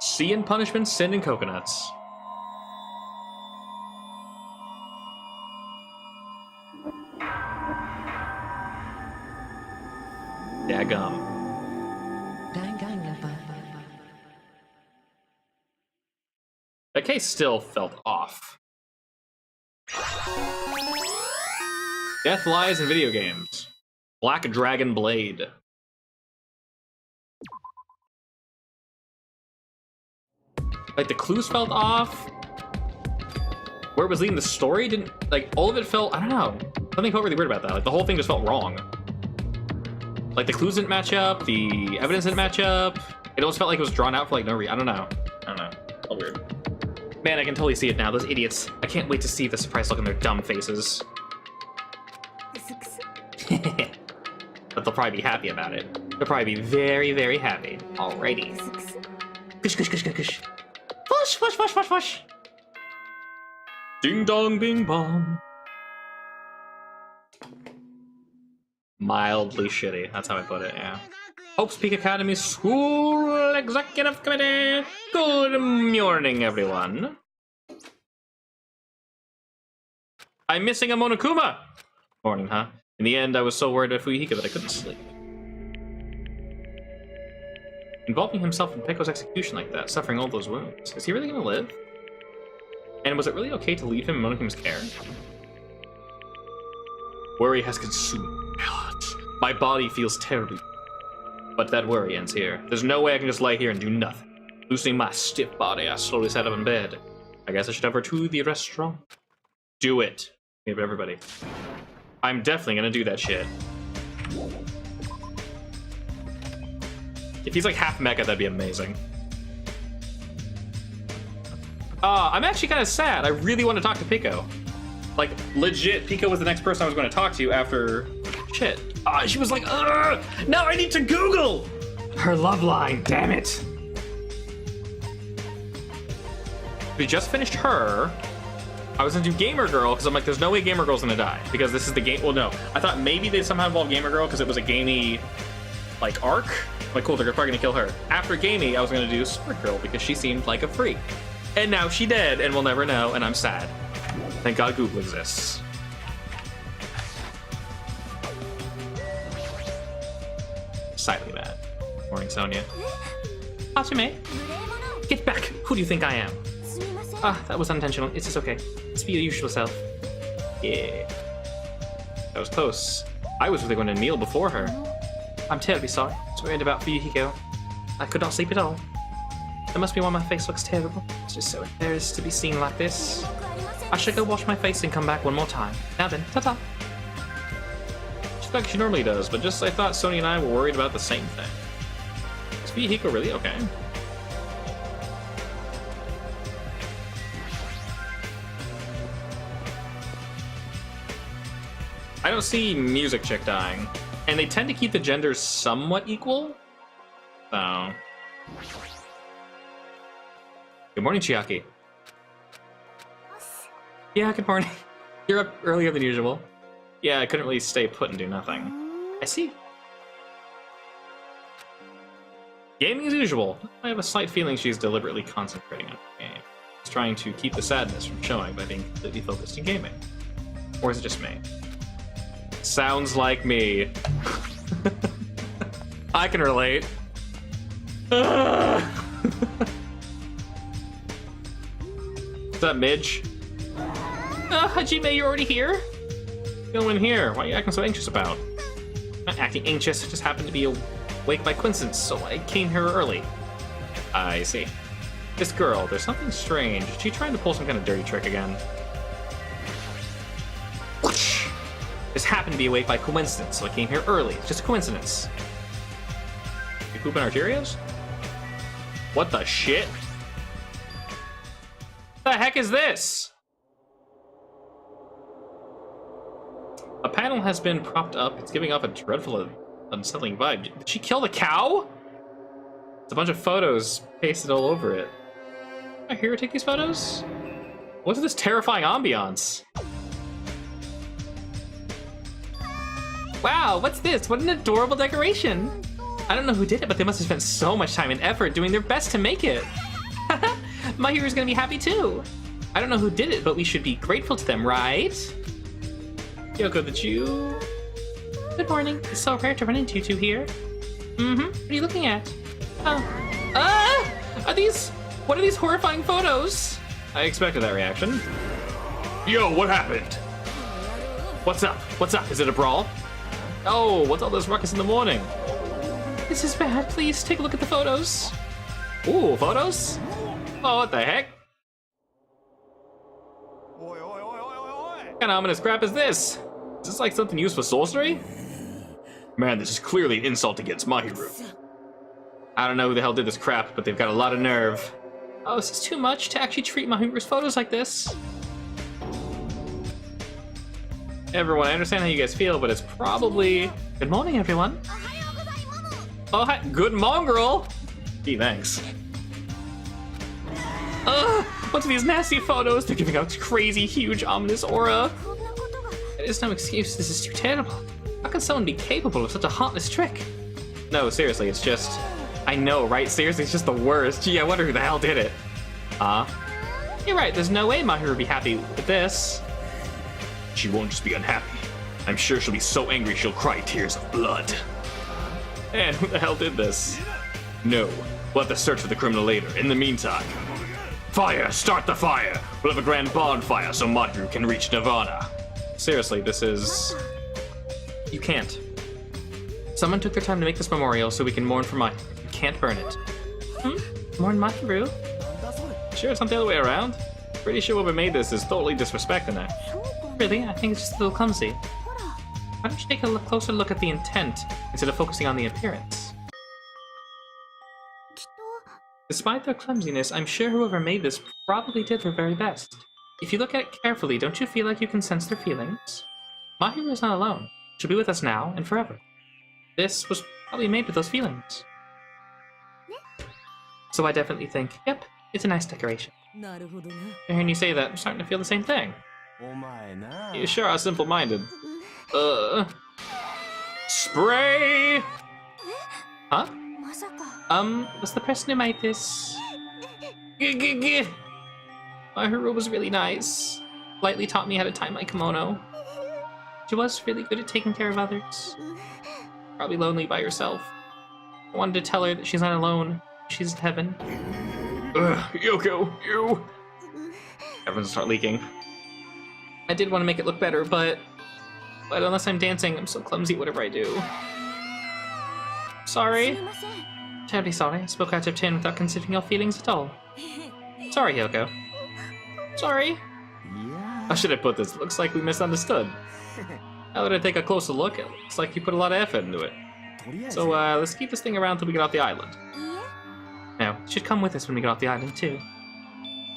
Sea and punishment, sin and coconuts. Daggum. Danganronpa. That case still felt off. Death lies in video games. Black Dragon Blade. Like, the clues felt off. Where it was leading the story didn't, like, all of it felt, I don't know. Something felt really weird about that. Like, the whole thing just felt wrong. Like, the clues didn't match up, the evidence didn't match up. It almost felt like it was drawn out for, like, no reason. I don't know. Felt weird. Man, I can totally see it now. Those idiots. I can't wait to see the surprised look on their dumb faces. But they'll probably be happy about it. They'll probably be very, very happy. Alrighty. Kush, kush, kush, kush, kush. Fush, fush, fush, fush, fush. Ding dong, bing bong. Mildly shitty. That's how I put it, yeah. Hope's Peak Academy School Executive Committee. Good morning, everyone. I'm missing a Monokuma. Morning, huh? In the end, I was so worried about Fuyuhiko that I couldn't sleep. Involving himself in Peko's execution like that, suffering all those wounds. Is he really gonna live? And was it really okay to leave him in Monokuma's care? Worry has consumed my heart. My body feels terribly. But that worry ends here. There's no way I can just lie here and do nothing. Loosening my stiff body, I slowly sat up in bed. I guess I should have her to the restaurant. Do it. Give everybody. I'm definitely gonna do that shit. If he's like half mecha, that'd be amazing. I'm actually kind of sad. I really want to talk to Pico. Like, legit, Pico was the next person I was going to talk to after... Shit. She was like, ugh! Now I need to Google her love line, damn it. We just finished her. I was gonna do Gamer Girl, because I'm like, there's no way Gamer Girl's gonna die. Because this is the game... Well, no. I thought maybe they'd somehow involve Gamer Girl, because it was a gamey, like, arc. Like, cool, they're probably gonna kill her. After gamey, I was gonna do Spirit Girl, because she seemed like a freak. And now she dead, and we'll never know, and I'm sad. Thank God Google exists. Silently mad. Morning, Sonia. Hajime. Get back! Who do you think I am? That was unintentional. It's just okay. Let's be your usual self. Yeah. That was close. I was really going to kneel before her. I'm terribly sorry. I was worried about Fuyuhiko. I could not sleep at all. That must be why my face looks terrible. It's just so embarrassed to be seen like this. I should go wash my face and come back one more time. Now then, ta-ta. She's like she normally does, but just I thought Sonia and I were worried about the same thing. Is Fuyuhiko really okay? I don't see Music Chick dying. And they tend to keep the genders somewhat equal. So... Good morning, Chiaki. Yeah, good morning. You're up earlier than usual. Yeah, I couldn't really stay put and do nothing. I see. Gaming as usual. I have a slight feeling she's deliberately concentrating on the game. She's trying to keep the sadness from showing by being completely focused in gaming. Or is it just me? Sounds like me. I can relate. What's up, Midge? Hajime, you're already here? Go in here. What are you acting so anxious about? I'm not acting anxious, I just happened to be awake by coincidence, so I came here early. I see. This girl, there's something strange. Is she trying to pull some kind of dirty trick again? Whoosh! Just happened to be awake by coincidence, so I came here early. It's just a coincidence. You pooping our Cheerios? What the shit? The heck is this? A panel has been propped up. It's giving off a dreadful, unsettling vibe. Did she kill the cow? It's a bunch of photos pasted all over it. Did I hear her take these photos? What's this terrifying ambiance? Wow, what's this? What an adorable decoration. I don't know who did it, but they must have spent so much time and effort doing their best to make it. My hero's gonna be happy too. I don't know who did it, but we should be grateful to them, right? Yoko the Jew. Good morning. It's so rare to run into you two here. What are you looking at? Oh. What are these horrifying photos? I expected that reaction. Yo, what happened? What's up? What's up? Is it a brawl? Oh, what's all this ruckus in the morning? This is bad. Please take a look at the photos. Ooh, photos? Oh, what the heck? What kind of ominous crap is this? Is this like something used for sorcery? Man, this is clearly an insult against Mahiru. I don't know who the hell did this crap, but they've got a lot of nerve. Oh, this is too much to actually treat Mahiru's photos like this. Everyone, I understand how you guys feel, but it's probably... Good morning, everyone. Oh, hi. Good mongrel. Gee, thanks. What's these nasty photos? They're giving out crazy, huge, ominous aura. There's no excuse. This is too terrible. How can someone be capable of such a heartless trick? No, seriously, it's just... I know, right? Seriously, it's just the worst. Gee, I wonder who the hell did it. You're right. There's no way Mahiru would be happy with this. She won't just be unhappy. I'm sure she'll be so angry she'll cry tears of blood. And who the hell did this? No. We'll have to search for the criminal later. In the meantime... Fire! Start the fire! We'll have a grand bonfire so Mahiru can reach Nirvana. Seriously, this is... You can't. Someone took their time to make this memorial so we can mourn for Mahiru. You can't burn it. Mourn Mahiru? Sure, it's not the other way around. Pretty sure whoever made this is totally disrespecting her. Really? I think it's just a little clumsy. Why don't you take a closer look at the intent instead of focusing on the appearance? Despite their clumsiness, I'm sure whoever made this probably did their very best. If you look at it carefully, don't you feel like you can sense their feelings? Mahiru is not alone. She'll be with us now and forever. This was probably made with those feelings. So I definitely think, yep, it's a nice decoration. Hearing you say that, I'm starting to feel the same thing. You sure are simple-minded. Spray! Huh? Was the person who made this... Mahiru was really nice. Lightly taught me how to tie my kimono. She was really good at taking care of others. Probably lonely by herself. I wanted to tell her that she's not alone. She's in heaven. Yoko, you... Everyone's start leaking. I did want to make it look better, but unless I'm dancing, I'm so clumsy whatever I do. Sorry. Terribly sorry. I spoke out of turn without considering your feelings at all. Sorry, Yoko. Sorry. How should I put this? Looks like we misunderstood. Now that I take a closer look, it looks like you put a lot of effort into it. So, let's keep this thing around till we get off the island. Now, you should come with us when we get off the island, too.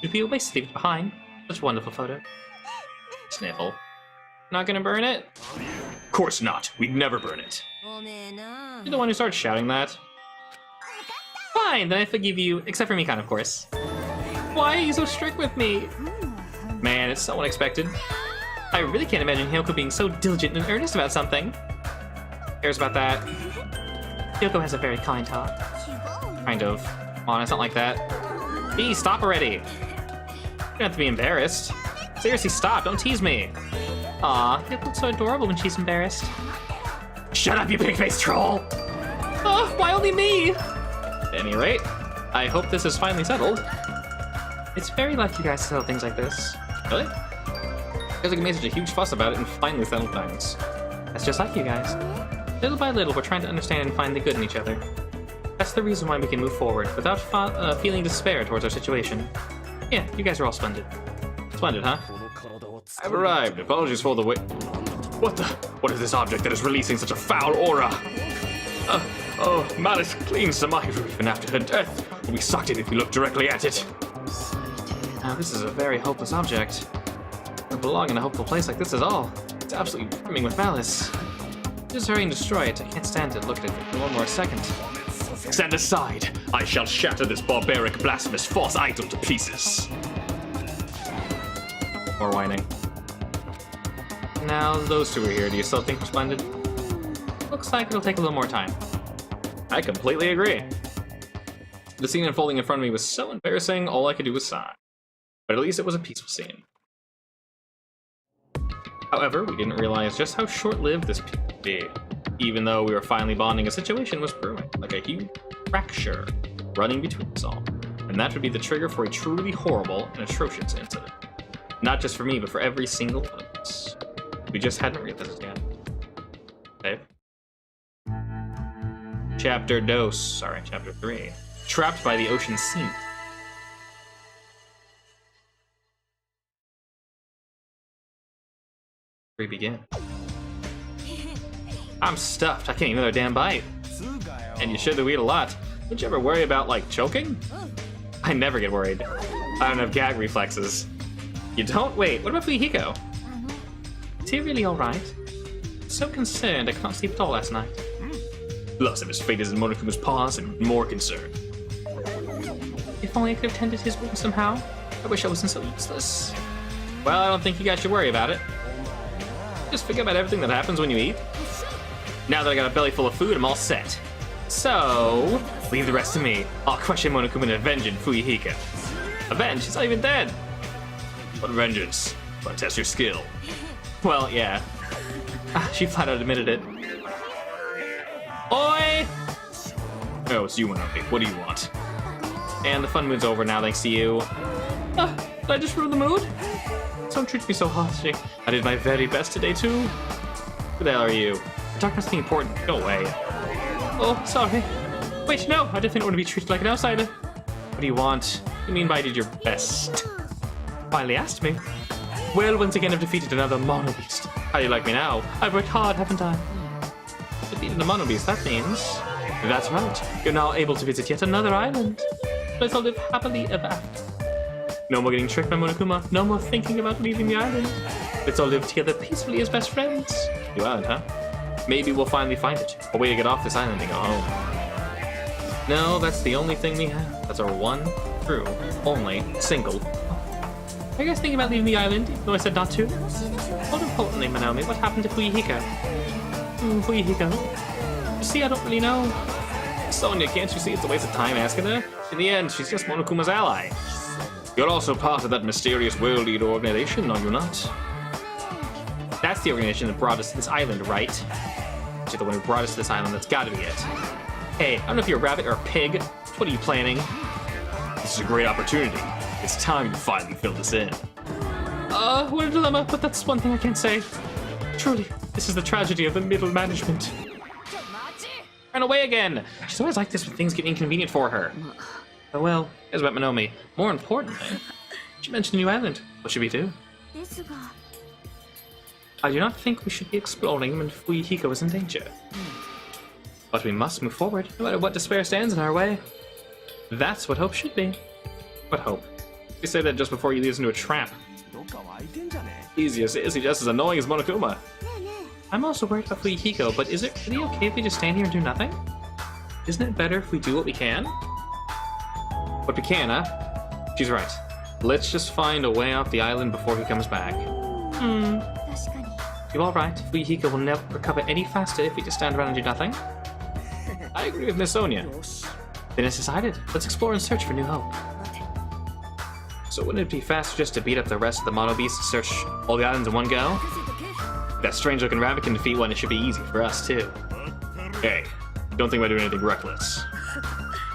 It'd be a waste to leave it behind. Such a wonderful photo. Sniffle. Not gonna burn it? Of course not. We'd never burn it. You're the one who started shouting that. Fine, then I forgive you, except for Mikan, of course. Why are you so strict with me? Man, it's so unexpected. I really can't imagine Hyoko being so diligent and earnest about something. Cares about that. Hyoko has a very kind heart. Kind of. Come on, it's not like that. Bee, stop already. You don't have to be embarrassed. Seriously, stop. Don't tease me. Aw, Hyoko looks so adorable when she's embarrassed. Shut up, you pig-faced troll! Oh, why only me? At any rate, I hope this is finally settled. It's very like you guys to settle things like this. Really? Because we made such a huge fuss about it and finally settled things. That's just like you guys. Little by little, we're trying to understand and find the good in each other. That's the reason why we can move forward without feeling despair towards our situation. Yeah, you guys are all splendid. Splendid, huh? I've arrived. Apologies for the wait. What is this object that is releasing such a foul aura? Malice cleans the mind roof, and after her death, we sucked it if we look directly at it. Now, this is a very hopeless object. To belong in a hopeful place like this at all. It's absolutely brimming with malice. Just hurry and destroy it. I can't stand to look at it for one more second. Stand aside. I shall shatter this barbaric, blasphemous, false idol to pieces. More whining. Now, those two are here. Do you still think we're splendid? Looks like it'll take a little more time. I completely agree. The scene unfolding in front of me was so embarrassing, all I could do was sigh. But at least it was a peaceful scene. However, we didn't realize just how short-lived this would be. Even though we were finally bonding, a situation was brewing, like a huge fracture running between us all. And that would be the trigger for a truly horrible and atrocious incident. Not just for me, but for every single one of us. We just hadn't realized it yet. Okay. Chapter 3. Trapped by the ocean scene. We begin. I'm stuffed. I can't eat another damn bite. And you should eat a lot. Don't you ever worry about, like, choking? I never get worried. I don't have gag reflexes. You don't? Wait, what about Fuyuhiko? Is he really alright? So concerned I could not sleep at all last night. Loss of his fate is in Monokuma's paws and more concerned. If only I could have tended his wound somehow. I wish I wasn't so useless. Well, I don't think you guys should worry about it. Just forget about everything that happens when you eat. Now that I got a belly full of food, I'm all set. So, leave the rest to me. I'll crush Monokuma and avenge Fuyuhiko. Avenge? He's not even dead. What vengeance? Want to test your skill? Well, yeah. She flat out admitted it. Oi! Oh, it's you, Monoki. What do you want? And the fun mood's over now, thanks to you. Did I just ruin the mood? Don't treat me so harshly. I did my very best today, too. Who the hell are you? We're talking about something important. Go away. Oh, sorry. Wait, no. I definitely don't want to be treated like an outsider. What do you want? What do you mean by I did your best? Finally asked me. Well, once again, I've defeated another mono beast. How do you like me now? I've worked hard, haven't I? Defeated a mono beast, that means... That's right. You're now able to visit yet another island. Let's all live happily ever after. No more getting tricked by Monokuma. No more thinking about leaving the island. Let's all live together peacefully as best friends. New island, huh? Maybe we'll finally find it. A way to get off this island and go home. No, that's the only thing we have. That's our one, true, only, single. Are you guys thinking about leaving the island, even though I said not to? More importantly, Manomi, what happened to Fuyuhiko? Fuyuhiko? You see, I don't really know. Sonya, can't you see it's a waste of time asking her? In the end, she's just Monokuma's ally. You're also part of that mysterious world leader organization, are you not? That's the organization that brought us to this island, right? You're the one who brought us to this island, that's gotta be it. Hey, I don't know if you're a rabbit or a pig. What are you planning? This is a great opportunity. It's time to finally fill this in. What a dilemma, but that's one thing I can't say. Truly, this is the tragedy of the middle management. Ran away again! She's always like this when things get inconvenient for her. Oh well, here's about Manomi. More importantly, she mentioned a new island. What should we do? I do not think we should be exploring when Fuyuhiko is in danger. But we must move forward, no matter what despair stands in our way. That's what hope should be. What hope? You say that just before you lead us into a trap. Easy as it is, he's just as annoying as Monokuma. I'm also worried about Fuyuhiko, but is it really okay if we just stand here and do nothing? Isn't it better if we do what we can? What we can, huh? She's right. Let's just find a way off the island before he comes back. You alright? Fuyuhiko will never recover any faster if we just stand around and do nothing. I agree with Miss Sonia. Then it's decided. Let's explore and search for new hope. So wouldn't it be faster just to beat up the rest of the Mono Beasts and search all the islands in one go? If that strange-looking rabbit can defeat one, it should be easy for us, too. Hey, don't think about doing anything reckless.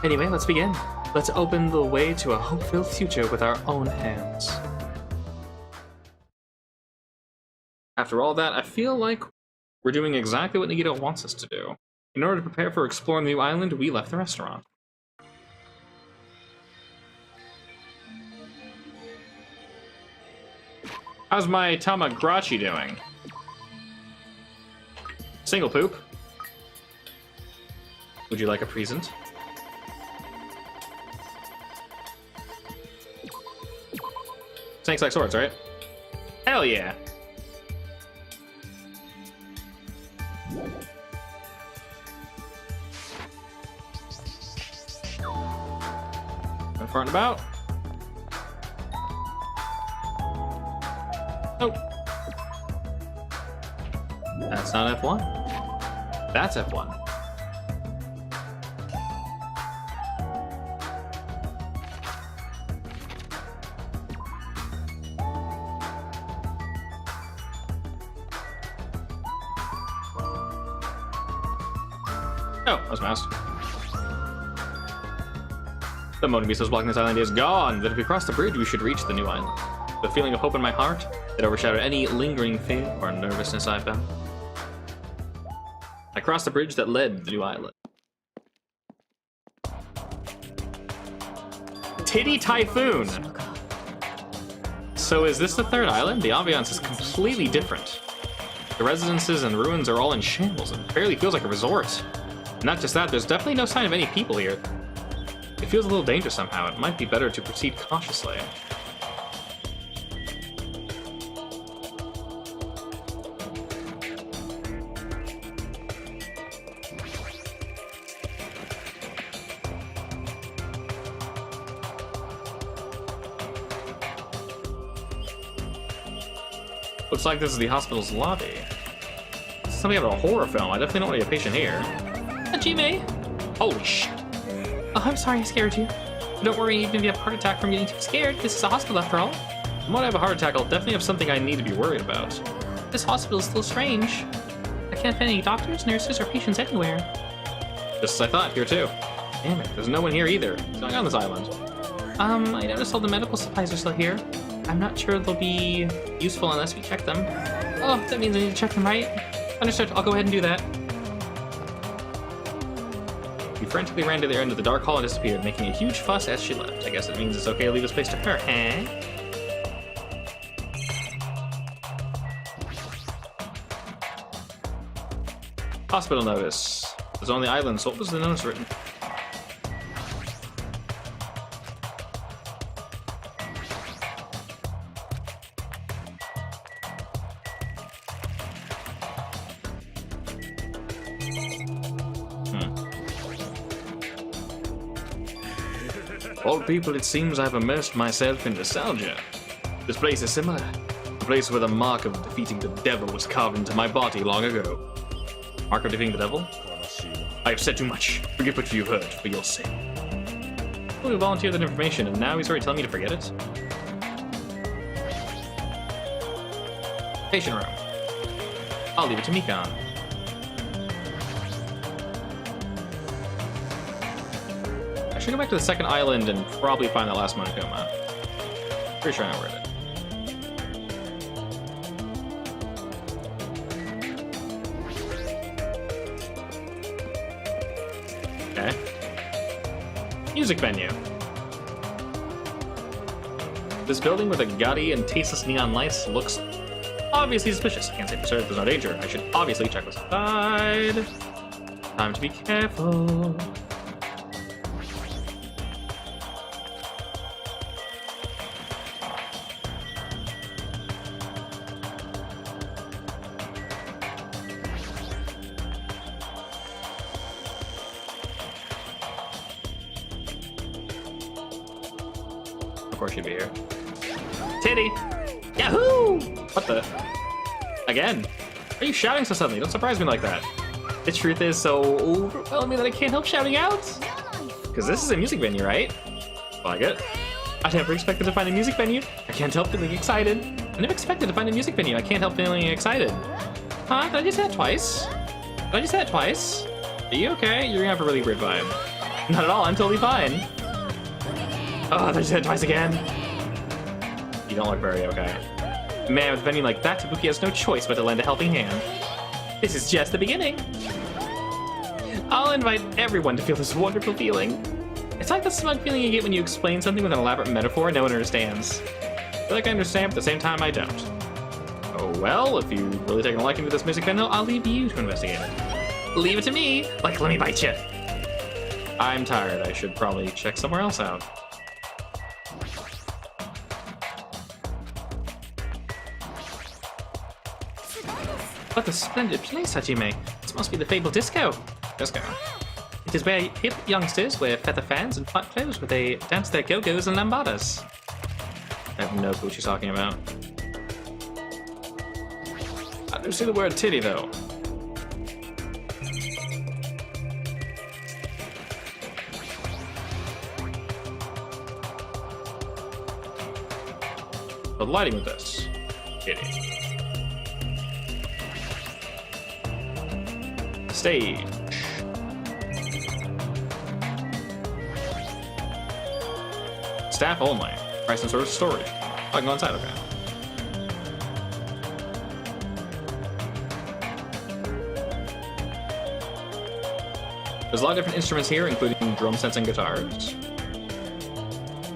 Anyway, let's begin. Let's open the way to a hope-filled future with our own hands. After all that, I feel like we're doing exactly what Nagito wants us to do. In order to prepare for exploring the new island, we left the restaurant. How's my Tamagotchi doing? Single poop. Would you like a present? Snakes like swords, right? Hell yeah! I'm farting about. Nope. That's not F1. That's F1. Oh, that was mouse. The Mono Beast was blocking this island is gone, but if we cross the bridge, we should reach the new island. The feeling of hope in my heart that overshadowed any lingering fear or nervousness I felt. I crossed the bridge that led to the new island. Titty Typhoon! So is this the third island? The ambiance is completely different. The residences and ruins are all in shambles and barely feels like a resort. Not just that, there's definitely no sign of any people here. It feels a little dangerous somehow. It might be better to proceed cautiously. Looks like this is the hospital's lobby. This is something out of a horror film. I definitely don't want to be a patient here. Hajime! Holy shit. Oh, I'm sorry I scared you. But don't worry, even if you have a heart attack from getting too scared, this is a hospital after all. When I have a heart attack, I'll definitely have something I need to be worried about. This hospital is still strange. I can't find any doctors, nurses, or patients anywhere. Just as I thought, here too. Damn it, there's no one here either. What's going on this island? I noticed all the medical supplies are still here. I'm not sure they'll be useful unless we check them. Oh, that means I need to check them, right? Understood, I'll go ahead and do that. She frantically ran to the end of the dark hall and disappeared, making a huge fuss as she left. I guess it means it's okay to leave this place to her, huh? Hospital notice. It was on the island, so what was the notice written? All people, it seems I've immersed myself in nostalgia. This place is similar. The place where the mark of defeating the devil was carved into my body long ago. Mark of defeating the devil? I have said too much. Forget what you've heard, for your sake. We volunteered that information, and now he's already telling me to forget it? Patient room. I'll leave it to Mikan. I should go back to the second island and probably find that last Monokuma. Pretty sure I know where it is. Okay. Music venue. This building with a gaudy and tasteless neon lights looks obviously suspicious. I can't say for certain there's no danger. I should obviously check what's inside. Time to be careful. Of course she'd be here. Titty! Yahoo! What the? Again. Why are you shouting so suddenly? Don't surprise me like that. The truth is so overwhelming that I can't help shouting out. Because this is a music venue, right? Like it. I never expected to find a music venue. I can't help feeling excited. I never expected to find a music venue. I can't help feeling excited. Huh? Did I just say that twice? Did I just say that twice? Are you okay? You're gonna have a really weird vibe. Not at all. I'm totally fine. Oh, did I just say it twice again? You don't look very okay. Man, with a venue like that, Tabuki has no choice but to lend a helping hand. This is just the beginning. I'll invite everyone to feel this wonderful feeling. It's like the smug feeling you get when you explain something with an elaborate metaphor no one understands. I feel like I understand, but at the same time, I don't. Oh well, if you've really taken a liking to this music venue, I'll leave you to investigate it. Leave it to me! Like, let me bite you! I'm tired. I should probably check somewhere else out. What a splendid place, Hajime. This must be the fabled disco. Disco. It is where hip youngsters wear feather fans and flat clothes where they dance their go-go's and lambadas. I have no clue what she's talking about. I don't see the word titty, though. The lighting with this. Titty. Stage. Staff only. Price and sort of storage. I can go inside, okay. There's a lot of different instruments here, including drum sets and guitars.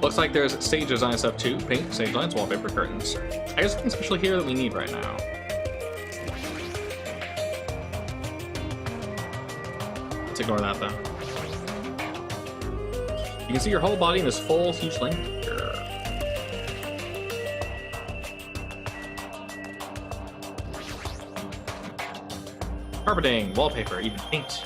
Looks like there's stage design stuff too. Paint, stage lights, wallpaper, curtains. I guess nothing special here that we need right now. Let's ignore that though. You can see your whole body in this full, huge length here. Carpeting, wallpaper, even paint.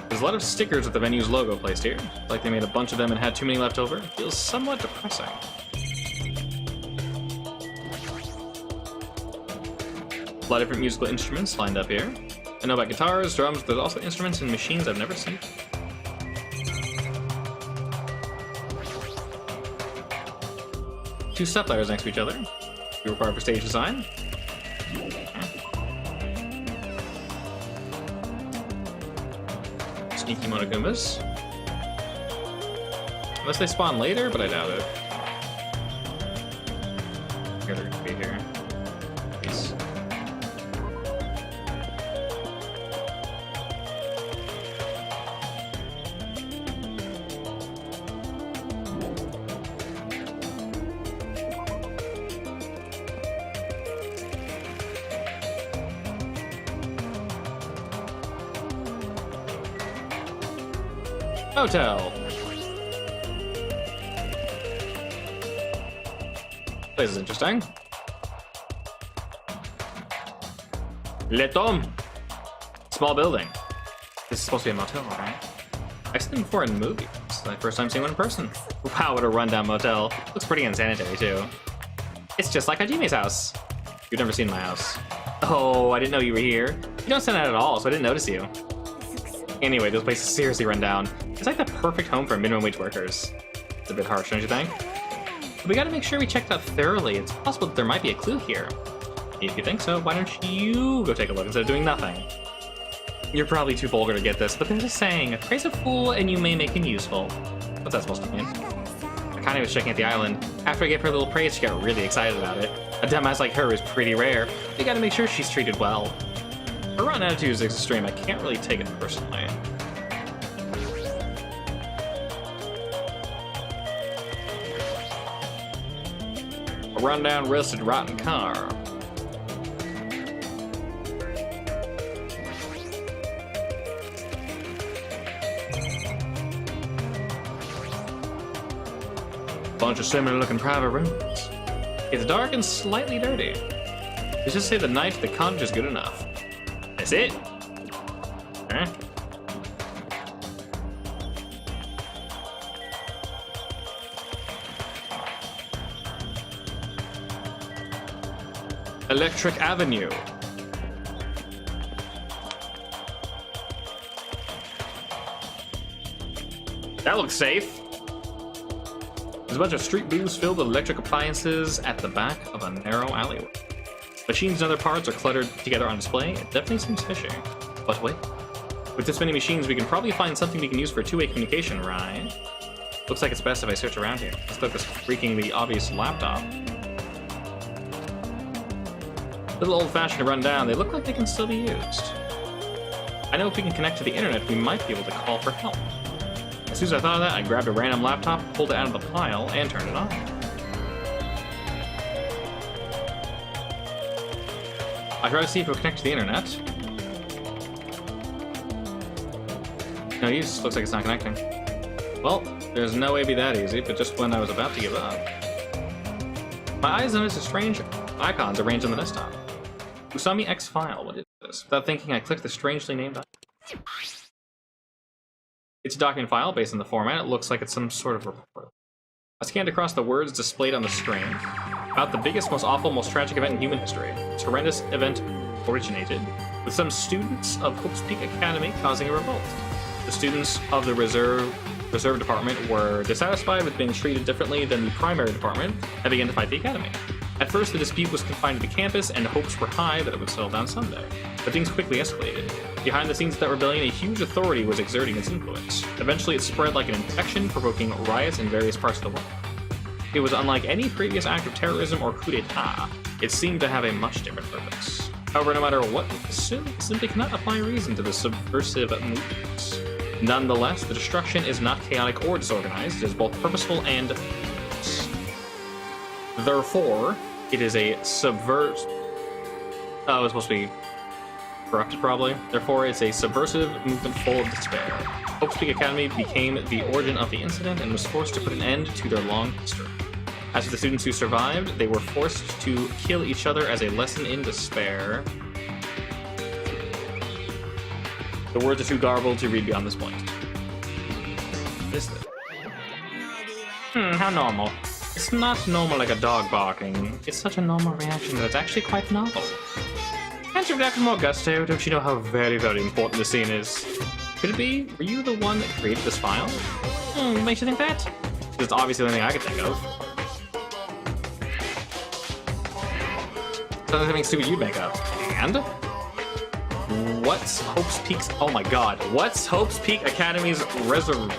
There's a lot of stickers with the venue's logo placed here. Like they made a bunch of them and had too many left over. It feels somewhat depressing. A lot of different musical instruments lined up here. I know about guitars, drums, but there's also instruments and machines I've never seen. Two step ladders next to each other. Be required for stage design. Sneaky Monogoombas. Unless they spawn later, but I doubt it. Here they're gonna be here. Peace. Hotel. This is interesting. Le Tom. Small building. This is supposed to be a motel, right? I've seen them before in movies. It's my first time seeing one in person. Wow, what a rundown motel. Looks pretty unsanitary too. It's just like Hajime's house. You've never seen my house. Oh, I didn't know you were here. You don't stand out at all, so I didn't notice you. Anyway, this place is seriously run down. It's like the perfect home for minimum wage workers. It's a bit harsh, don't you think? But we gotta make sure we check it out thoroughly. It's possible that there might be a clue here. If you think so, why don't you go take a look instead of doing nothing? You're probably too vulgar to get this, but there's a saying, praise a fool and you may make him useful. What's that supposed to mean? Akane was checking out the island. After I gave her a little praise, she got really excited about it. A dumbass like her is pretty rare. We gotta make sure she's treated well. Her run attitude is extreme. I can't really take it personally. A rundown, rusted, rotten car. Bunch of similar-looking private rooms. It's dark and slightly dirty. Let's just say the night at the cottage is good enough. That's it. Huh? Electric Avenue. That looks safe. There's a bunch of street booths filled with electric appliances at the back of a narrow alleyway. Machines and other parts are cluttered together on display. It definitely seems fishy. But wait. With this many machines, we can probably find something we can use for two-way communication, right? Looks like it's best if I search around here. Let's look at this freakingly obvious laptop. A little old-fashioned and run down, they look like they can still be used. I know if we can connect to the internet, we might be able to call for help. As soon as I thought of that, I grabbed a random laptop, pulled it out of the pile, and turned it on. I tried to see if it would connect to the internet. No use, looks like it's not connecting. Well, there's no way it'd be that easy, but just when I was about to give up. My eyes noticed strange icons arranged on the desktop. Usami X file, what is this? Without thinking, I clicked the strangely named icon. It's a document file based on the format. It looks like it's some sort of report. I scanned across the words displayed on the screen. About the biggest, most awful, most tragic event in human history. This horrendous event originated with some students of Hope's Peak Academy causing a revolt. The students of the reserve department were dissatisfied with being treated differently than the primary department and began to fight the academy. At first, the dispute was confined to the campus, and hopes were high that it would settle down someday. But things quickly escalated. Behind the scenes of that rebellion, a huge authority was exerting its influence. Eventually, it spread like an infection, provoking riots in various parts of the world. It was unlike any previous act of terrorism or coup d'etat. It seemed to have a much different purpose. However, no matter what we assume, it simply cannot apply reason to the subversive movements. Nonetheless, the destruction is not chaotic or disorganized. It is both purposeful and purpose. Therefore, it is a Oh, it was supposed to be corrupted, probably. Therefore, it's a subversive movement full of despair. Hope's Peak Academy became the origin of the incident and was forced to put an end to their long history. As for the students who survived, they were forced to kill each other as a lesson in despair. The words are too garbled to read beyond this point. What is this? How normal. It's not normal like a dog barking. It's such a normal reaction that it's actually quite novel. Can't you react with more gusto? Don't you know how very, very important the scene is? Could it be? Were you the one that created this file? Makes you think that? It's obviously the only thing I could think of. Something stupid you'd make up. And? What's Hope's Peak's... Oh my god. What's Hope's Peak Academy's reserve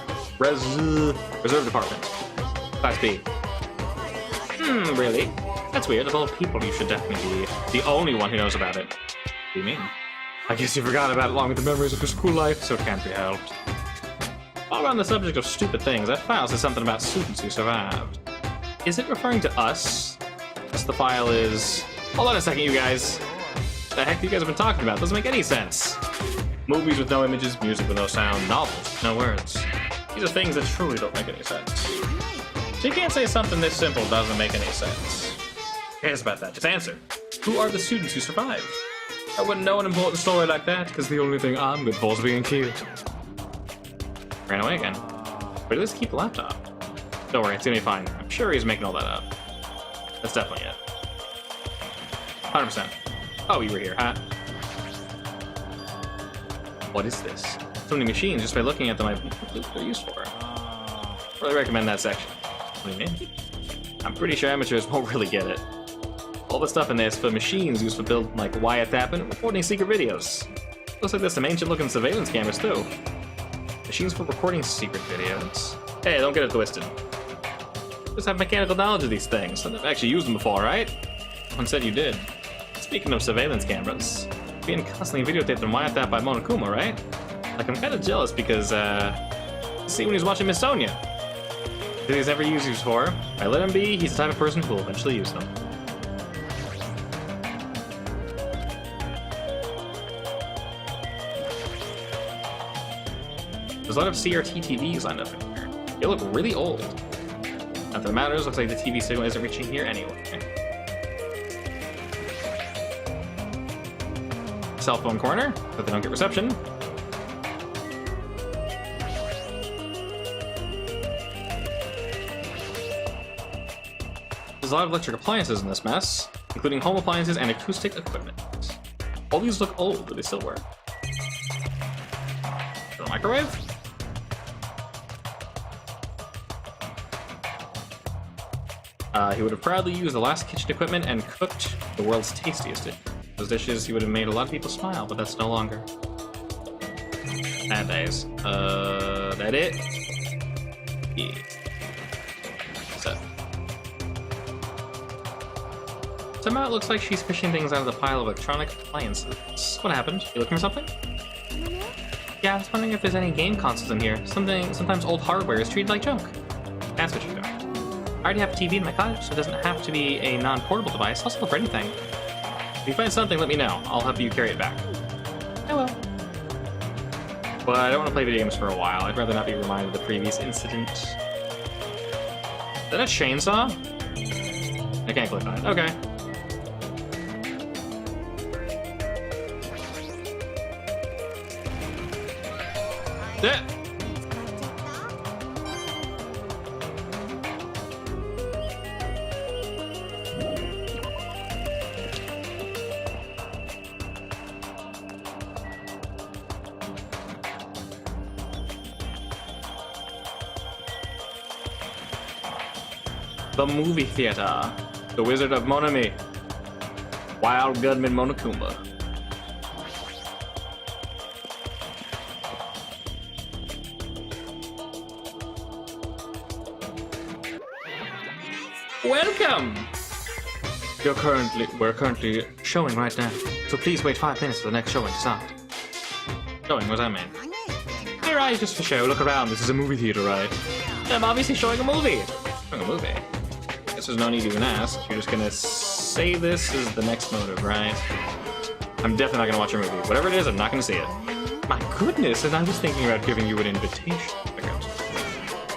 department? Class B. Really? That's weird. Of all people, you should definitely be the only one who knows about it. What do you mean? I guess you forgot about it along with the memories of your school life, so it can't be helped. While we're on the subject of stupid things, that file says something about students who survived. Is it referring to us? Yes, the file is... Hold on a second, you guys. What the heck you guys have been talking about? Doesn't make any sense. Movies with no images, music with no sound, novels with no words. These are things that truly don't make any sense. So you can't say something this simple doesn't make any sense. Who cares about that? Just answer. Who are the students who survived? I wouldn't know an important story like that, because the only thing I'm good for is being cute. Ran away again. But at least keep the laptop. Don't worry, it's gonna be fine. I'm sure he's making all that up. That's definitely it. 100%. Oh, you were here, huh? What is this? So many machines, just by looking at them, I think what they're used for. Really recommend that section. What do you mean? I'm pretty sure amateurs won't really get it. All the stuff in there is for machines used for building like wiretapping and recording secret videos. Looks like there's some ancient looking surveillance cameras too. Machines for recording secret videos. Hey, don't get it twisted. Just have mechanical knowledge of these things. I've actually used them before, right? One said you did. Speaking of surveillance cameras, being constantly videotaped and wiretapped by Monokuma, right? Like, I'm kind of jealous because, see when he's watching Miss Sonia. That he's never used these before. I let him be, he's the type of person who will eventually use them. There's a lot of CRT TVs lined up in here. They look really old. Not that it matters, looks like the TV signal isn't reaching here anyway. Cell phone corner, but they don't get reception. There's a lot of electric appliances in this mess. including home appliances and acoustic equipment. All these look old, but they still work. The microwave? He would have proudly used the last kitchen equipment and cooked the world's tastiest dish. Those dishes, he would have made a lot of people smile, but that's no longer. Bad days. That it? Yeah. So. Somehow it looks like she's fishing things out of the pile of electronic appliances. What happened? You looking for something? Yeah, I was wondering if there's any game consoles in here. Sometimes old hardware is treated like junk. That's what you're doing. I already have a TV in my cottage, so it doesn't have to be a non-portable device. I'll sell for anything. If you find something, let me know. I'll help you carry it back. I will. But I don't want to play video games for a while. I'd rather not be reminded of the previous incident. Is that a chainsaw? I can't click on it. Okay. Yeah. The movie theater. The Wizard of Monami. Wild Gunman Monokuma. Welcome! We're currently showing right now, so please wait 5 minutes for the next showing to start. Showing, what does that mean? Hey, right, just for show, look around, this is a movie theater, right? I'm obviously showing a movie. Showing a movie? I guess there's no need to even ask. You're just gonna say this is the next motive, right? I'm definitely not gonna watch your movie. Whatever it is, I'm not gonna see it. My goodness, and I was thinking about giving you an invitation.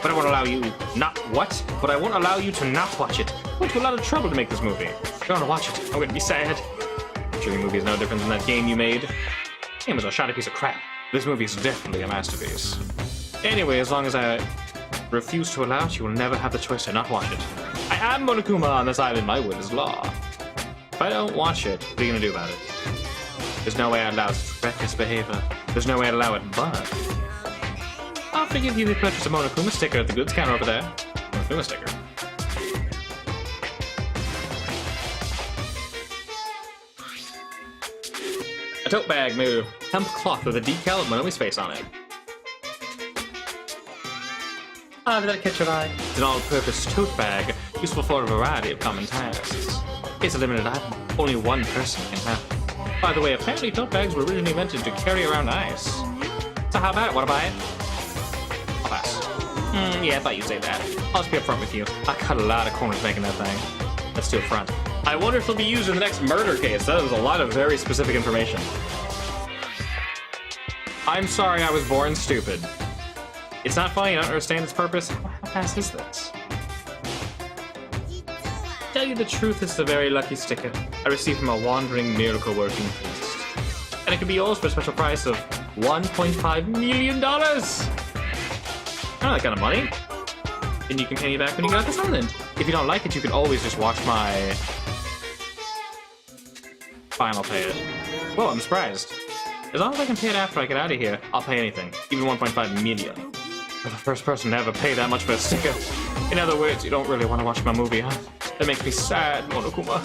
But I won't allow you not what? But I won't allow you to not watch it. I went to a lot of trouble to make this movie. If you want to watch it, I'm gonna be sad. I'm sure your movie is no different than that game you made. The game was a shoddy piece of crap. This movie is definitely a masterpiece. Anyway, as long as I refuse to allow it, you will never have the choice to not watch it. I am Monokuma on this island. My word is law. If I don't watch it, what are you gonna do about it? There's no way I'd allow such reckless behavior. There's no way I'd allow it, but I'll forgive you the purchase of Monokuma sticker at the goods counter over there. Monokuma sticker. A tote bag move. Hemp cloth with a decal of Monomi's face on it. Ah, did that catch your eye? It's an all-purpose tote bag, useful for a variety of common tasks. It's a limited item. Only one person can have it. By the way, apparently tote bags were originally invented to carry around ice. So how about it? Wanna buy it? I'll pass. Yeah, I thought you'd say that. I'll just be upfront with you. I cut a lot of corners making that thing. Let's do it front. I wonder if it'll be used in the next murder case. That was a lot of very specific information. I'm sorry I was born stupid. It's not funny, I don't understand its purpose. How fast is this? To tell you the truth, it's a very lucky sticker I received from a wandering miracle-working priest. And it could be yours for a special price of $1.5 million! I don't know that kind of money. And you can pay me back when you get out this island. If you don't like it, you can always just watch my... Fine, I'll pay it. Whoa, I'm surprised. As long as I can pay it after I get out of here, I'll pay anything. Even 1.5 million. I'm the first person to ever pay that much for a sticker. In other words, you don't really want to watch my movie, huh? That makes me sad, Monokuma.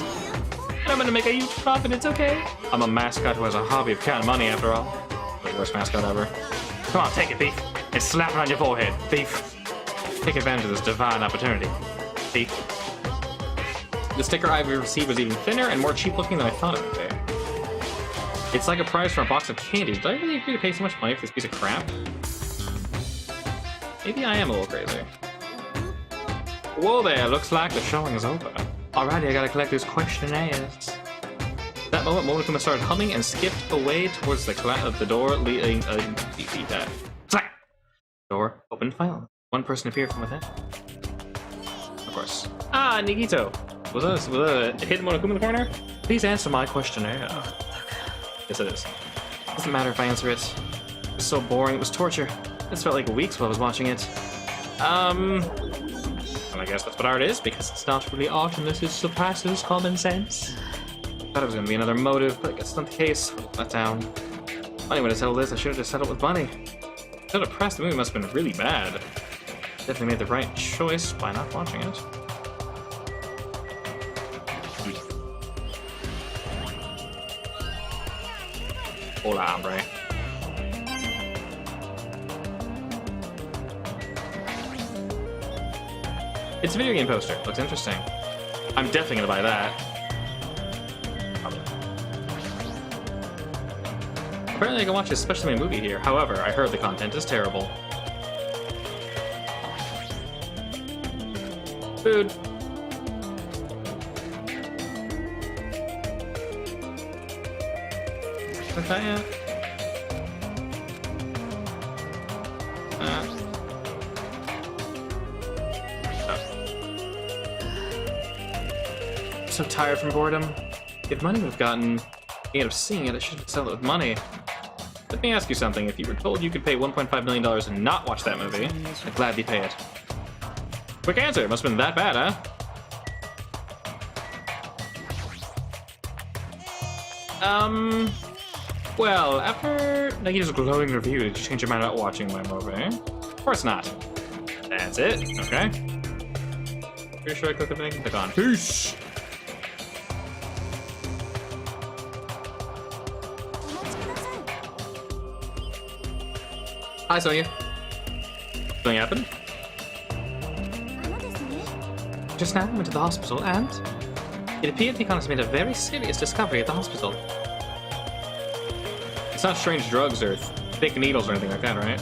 And I'm gonna make a huge profit, it's okay. I'm a mascot who has a hobby of counting money, after all. The worst mascot ever. Come on, take it, Thief. And slap it on your forehead, Thief. Take advantage of this divine opportunity, Thief. The sticker I received was even thinner and more cheap looking than I thought it would be. It's like a price for a box of candy. Did I really agree to pay so much money for this piece of crap? Maybe I am a little crazy. Whoa there, looks like the showing is over. Alrighty, I gotta collect these questionnaires. At that moment, Monokuma started humming and skipped away towards the door leading that. Door opened finally. One person appeared from within. Of course. Ah, Nigito! Was that a hidden Monokuma in the corner? Please answer my questionnaire. Yes, it is. Doesn't matter if I answer it. It was so boring, it was torture. This felt like weeks while I was watching it. Oh my guess that's what art is, because it's not really art unless it surpasses common sense. Thought it was gonna be another motive, but I guess it's not the case. Let down. Funny when I settled this, I should have just settled with money. So depressed, the movie must have been really bad. Definitely made the right choice by not watching it. Hola, hombre. It's a video game poster. Looks interesting. I'm definitely gonna buy that. Probably. Apparently I can watch a special made movie here. However, I heard the content is terrible. Food. Is that yet? So tired from boredom. If money would have gotten me out of seeing it, I should have settled it with money. Let me ask you something. If you were told you could pay $1.5 million and not watch that movie, I'd gladly pay it. Quick answer. It must have been that bad, huh? Well, after Nagi's glowing review, did you change your mind about watching my movie? Of course not. That's it. Okay. Pretty sure I clicked the thing I can click on. Peace! Hi, Sonia. Something happened? Just now I went to the hospital and it appeared the economist made a very serious discovery at the hospital. It's not strange drugs or fake needles or anything like that, right?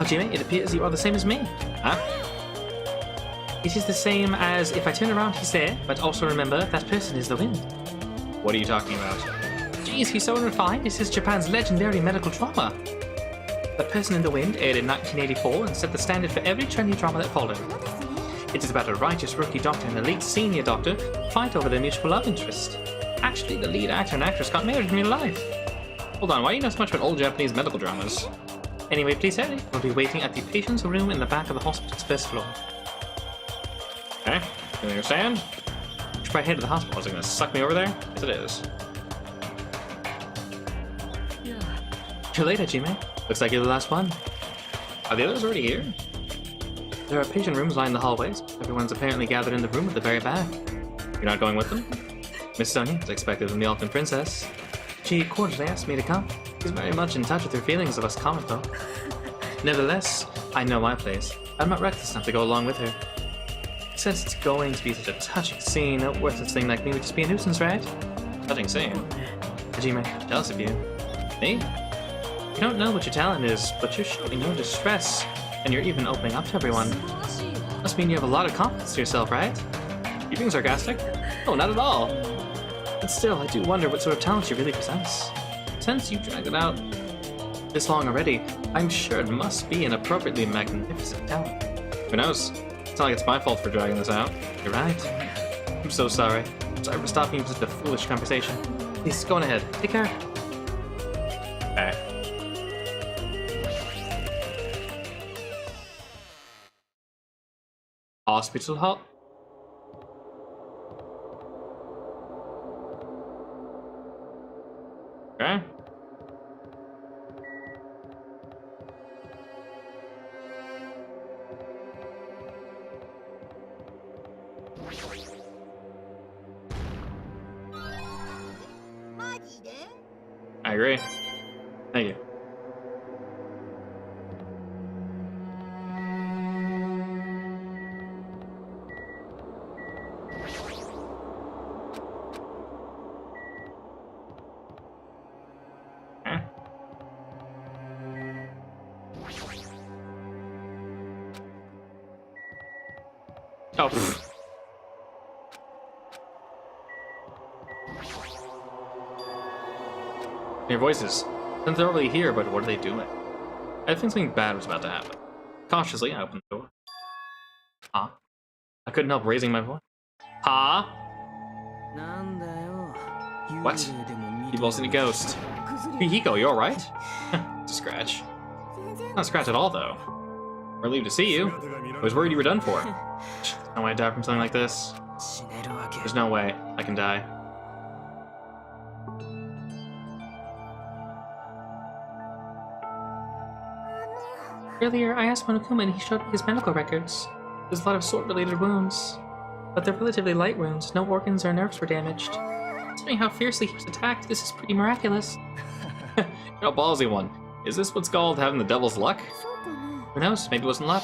Oh, Jimmy, it appears you are the same as me. Huh? It is the same as if I turn around, he's there, but also remember that person is the wind. What are you talking about? Geez, he's so unrefined. This is Japan's legendary medical drama. That person in the wind aired in 1984 and set the standard for every trendy drama that followed. It is about a righteous rookie doctor and elite senior doctor fight over their mutual love interest. Actually, the lead actor and actress got married in real life. Hold on, why do you know so much about old Japanese medical dramas? Anyway, please hurry. We'll be waiting at the patient's room in the back of the hospital's first floor. Okay, you understand? If I head to the hospital, is it gonna suck me over there? Yes, it is. See you later, Jimmy. Looks like you're the last one. Are the others already here? There are patient rooms lined the hallways. Everyone's apparently gathered in the room at the very back. You're not going with them? Miss Sonia, as expected from the Elfin Princess. She cordially asked me to come. She's very much in touch with her feelings of us common folk. Nevertheless, I know my place. I'm not reckless enough to go along with her. Since it's going to be such a touching scene, a worthless thing like me would just be a nuisance, right? Touching scene? Hajime, jealous of you. Me? You don't know what your talent is, but you're showing no distress, and you're even opening up to everyone. Must mean you have a lot of confidence to yourself, right? You being sarcastic? No, not at all. But still, I do wonder what sort of talent you really possess. Since you've dragged it out this long already, I'm sure it must be an appropriately magnificent talent. Who knows? It's not like it's my fault for dragging this out. You're right. I'm so sorry. Sorry for stopping you with such a foolish conversation. Please, go on ahead. Take care. Okay. Hospital hall? Okay. I agree. Thank you. Oh. Your voices. Since they're already here, but what are they doing? I think something bad was about to happen. Cautiously, I opened the door. Huh? I couldn't help raising my voice. Huh? What? You've all seen a ghost. Hiko, you alright? It's a scratch. Not a scratch at all, though. Relieved to see you. I was worried you were done for. No way I die from something like this. There's no way I can die. Earlier, I asked Monokuma and he showed me his medical records. There's a lot of sword-related wounds. But they're relatively light wounds. No organs or nerves were damaged. Considering how fiercely he was attacked, this is pretty miraculous. You're a ballsy one. Is this what's called having the devil's luck? Who knows? Maybe it wasn't luck.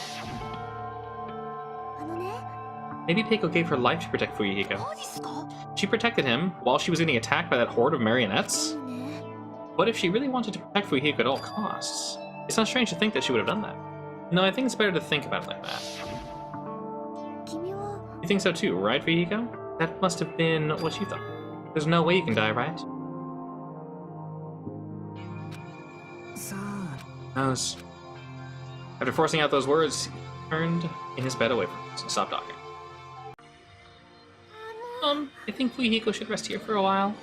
Maybe Peiko gave her life to protect Fuyuhiko. She protected him while she was getting attacked by that horde of marionettes? What if she really wanted to protect Fuyuhiko at all costs? It's not strange to think that she would have done that. No, I think it's better to think about it like that. You think so too, right, Fuyuhiko? That must have been what you thought. There's no way you can die, right? Knows. After forcing out those words, he turned in his bed away from us and stopped talking. I think Fuyuhiko should rest here for a while.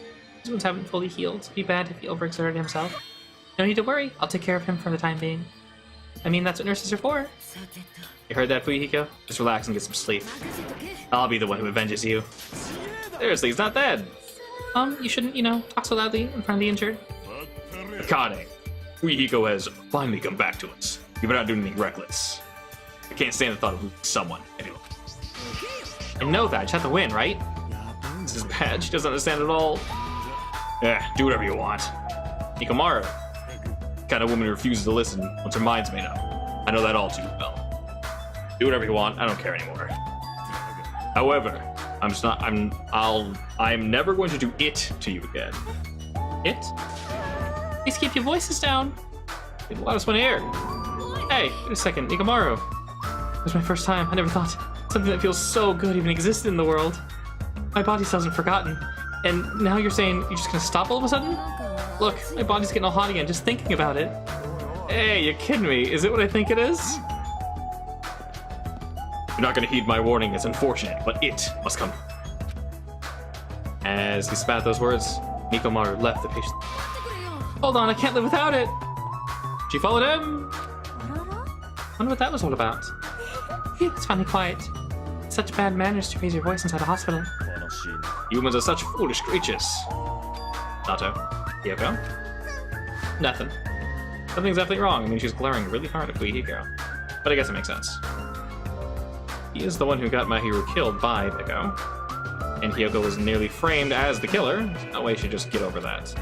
His wounds haven't fully healed. It'd be bad if he overexerted himself. No need to worry. I'll take care of him for the time being. I mean, that's what nurses are for. You heard that, Fuyuhiko? Just relax and get some sleep. I'll be the one who avenges you. Seriously, he's not dead. You shouldn't, talk so loudly in front of the injured. Akane, Fuyuhiko has finally come back to us. You better not do anything reckless. I can't stand the thought of losing someone, anyway. I know that. I just have to win, right? This is bad. She doesn't understand at all. Yeah, do whatever you want. Ikomaru, kind of woman who refuses to listen once her mind's made up. I know that all too well. Do whatever you want. I don't care anymore. However, I'm never going to do it to you again. It? Please keep your voices down. It loudest one here. Hey, wait a second, Ikomaru. It was my first time. I never thought something that feels so good even existed in the world. My body still hasn't forgotten. And now you're saying you're just gonna stop all of a sudden? Look, my body's getting all hot again just thinking about it. Hey, you kidding me? Is it what I think it is? You're not gonna heed my warning. It's unfortunate, but it must come. As he spat those words, Ikomaru left the patient. Hold on, I can't live without it. She followed him. Wonder what that was all about. Phew, it's finally quiet. It's such bad manners to raise your voice inside a hospital. Humans are such foolish creatures. Nato, Kyoko? Nothing. Something's definitely wrong. I mean, she's glaring really hard at Fuyuhiko. But I guess it makes sense. He is the one who got Mahiru killed by Peiko. And Hyoko was nearly framed as the killer. There's no way she'd just get over that.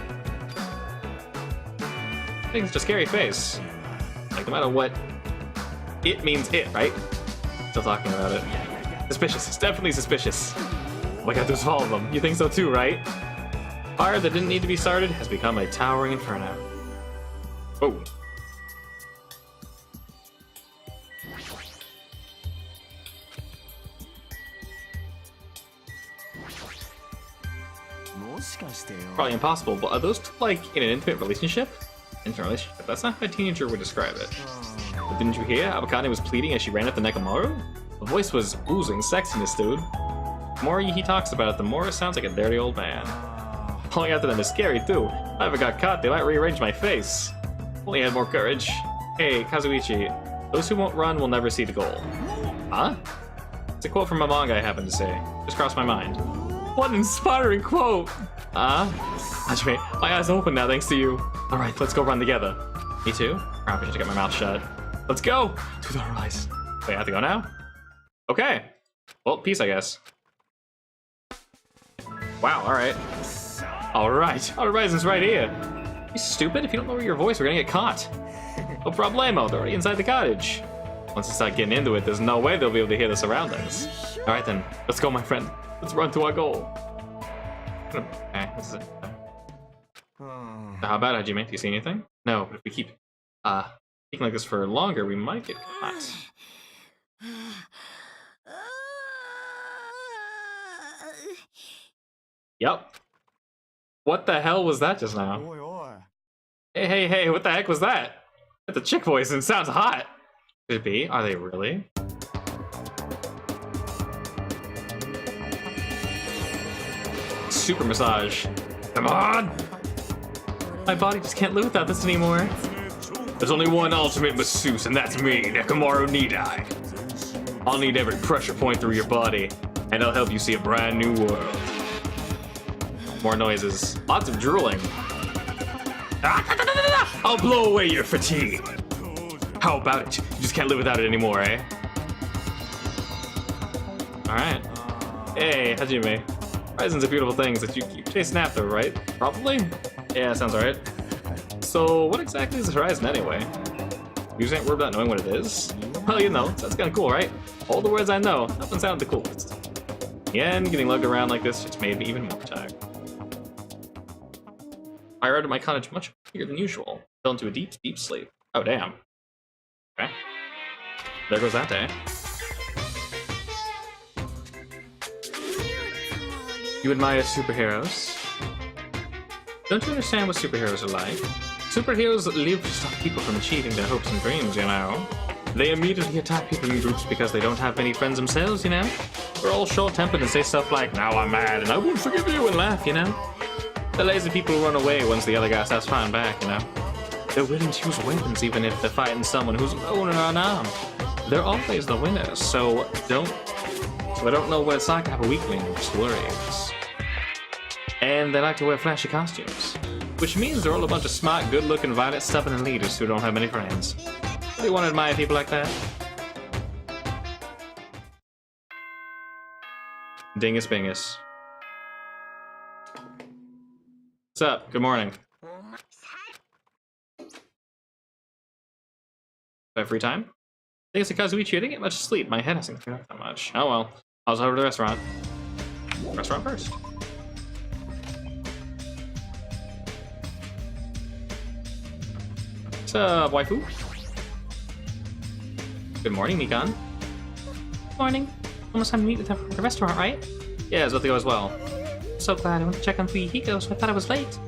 I think it's a scary face. Like, no matter what, it means it, right? Still talking about it. Suspicious. It's definitely suspicious. Oh my god, there's all of them. You think so too, right? Fire that didn't need to be started has become a towering inferno. Oh. Probably impossible, but are those two, like, in an intimate relationship? Intimate relationship? That's not how a teenager would describe it. But didn't you hear? Abakane was pleading as she ran at the Nekomaru? The voice was oozing sexiness, dude. The more he talks about it, the more it sounds like a dirty old man. Calling after them is scary, too. If I ever got caught, they might rearrange my face. Only had more courage. Hey, Kazuichi, those who won't run will never see the goal. Huh? It's a quote from a manga I happened to say. Just crossed my mind. What an inspiring quote! Hajime, my eyes open now thanks to you. Alright, let's go run together. Me too? Probably should get my mouth shut. Let's go! To the horizon. Wait, I have to go now? Okay. Well, peace, I guess. Wow, alright. Alright, our horizon's right here. You stupid? If you don't lower your voice, we're gonna get caught. No problemo, they're already inside the cottage. Once they start getting into it, there's no way they'll be able to hear the surroundings. Alright then, let's go, my friend. Let's run to our goal. Okay, this is it. How about Hajime? Do you see anything? No, but if we keep speaking like this for longer, we might get caught. Yep. What the hell was that just now? Hey, what the heck was that? That's a chick voice and it sounds hot. Could it be? Are they really? Super massage. Come on! My body just can't live without this anymore. There's only one ultimate masseuse, and that's me, Nekomaru Nidai. I'll need every pressure point through your body, and I'll help you see a brand new world. More noises. Lots of drooling. I'll blow away your fatigue. How about it? You just can't live without it anymore, eh? Alright. Hey, Hajime. Horizons are beautiful things that you keep chasing after, right? Probably? Yeah, sounds alright. So, what exactly is a horizon anyway? You ain't worried about knowing what it is? Well, you know, sounds kinda cool, right? All the words I know, nothing sounded the coolest. Again, getting lugged around like this just made me even more tired. I arrived at my cottage much earlier than usual. Fell into a deep, deep sleep. Oh, damn. Okay. There goes that day. You admire superheroes? Don't you understand what superheroes are like? Superheroes live to stop people from achieving their hopes and dreams, you know? They immediately attack people in groups because they don't have many friends themselves, you know? They're all short-tempered and say stuff like, now I'm mad and I won't forgive you, and laugh, you know? The lazy people run away once the other guy starts fighting back, you know? They're willing to use weapons even if they're fighting someone who's alone or unarmed. They're always the winners, so I don't know what it's like to have a weakling who just worries. And they like to wear flashy costumes, which means they're all a bunch of smart, good-looking, violent, stubborn leaders who don't have many friends. Do you want to admire people like that? Dingus Bingus. What's up? Good morning. Do I have free time? I think it's because Kazuichi, I didn't get much sleep. My head hasn't cleared up that much. Oh well. I'll just over to the restaurant. Restaurant first. What's up, waifu? Good morning, Mikan. Good morning. Almost time to meet with them at the restaurant, right? Yeah, it's about to go as well. I'm so glad. I went to check on Fuyuhiko, so I thought I was late.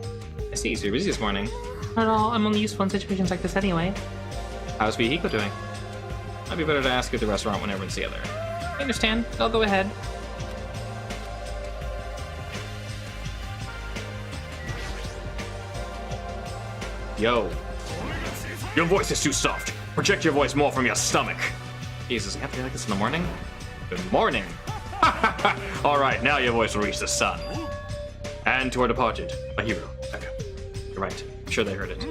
I see, so you're busy this morning. Not at all. I'm only useful in situations like this anyway. How's Fuyuhiko doing? Might be better to ask you at the restaurant when everyone's together. I understand. I'll go ahead. Yo. Your voice is too soft. Project your voice more from your stomach. Jesus, you have to be like this in the morning? Good morning. Alright, now your voice will reach the sun. And to our departed, my hero, Becca. You're right, I'm sure they heard it.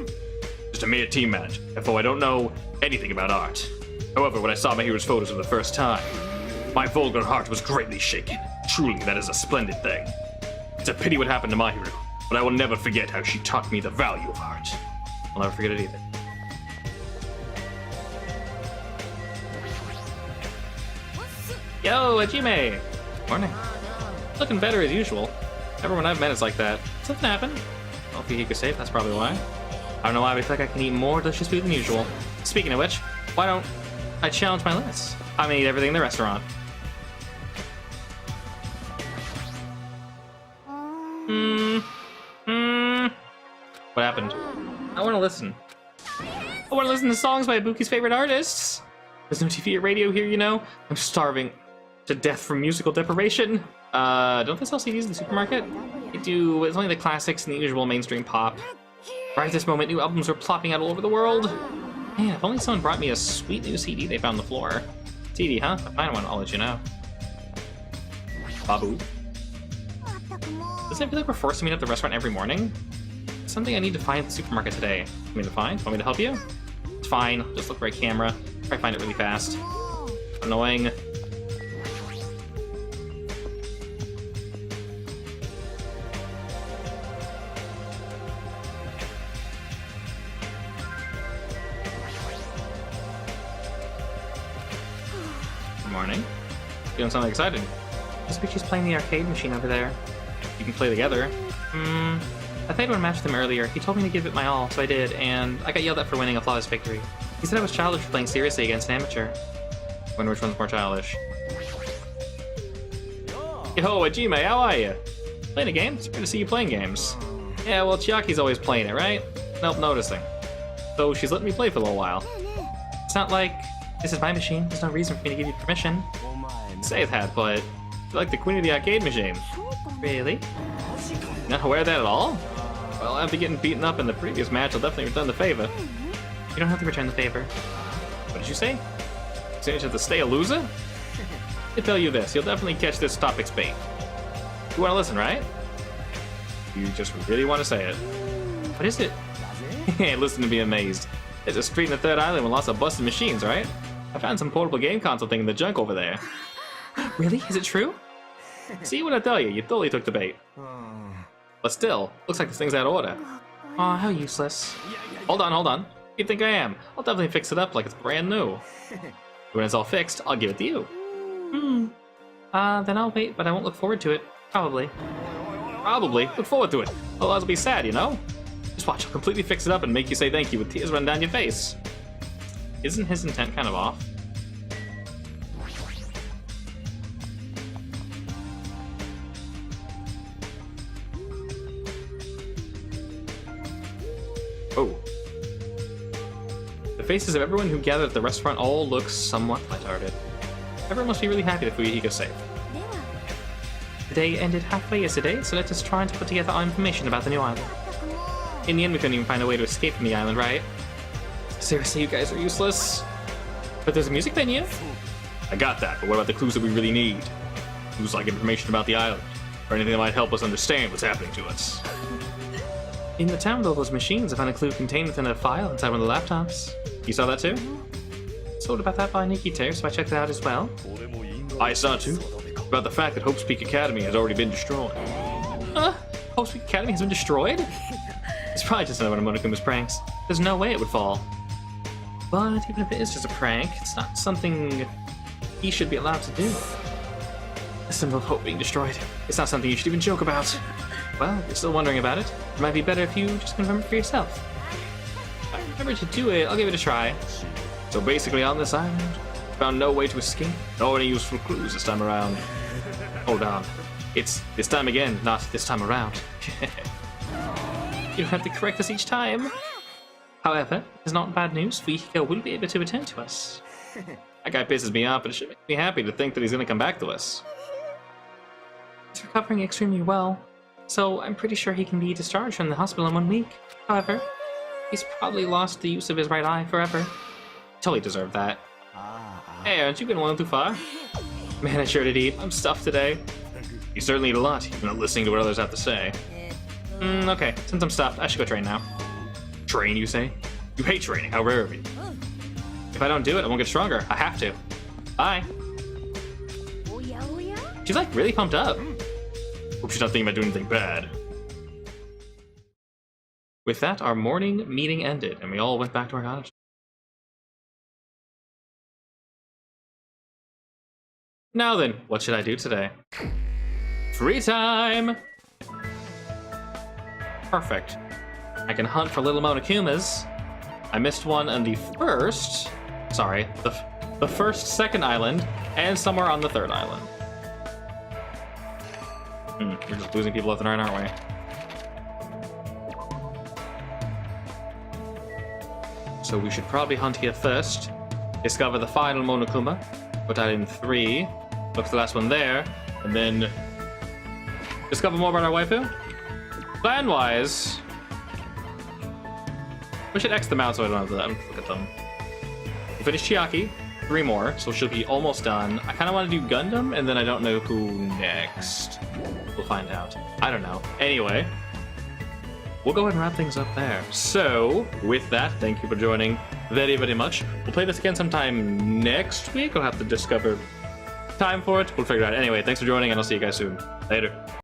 Just a mere team match, therefore I don't know anything about art. However, when I saw my hero's photos for the first time, my vulgar heart was greatly shaken. Truly, that is a splendid thing. It's a pity what happened to my hero, but I will never forget how she taught me the value of art. I'll never forget it either. Yo, Hajime! Morning. Looking better as usual. Everyone I've met is like that. Something happened? Well, Fuyuhiko's safe, that's probably why. I don't know why, but I feel like I can eat more delicious food than usual. Speaking of which, why don't I challenge my limits? I'm gonna eat everything in the restaurant. What happened? I want to listen. I want to listen to songs by Ibuki's favorite artists. There's no TV or radio here, you know? I'm starving to death from musical deprivation. Don't they sell CDs in the supermarket? They do. It's only the classics and the usual mainstream pop. Right at this moment, new albums are plopping out all over the world. Man, if only someone brought me a sweet new CD they found on the floor. CD, huh? If I find one, I'll let you know. Babu. Doesn't it feel like we're forcing me to the restaurant every morning? Something I need to find at the supermarket today. Want me to find? Want me to help you? It's fine. Just look for a camera. Try to find it really fast. Annoying. Good morning. You don't sound excited. This bitch is playing the arcade machine over there. You can play together. I played one match with him earlier. He told me to give it my all, so I did, and I got yelled at for winning a flawless victory. He said I was childish for playing seriously against an amateur. I wonder which one's more childish. Yo, Hajime, how are you? Playing a game? It's great to see you playing games. Yeah, well, Chiaki's always playing it, right? Nope, noticing. So she's letting me play for a little while. It's not like this is my machine. There's no reason for me to give you permission. Say that, but you're like the queen of the arcade machine. Really? Not aware of that at all? Well, after getting beaten up in the previous match, I'll definitely return the favor. You don't have to return the favor. What did you say? So you have to stay a loser? I tell you this, you'll definitely catch this topic's bait. You want to listen, right? You just really want to say it. What is it? Hey, listen to be amazed. There's a street in the third island with lots of busted machines, right? I found some portable game console thing in the junk over there. Really? Is it true? See what I tell you, you totally took the bait. But still, looks like this thing's out of order. Aw, how useless. Hold on. Who do you think I am? I'll definitely fix it up like it's brand new. When it's all fixed, I'll give it to you. Then I'll wait, but I won't look forward to it. Probably. Probably. Look forward to it. Otherwise it'll be sad, you know? Just watch, I'll completely fix it up and make you say thank you with tears running down your face. Isn't his intent kind of off? Oh. The faces of everyone who gathered at the restaurant all look somewhat lighthearted. Everyone must be really happy that Fuyuhiko's safe. The day ended halfway yesterday, so let's just try to put together our information about the new island. In the end, we couldn't even find a way to escape from the island, right? Seriously, you guys are useless. But there's a music venue? I got that, but what about the clues that we really need? Clues like information about the island, or anything that might help us understand what's happening to us. In the town with all those machines, I found a clue contained within a file inside one of the laptops. You saw that too? Told about that by Nikito, so I checked it out as well. I saw it too. About the fact that Hope's Peak Academy has already been destroyed. Hope's Peak Academy has been destroyed? It's probably just another one of Monokuma's pranks. There's no way it would fall. But even if it is just a prank, it's not something he should be allowed to do. The symbol of Hope being destroyed. It's not something you should even joke about. Well, you're still wondering about it. It might be better if you just confirm it for yourself. If I remember to do it, I'll give it a try. So basically on this island, found no way to escape, no any useful clues this time around. Hold on. It's this time again, not this time around. You don't have to correct us each time. However, it's not bad news. Fuyuhiko will be able to return to us. That guy pisses me off, but it should make me happy to think that he's going to come back to us. He's recovering extremely well, so I'm pretty sure he can be discharged from the hospital in 1 week. However, he's probably lost the use of his right eye forever. Totally deserved that. Hey, aren't you getting one too far? Man, I sure did eat. I'm stuffed today. You certainly eat a lot, even not listening to what others have to say. Okay, since I'm stuffed, I should go train now. Train, you say? You hate training, how rare of you. If I don't do it, I won't get stronger. I have to. Bye. She's like really pumped up. Hope she's not thinking about doing anything bad. With that, our morning meeting ended, and we all went back to our cottage. Now then, what should I do today? Free time! Perfect. I can hunt for little Monokumas. I missed one on the first... Sorry, the first second island, and somewhere on the third island. We're just losing people left and right, aren't we? So we should probably hunt here first. Discover the final Monokuma. Put that in 3. Look for the last one there. And then... discover more about our waifu? Plan-wise... we should X them out so I don't have to look at them. We'll finish Chiaki. 3 more, so she'll be almost done. I kind of want to do Gundam, and then I don't know who next. We'll find out. I don't know. Anyway, we'll go ahead and wrap things up there. So, with that, thank you for joining very, very much. We'll play this again sometime next week. I'll have to discover time for it. We'll figure it out. Anyway, thanks for joining, and I'll see you guys soon. Later.